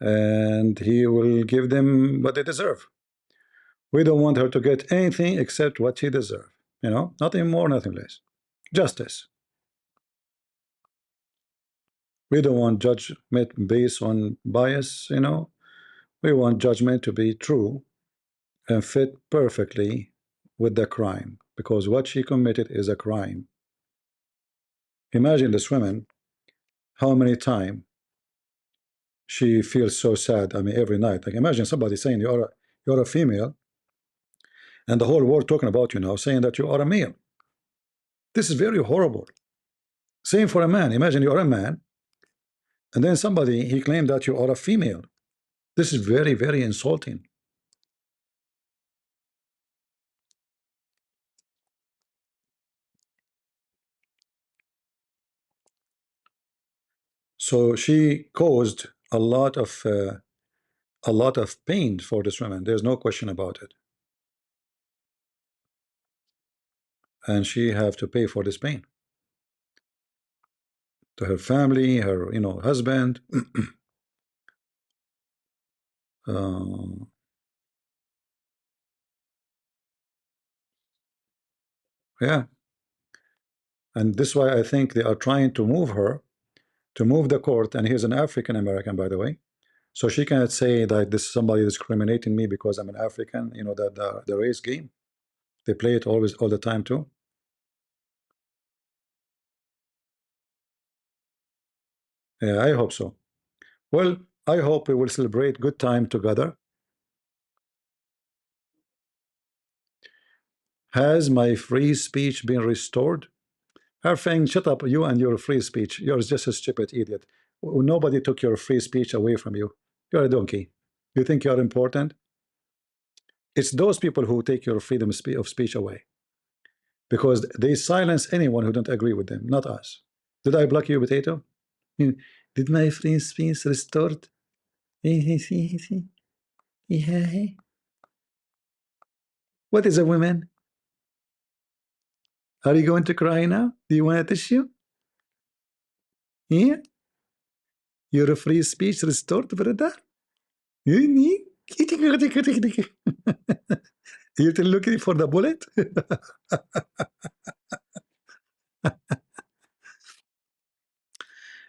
and he will give them what they deserve. We don't want her to get anything except what she deserves. You know, nothing more, nothing less. Justice. We don't want judgment based on bias. You know, we want judgment to be true and fit perfectly with the crime, because what she committed is a crime. Imagine this woman, how many times she feels so sad. I mean, every night. Like, imagine somebody saying you're a female, and the whole world talking about you now, saying that you are a male. This is very horrible. Same for a man. Imagine you are a man, and then somebody, he claimed that you are a female. This is very, very insulting. So she caused a lot of pain for this woman. There's no question about it. And she have to pay for this pain to her family, her husband. Yeah, and this is why I think they are trying to move her, to move the court. And he's an African American, by the way, so she cannot say that this is somebody discriminating me because I'm an African. That the race game, they play it always, all the time too. Yeah, I hope so. Well, I hope we will celebrate good time together. Has my free speech been restored? Her saying, shut up, you and your free speech. You're just a stupid idiot. Nobody took your free speech away from you. You're a donkey. You think you're important? It's those people who take your freedom of speech away, because they silence anyone who don't agree with them, not us. Did I block you, Potato? Did my free speech restored? What is a woman? Are you going to cry now? Do you want a tissue? Yeah? Your free speech restored, brother? You're looking for the bullet?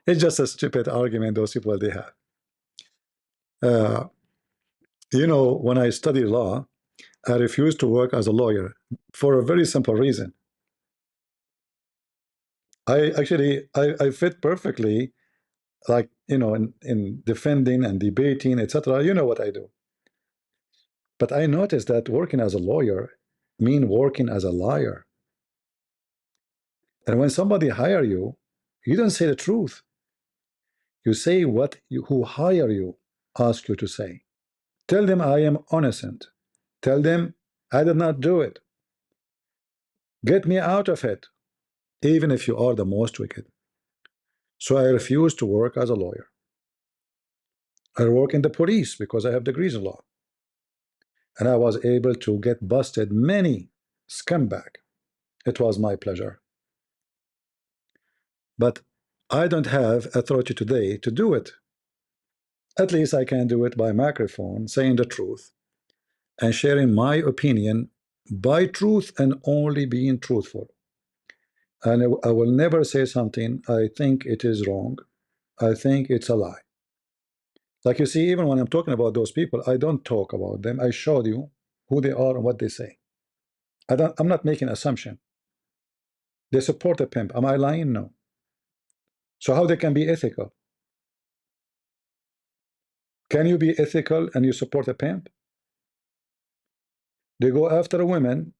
It's just a stupid argument those people they have. When I studied law, I refused to work as a lawyer for a very simple reason. I fit perfectly, like in defending and debating, etc. You know what I do. But I noticed that working as a lawyer mean working as a liar. And when somebody hire you, you don't say the truth. You say what who hire you ask you to say. Tell them I am innocent. Tell them I did not do it. Get me out of it, even if you are the most wicked. So I refuse to work as a lawyer. I work in the police because I have degrees in law. And I was able to get busted many scumbag. It was my pleasure. But I don't have authority today to do it. At least I can do it by microphone, saying the truth and sharing my opinion by truth and only being truthful. And I will never say something I think it is wrong. I think it's a lie. Like you see, even when I'm talking about those people, I don't talk about them. I showed you who they are and what they say. I'm not making an assumption. They support a pimp. Am I lying? No. So how they can be ethical? Can you be ethical and you support a pimp? They go after a woman.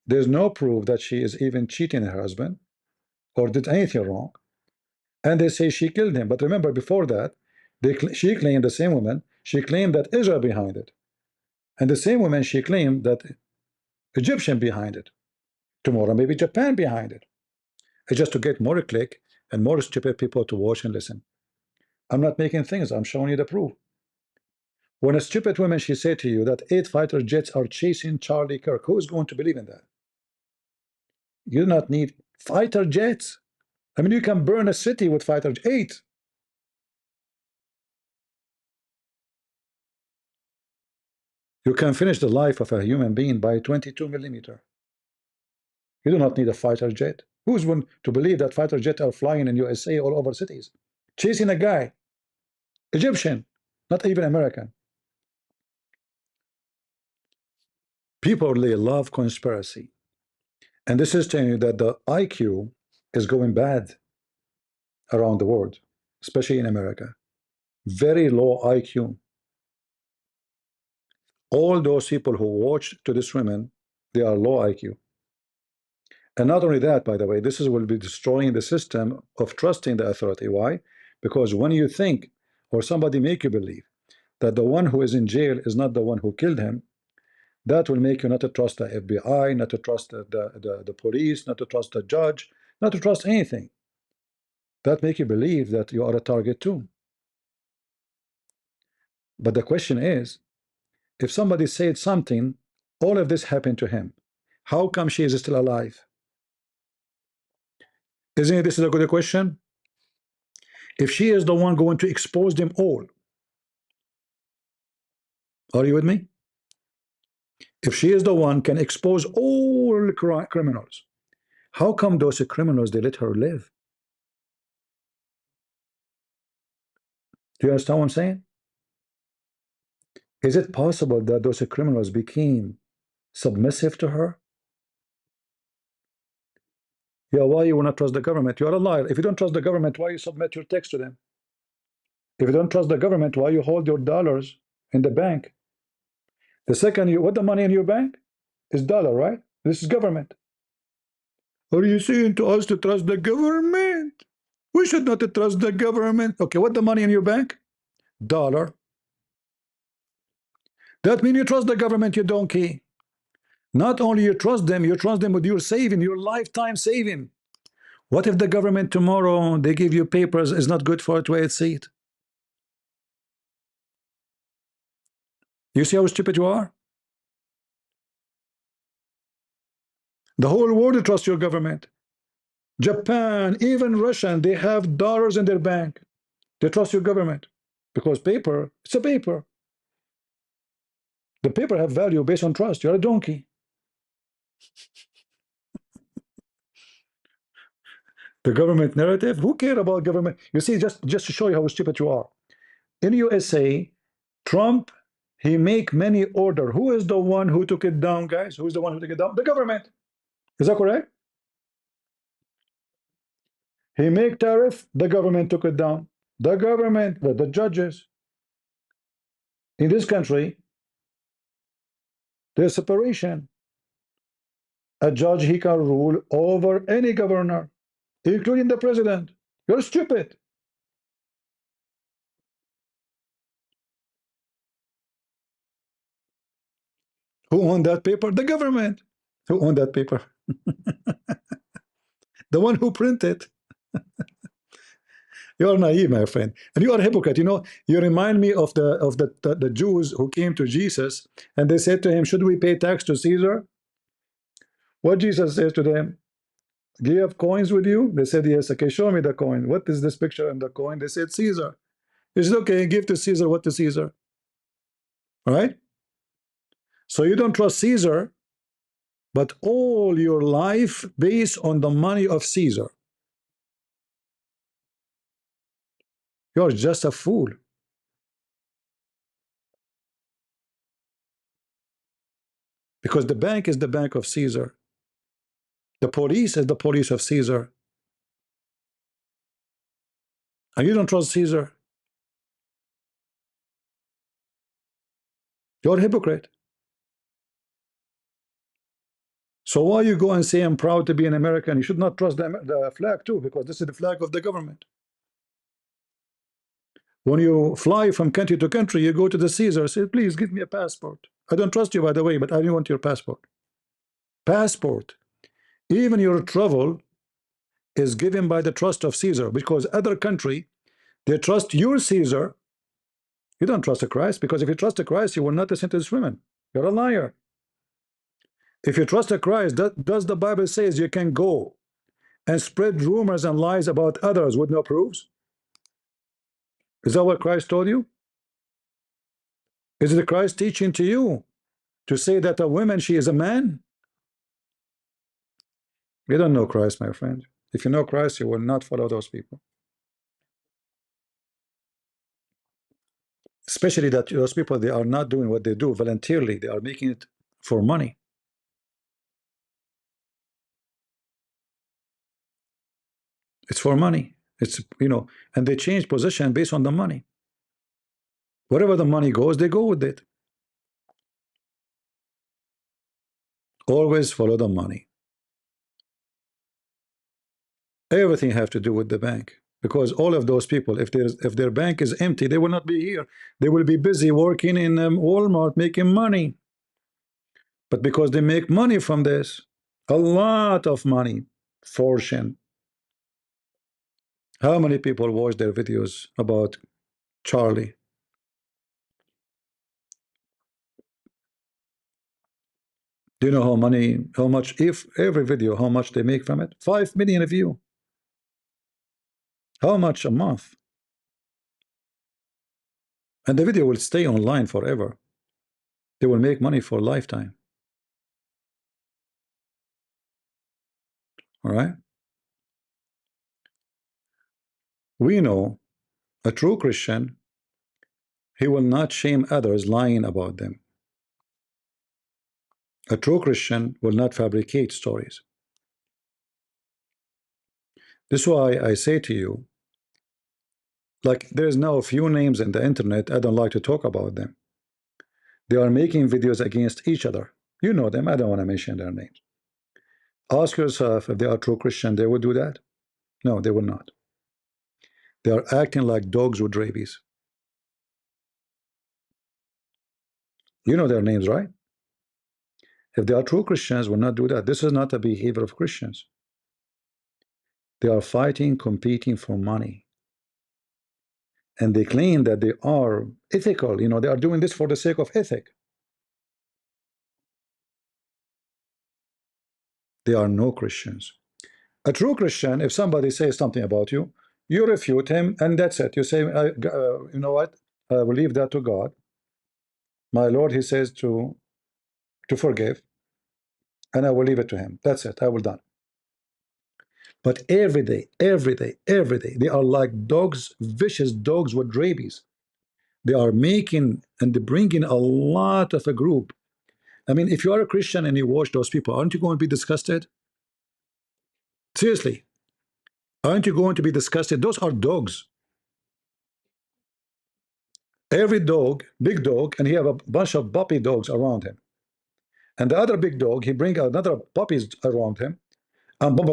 There's no proof that she is even cheating her husband or did anything wrong. And they say she killed him. But remember, before that, she claimed, the same woman, she claimed that Israel behind it. And the same woman, she claimed that Egyptian behind it. Tomorrow, maybe Japan behind it. It's just to get more click and more stupid people to watch and listen. I'm not making things. I'm showing you the proof. When a stupid woman, she said to you that 8 fighter jets are chasing Charlie Kirk, who is going to believe in that? You do not need fighter jets. I mean, you can burn a city with fighter 8. You can finish the life of a human being by 22 millimeter. You do not need a fighter jet. Who's going to believe that fighter jets are flying in USA all over cities, chasing a guy, Egyptian, not even American? People, they love conspiracy. And this is telling you that the IQ is going bad around the world, especially in America. Very low IQ. All those people who watch to this women, they are low IQ. And not only that, by the way, this will be destroying the system of trusting the authority. Why? Because when you think, or somebody make you believe, that the one who is in jail is not the one who killed him, that will make you not to trust the FBI, not to trust the police, not to trust the judge, not to trust anything. That make you believe that you are a target too. But the question is, if somebody said something, all of this happened to him, how come she is still alive? Isn't it, this is a good question? If she is the one going to expose them all, are you with me? If she is the one can expose all criminals, how come those criminals, they let her live? Do you understand what I'm saying? Is it possible that those criminals became submissive to her? Yeah, why you will not trust the government? You are a liar. If you don't trust the government, why you submit your text to them? If you don't trust the government, why you hold your dollars in the bank? The second you what the money in your bank is dollar, right? This is government. Are you saying to us to trust the government? We should not trust the government. Okay, what the money in your bank? Dollar. That means you trust the government, you donkey. Not only you trust them with your saving, your lifetime saving. What if the government tomorrow they give you papers is not good for a toilet seat? You see how stupid you are? The whole world trusts your government. Japan, even Russia, they have dollars in their bank. They trust your government because paper, it's a paper. The paper have value based on trust. You're a donkey. The government narrative, who care about government? You see, just to show you how stupid you are. In USA, Trump, he make many order. Who is the one who took it down, guys? Who is the one who took it down? The government. Is that correct? He make tariff, the government took it down. The government, the judges. In this country, there's separation. A judge, he can rule over any governor, including the president. You're stupid. Who owned that paper? The government. Who owned that paper? The one who printed. You are naive, my friend, and you are a hypocrite. You know, you remind me of the Jews who came to Jesus and they said to him, "Should we pay tax to Caesar?" What Jesus says to them, "Do you have coins with you?" They said, "Yes." "Okay, show me the coin." "What is this picture in the coin?" They said, "Caesar." He said, "Okay, give to Caesar what to Caesar." All right. So you don't trust Caesar, but all your life based on the money of Caesar. You're just a fool. Because the bank is the bank of Caesar. The police is the police of Caesar. And you don't trust Caesar. You're a hypocrite. So why you go and say I'm proud to be an American? You should not trust the flag too, because this is the flag of the government. When you fly from country to country, you go to the Caesar, say, "Please give me a passport." I don't trust you, by the way, but I don't want your passport. Passport. Even your travel is given by the trust of Caesar, because other country, they trust your Caesar. You don't trust a Christ, because if you trust a Christ, you will not listen to this woman. You're a liar. If you trust a Christ, does the Bible says you can go and spread rumors and lies about others with no proofs? Is that what Christ told you? Is it Christ teaching to you to say that a woman, she is a man? You don't know Christ, my friend. If you know Christ, you will not follow those people. Especially that those people, they are not doing what they do voluntarily. They are making it for money. It's for money. It's, you know, and they change position based on the money. Wherever the money goes, they go with it. Always follow the money. Everything have to do with the bank, because all of those people, if their bank is empty, they will not be here. They will be busy working in Walmart making money. But because they make money from this, a lot of money, fortune, How many people watch their videos about Charlie? Do you know how much, if every video, how much they make from it? 5 million a view. How much a month? And the video will stay online forever. They will make money for a lifetime. All right? We know a true Christian, he will not shame others lying about them. A true Christian will not fabricate stories. This is why I say to you, like, there's now a few names in the internet, I don't like to talk about them. They are making videos against each other. You know them, I don't want to mention their names. Ask yourself if they are true Christian, they would do that? No, they will not. They are acting like dogs with rabies. You know their names, right? If they are true Christians, will not do that. This is not the behavior of Christians. They are fighting, competing for money. And they claim that they are ethical. You know, they are doing this for the sake of ethic. They are no Christians. A true Christian, if somebody says something about you, you refute him, and that's it. You say, you know what? I will leave that to God. My Lord, he says to forgive, and I will leave it to him. That's it. I will done. But every day, they are like dogs, vicious dogs with rabies. They are making and bringing a lot of a group. I mean, if you are a Christian and you watch those people, aren't you going to be disgusted? Seriously, aren't you going to be disgusted? Those are dogs. Every dog, big dog, and he have a bunch of puppy dogs around him. And the other big dog, he bring another puppies around him. And in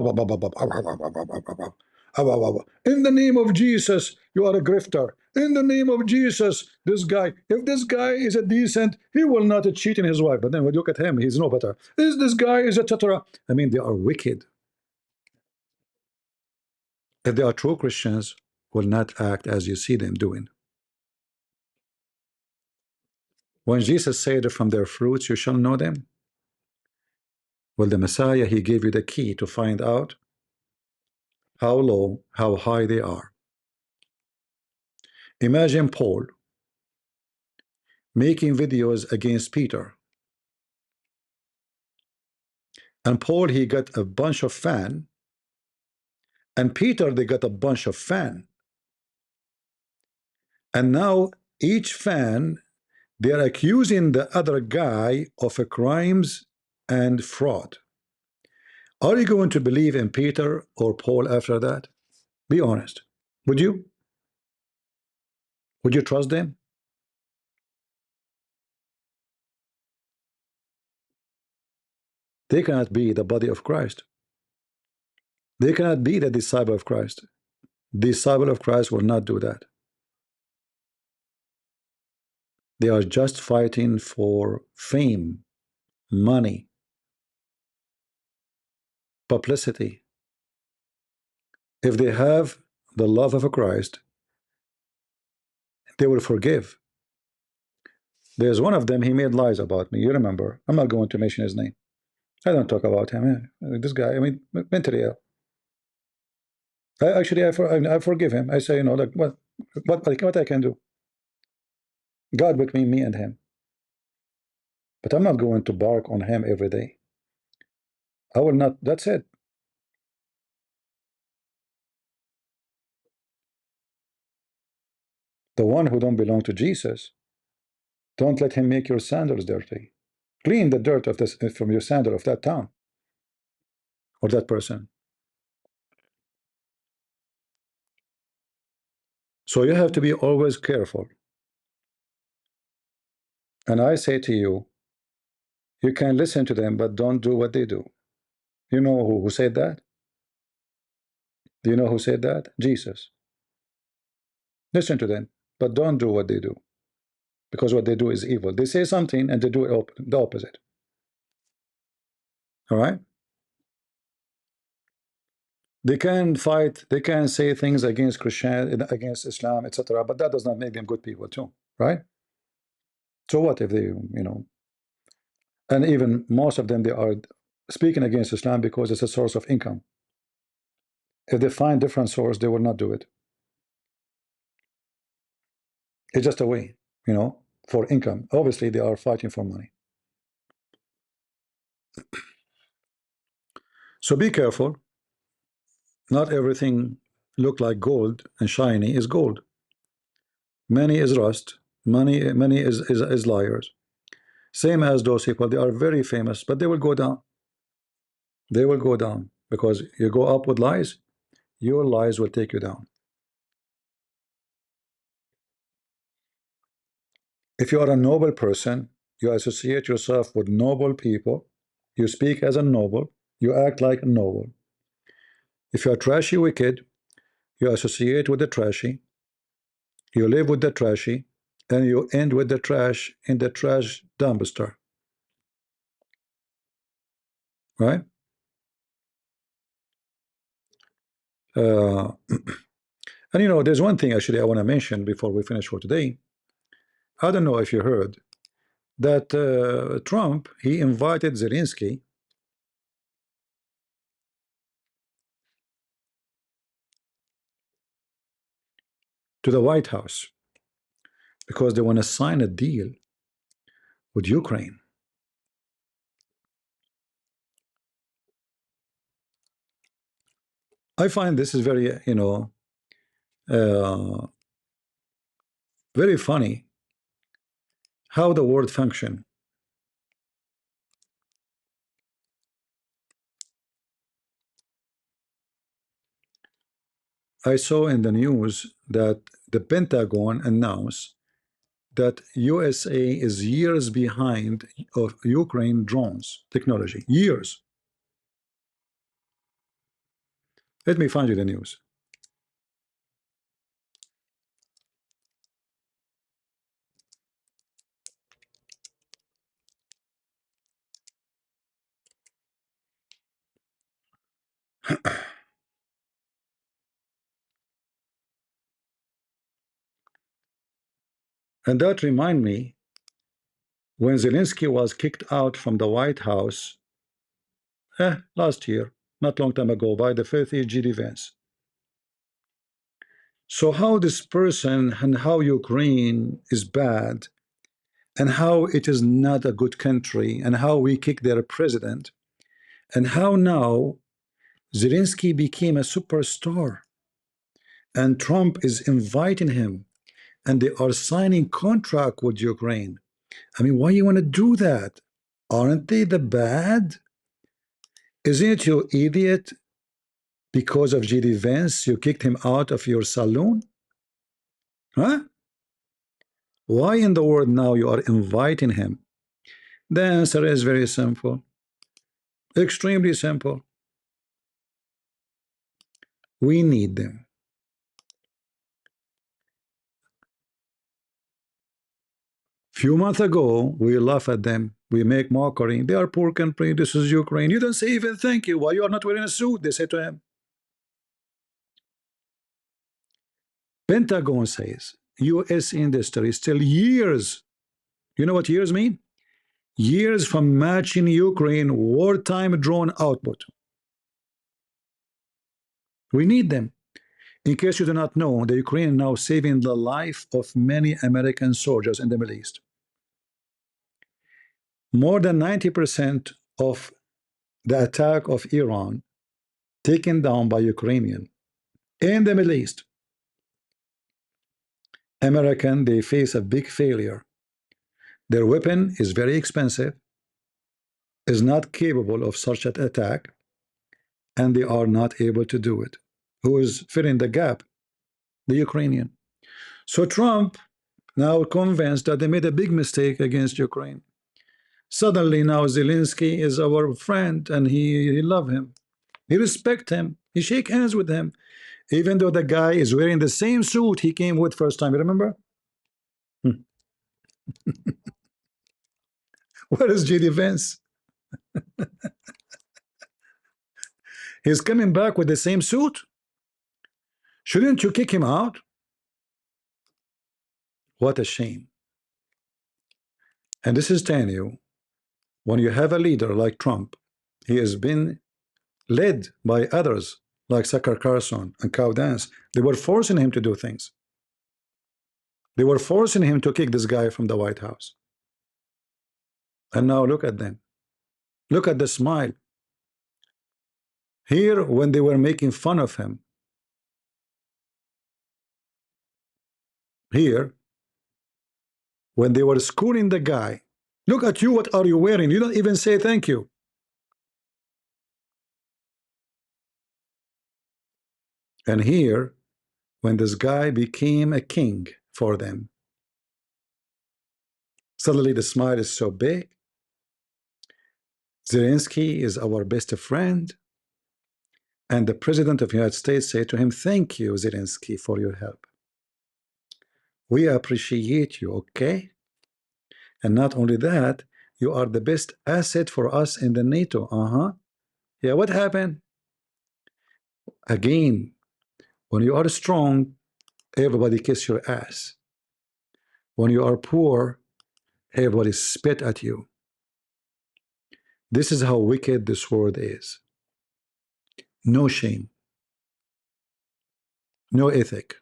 the name of Jesus, you are a grifter. In the name of Jesus, this guy, if this guy is a decent, he will not cheat in his wife. But then when you look at him, he's no better. This guy is a etc. I mean, they are wicked. If they are true Christians, will not act as you see them doing. When Jesus said, from their fruits you shall know them. Well, the Messiah, he gave you the key to find out how low, how high they are. Imagine Paul making videos against Peter. And Paul, he got a bunch of fan. And Peter, they got a bunch of fan. And now each fan, they are accusing the other guy of a crimes and fraud. Are you going to believe in Peter or Paul after that? Be honest. Would you? Would you trust them? They cannot be the body of Christ. They cannot be the disciple of Christ. Disciple of Christ will not do that. They are just fighting for fame, money, publicity. If they have the love of a Christ, they will forgive. There's one of them, he made lies about me. You remember. I'm not going to mention his name. I don't talk about him. This guy, I mean, mentally ill. I forgive him. I say, you know, like, what I can do? God between me and him. But I'm not going to bark on him every day. I will not. That's it. The one who don't belong to Jesus, don't let him make your sandals dirty. Clean the dirt of this from your sandal of that town or that person. So you have to be always careful. And I say to you, you can listen to them, but don't do what they do. You know who said that? Do you know who said that? Jesus. Listen to them, but don't do what they do. Because what they do is evil. They say something and they do the opposite. All right? They can fight, they can say things against Christianity, against Islam, etc., but that does not make them good people too, right? So what if they, and even most of them, they are speaking against Islam because it's a source of income. If they find different source, they will not do it. It's just a way, for income. Obviously, they are fighting for money. So be careful. Not everything look like gold and shiny is gold. Many is rust. Many is liars. Same as those people. They are very famous, but they will go down. They will go down because you go up with lies, your lies will take you down. If you are a noble person, you associate yourself with noble people, you speak as a noble, you act like a noble. If you are trashy wicked, you associate with the trashy, you live with the trashy, and you end with the trash in the trash dumpster. Right? Uh, and there's one thing actually I want to mention before we finish for today. I don't know if you heard that Trump, he invited Zelensky to the White House because they want to sign a deal with Ukraine. I find this is very, very funny how the world function. I saw in the news that the Pentagon announced that USA is years behind of Ukraine drones technology. Years. Let me find you the news. And that remind me when Zelensky was kicked out from the White House last year, not long time ago, by the filthy G.D. Vance. So how this person and how Ukraine is bad and how it is not a good country and how we kick their president and how now Zelensky became a superstar and Trump is inviting him and they are signing contract with Ukraine. I mean, why you want to do that? Aren't they the bad? Isn't it you idiot? Because of G.D. Vance, you kicked him out of your saloon? Huh? Why in the world now you are inviting him? The answer is very simple. Extremely simple. We need them. Few months ago, we laugh at them. We make mockery. They are poor country. This is Ukraine. You don't say even thank you. Why you are not wearing a suit? They say to him. Pentagon says U.S. industry still years. You know what years mean? Years from matching Ukraine wartime drone output. We need them. In case you do not know, the Ukraine now saving the life of many American soldiers in the Middle East. More than 90% of the attack of Iran taken down by Ukrainian in the Middle East. American, they face a big failure. Their weapon is very expensive, is not capable of such an attack, and they are not able to do it. Who is filling the gap? The Ukrainian. So Trump now convinced that they made a big mistake against Ukraine. Suddenly now Zelensky is our friend and he love him. He respect him. He shake hands with him. Even though the guy is wearing the same suit he came with first time. You remember? Where is J.D. Vance? He's coming back with the same suit. Shouldn't you kick him out? What a shame. And this is telling you, when you have a leader like Trump, he has been led by others like Carlson and Candace. They were forcing him to do things. They were forcing him to kick this guy from the White House. And now look at them. Look at the smile. Here, when they were making fun of him, here, when they were schooling the guy, look at you, what are you wearing? You don't even say thank you. And here, when this guy became a king for them, suddenly the smile is so big. Zelensky is our best friend. And the President of the United States said to him, thank you, Zelensky, for your help. We appreciate you, okay? And not only that, you are the best asset for us in the NATO. Yeah, what happened? Again, when you are strong, everybody kiss your ass. When you are poor, everybody spit at you. This is how wicked this world is. No shame. No ethic.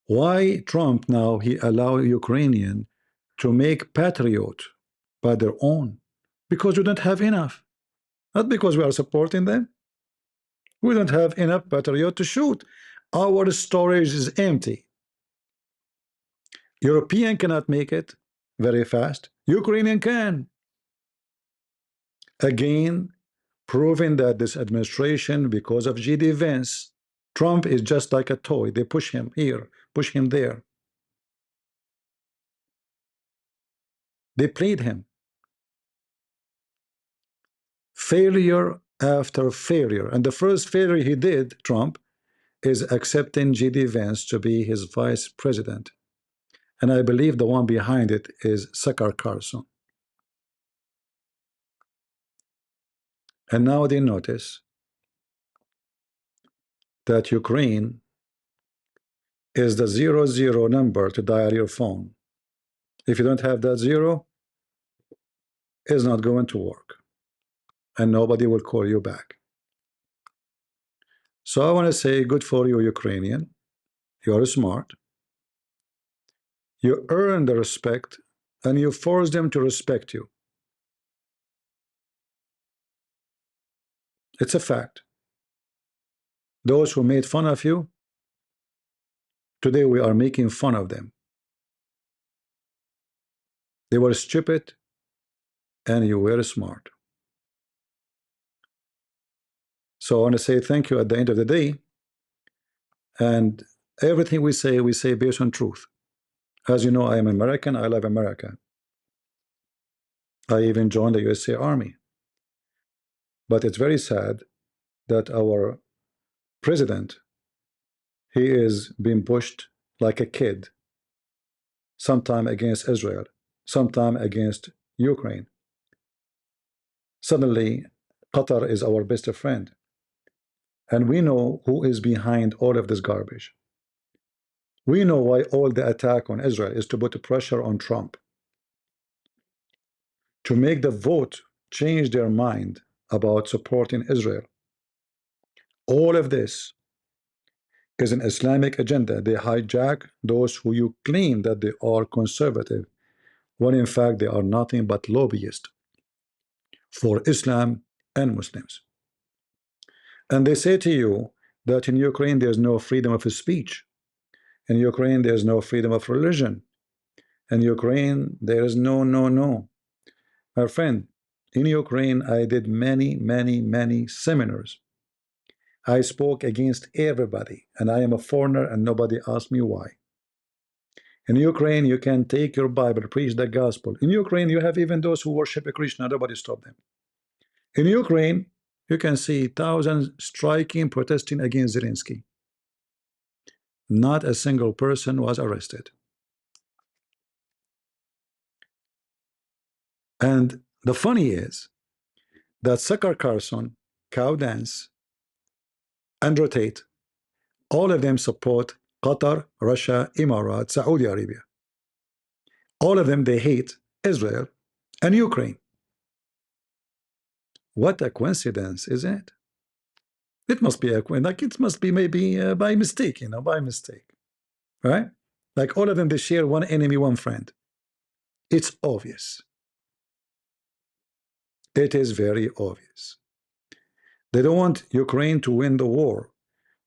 Why Trump now he allow Ukrainian to make patriot by their own? Because we don't have enough. Not because we are supporting them. We don't have enough patriot to shoot. Our storage is empty. European cannot make it very fast. Ukrainian can. Again, proving that this administration, because of G.D. Vance, Trump is just like a toy. They push him here, push him there. They played him. Failure after failure. And the first failure he did, Trump, is accepting G.D. Vance to be his vice president. And I believe the one behind it is Carlson. And now they notice that Ukraine is the 00 number to dial your phone. If you don't have that 0, it's not going to work. And nobody will call you back. So I want to say, good for you, Ukrainian. You are smart. You earn the respect, and you force them to respect you. It's a fact. Those who made fun of you, today we are making fun of them. They were stupid, and you were smart. So I want to say thank you at the end of the day. And everything we say based on truth. As you know, I am American. I love America. I even joined the USA Army. But it's very sad that our president, he is being pushed like a kid, sometime against Israel, sometime against Ukraine. Suddenly, Qatar is our best friend. And we know who is behind all of this garbage. We know why all the attack on Israel is to put pressure on Trump, to make the vote change their mind about supporting Israel. All of this is an Islamic agenda. They hijack those who you claim that they are conservative, when in fact they are nothing but lobbyists for Islam and Muslims. And they say to you that in Ukraine there's no freedom of speech. In Ukraine there's no freedom of religion. In Ukraine there is no. My friend, in Ukraine I did many seminars. I spoke against everybody, and I am a foreigner and nobody asked me why. In Ukraine, you can take your Bible, preach the gospel. In Ukraine, you have even those who worship a Krishna, nobody stopped them. In Ukraine, you can see thousands striking, protesting against Zelensky. Not a single person was arrested. And the funny is that Sucker Carlson, Cow Dance, Andrew Tate, all of them support Qatar, Russia, Emirates, Saudi Arabia. All of them, they hate Israel and Ukraine. What a coincidence, isn't it? It must be like it must be maybe by mistake, by mistake, right? Like all of them, they share one enemy, one friend. It's obvious. It is very obvious. They don't want Ukraine to win the war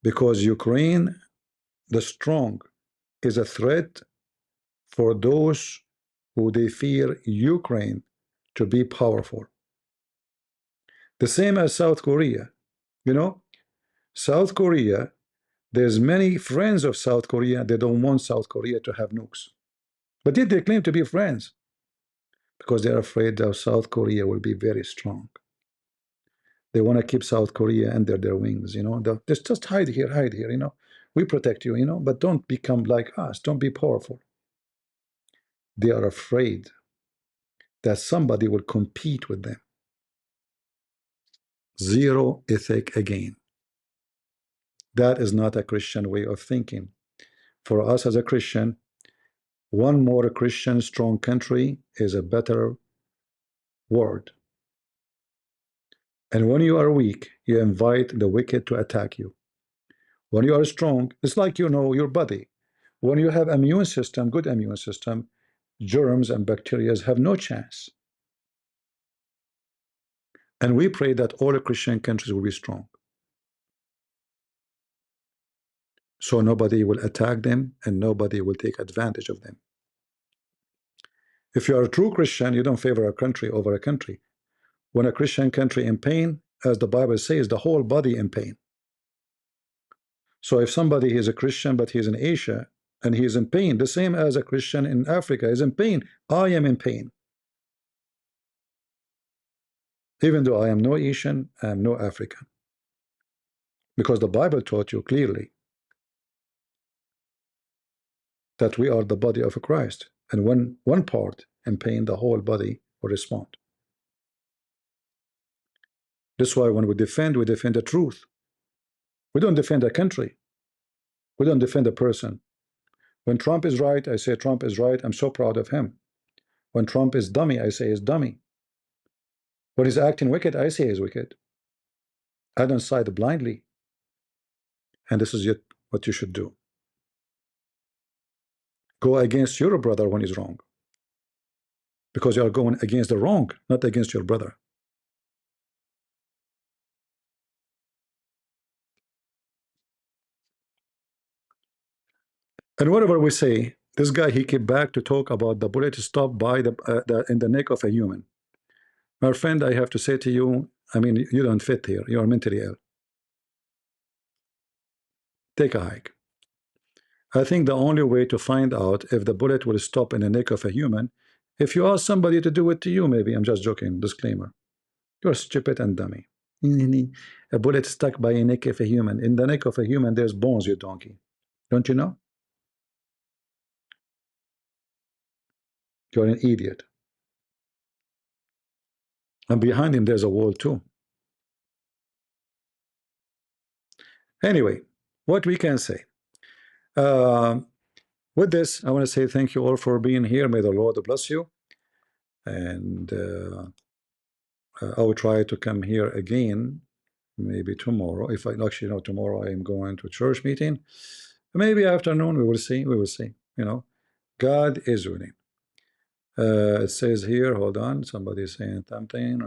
because Ukraine, the strong, is a threat for those who they fear Ukraine to be powerful. The same as South Korea. South Korea, there's many friends of South Korea. They don't want South Korea to have nukes. But yet they claim to be friends because they're afraid that South Korea will be very strong. They want to keep South Korea under their wings, just hide here, we protect you, but don't become like us, don't be powerful. They are afraid that somebody will compete with them. Zero ethic again. That is not a Christian way of thinking. For us as a Christian, one more Christian strong country is a better world. And when you are weak, you invite the wicked to attack you. When you are strong, it's like your body. When you have immune system, good immune system, germs and bacteria have no chance. And we pray that all the Christian countries will be strong. So nobody will attack them and nobody will take advantage of them. If you are a true Christian, you don't favor a country over a country. When a Christian country in pain, as the Bible says, the whole body in pain. So if somebody is a Christian but he's in Asia and he's in pain, the same as a Christian in Africa is in pain, I am in pain. Even though I am no Asian, I am no African. Because the Bible taught you clearly that we are the body of Christ. And when one part in pain, the whole body will respond. That's why when we defend the truth. We don't defend a country. We don't defend a person. When Trump is right, I say Trump is right. I'm so proud of him. When Trump is dummy, I say he's dummy. When he's acting wicked, I say he's wicked. I don't side blindly. And this is what you should do. Go against your brother when he's wrong. Because you are going against the wrong, not against your brother. And whatever we say, this guy, he came back to talk about the bullet stopped by in the neck of a human. My friend, I have to say to you, I mean, you don't fit here. You are mentally ill. Take a hike. I think the only way to find out if the bullet will stop in the neck of a human, if you ask somebody to do it to you, maybe. I'm just joking. Disclaimer. You're stupid and dummy. A bullet stuck by a neck of a human. In the neck of a human, there's bones, you donkey. Don't you know? You're an idiot. And behind him, there's a wall too. Anyway, what we can say. With this, I want to say thank you all for being here. May the Lord bless you. And I will try to come here again, maybe tomorrow. If I actually know tomorrow I am going to a church meeting. Maybe afternoon, we will see. We will see. God is winning. It says here, hold on, somebody is saying something.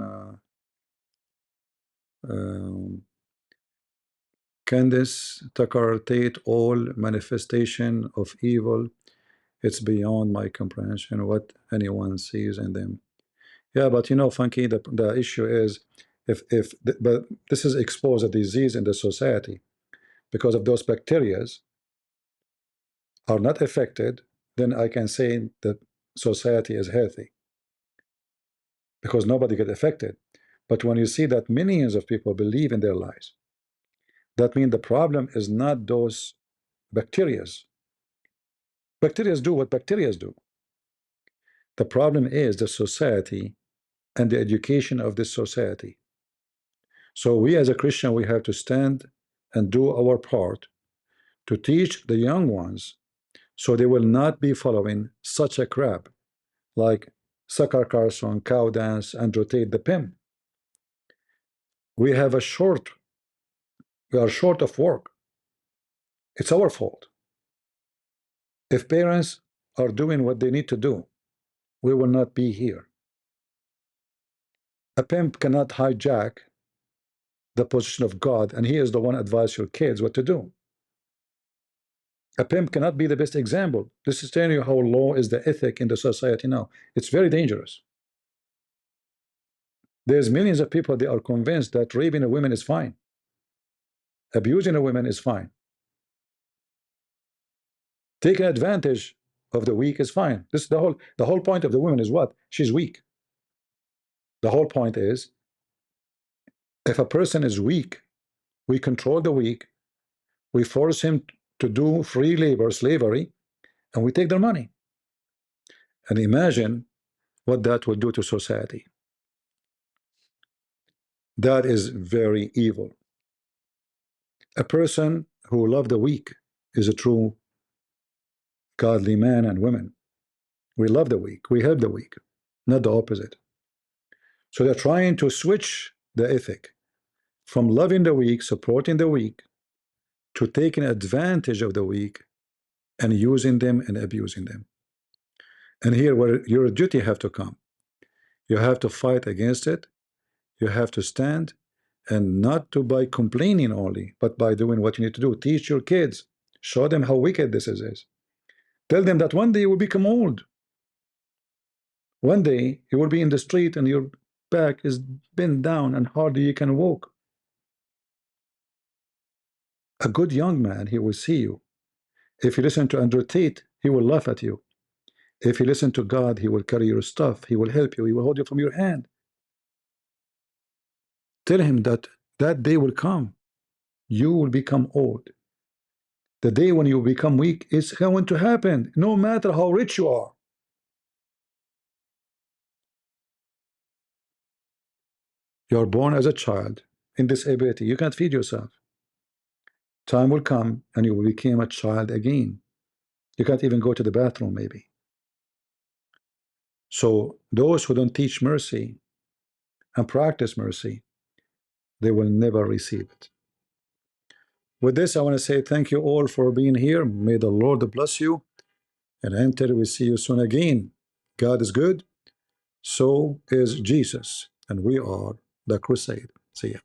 Candace, Tucker, Tate, all manifestation of evil. It's beyond my comprehension what anyone sees in them. Yeah, but Funky, the issue is but this is expose a disease in the society because of those bacterias are not affected, then I can say that society is healthy because nobody get affected. But when you see that millions of people believe in their lies, that means the problem is not those bacterias. Bacterias do what bacterias do. The problem is the society and the education of this society. So we as a Christian, we have to stand and do our part to teach the young ones so they will not be following such a crap like Sucker Carlson, Cow Dance, and Tate the pimp. We are short of work. It's our fault. If parents are doing what they need to do, we will not be here. A pimp cannot hijack the position of God, and he is the one advise your kids what to do. A pimp cannot be the best example. This is telling you how low is the ethic in the society now. It's very dangerous. There's millions of people, they are convinced that raping a woman is fine. Abusing a woman is fine. Taking advantage of the weak is fine. This is the whole point of the woman is what? She's weak. The whole point is, if a person is weak, we control the weak, we force him to do free labor, slavery, and we take their money. And imagine what that will do to society. That is very evil. A person who loves the weak is a true godly man and woman. We love the weak, we help the weak, not the opposite. So they're trying to switch the ethic from loving the weak, supporting the weak, to taking advantage of the weak and using them and abusing them. And here where your duty have to come. You have to fight against it. You have to stand, and not to by complaining only, but by doing what you need to do. Teach your kids. Show them how wicked this is. Tell them that one day you will become old. One day you will be in the street and your back is bent down and hardly you can walk. A good young man, he will see you. If you listen to Tate, he will laugh at you. If you listen to God, he will carry your stuff. He will help you. He will hold you from your hand. Tell him that that day will come. You will become old. The day when you become weak is going to happen, no matter how rich you are. You are born as a child in disability. You can't feed yourself. Time will come and you will become a child again. You can't even go to the bathroom, maybe. So those who don't teach mercy and practice mercy, they will never receive it. With this, I want to say thank you all for being here. May the Lord bless you. And until we see you soon again, God is good. So is Jesus. And we are the crusade. See ya.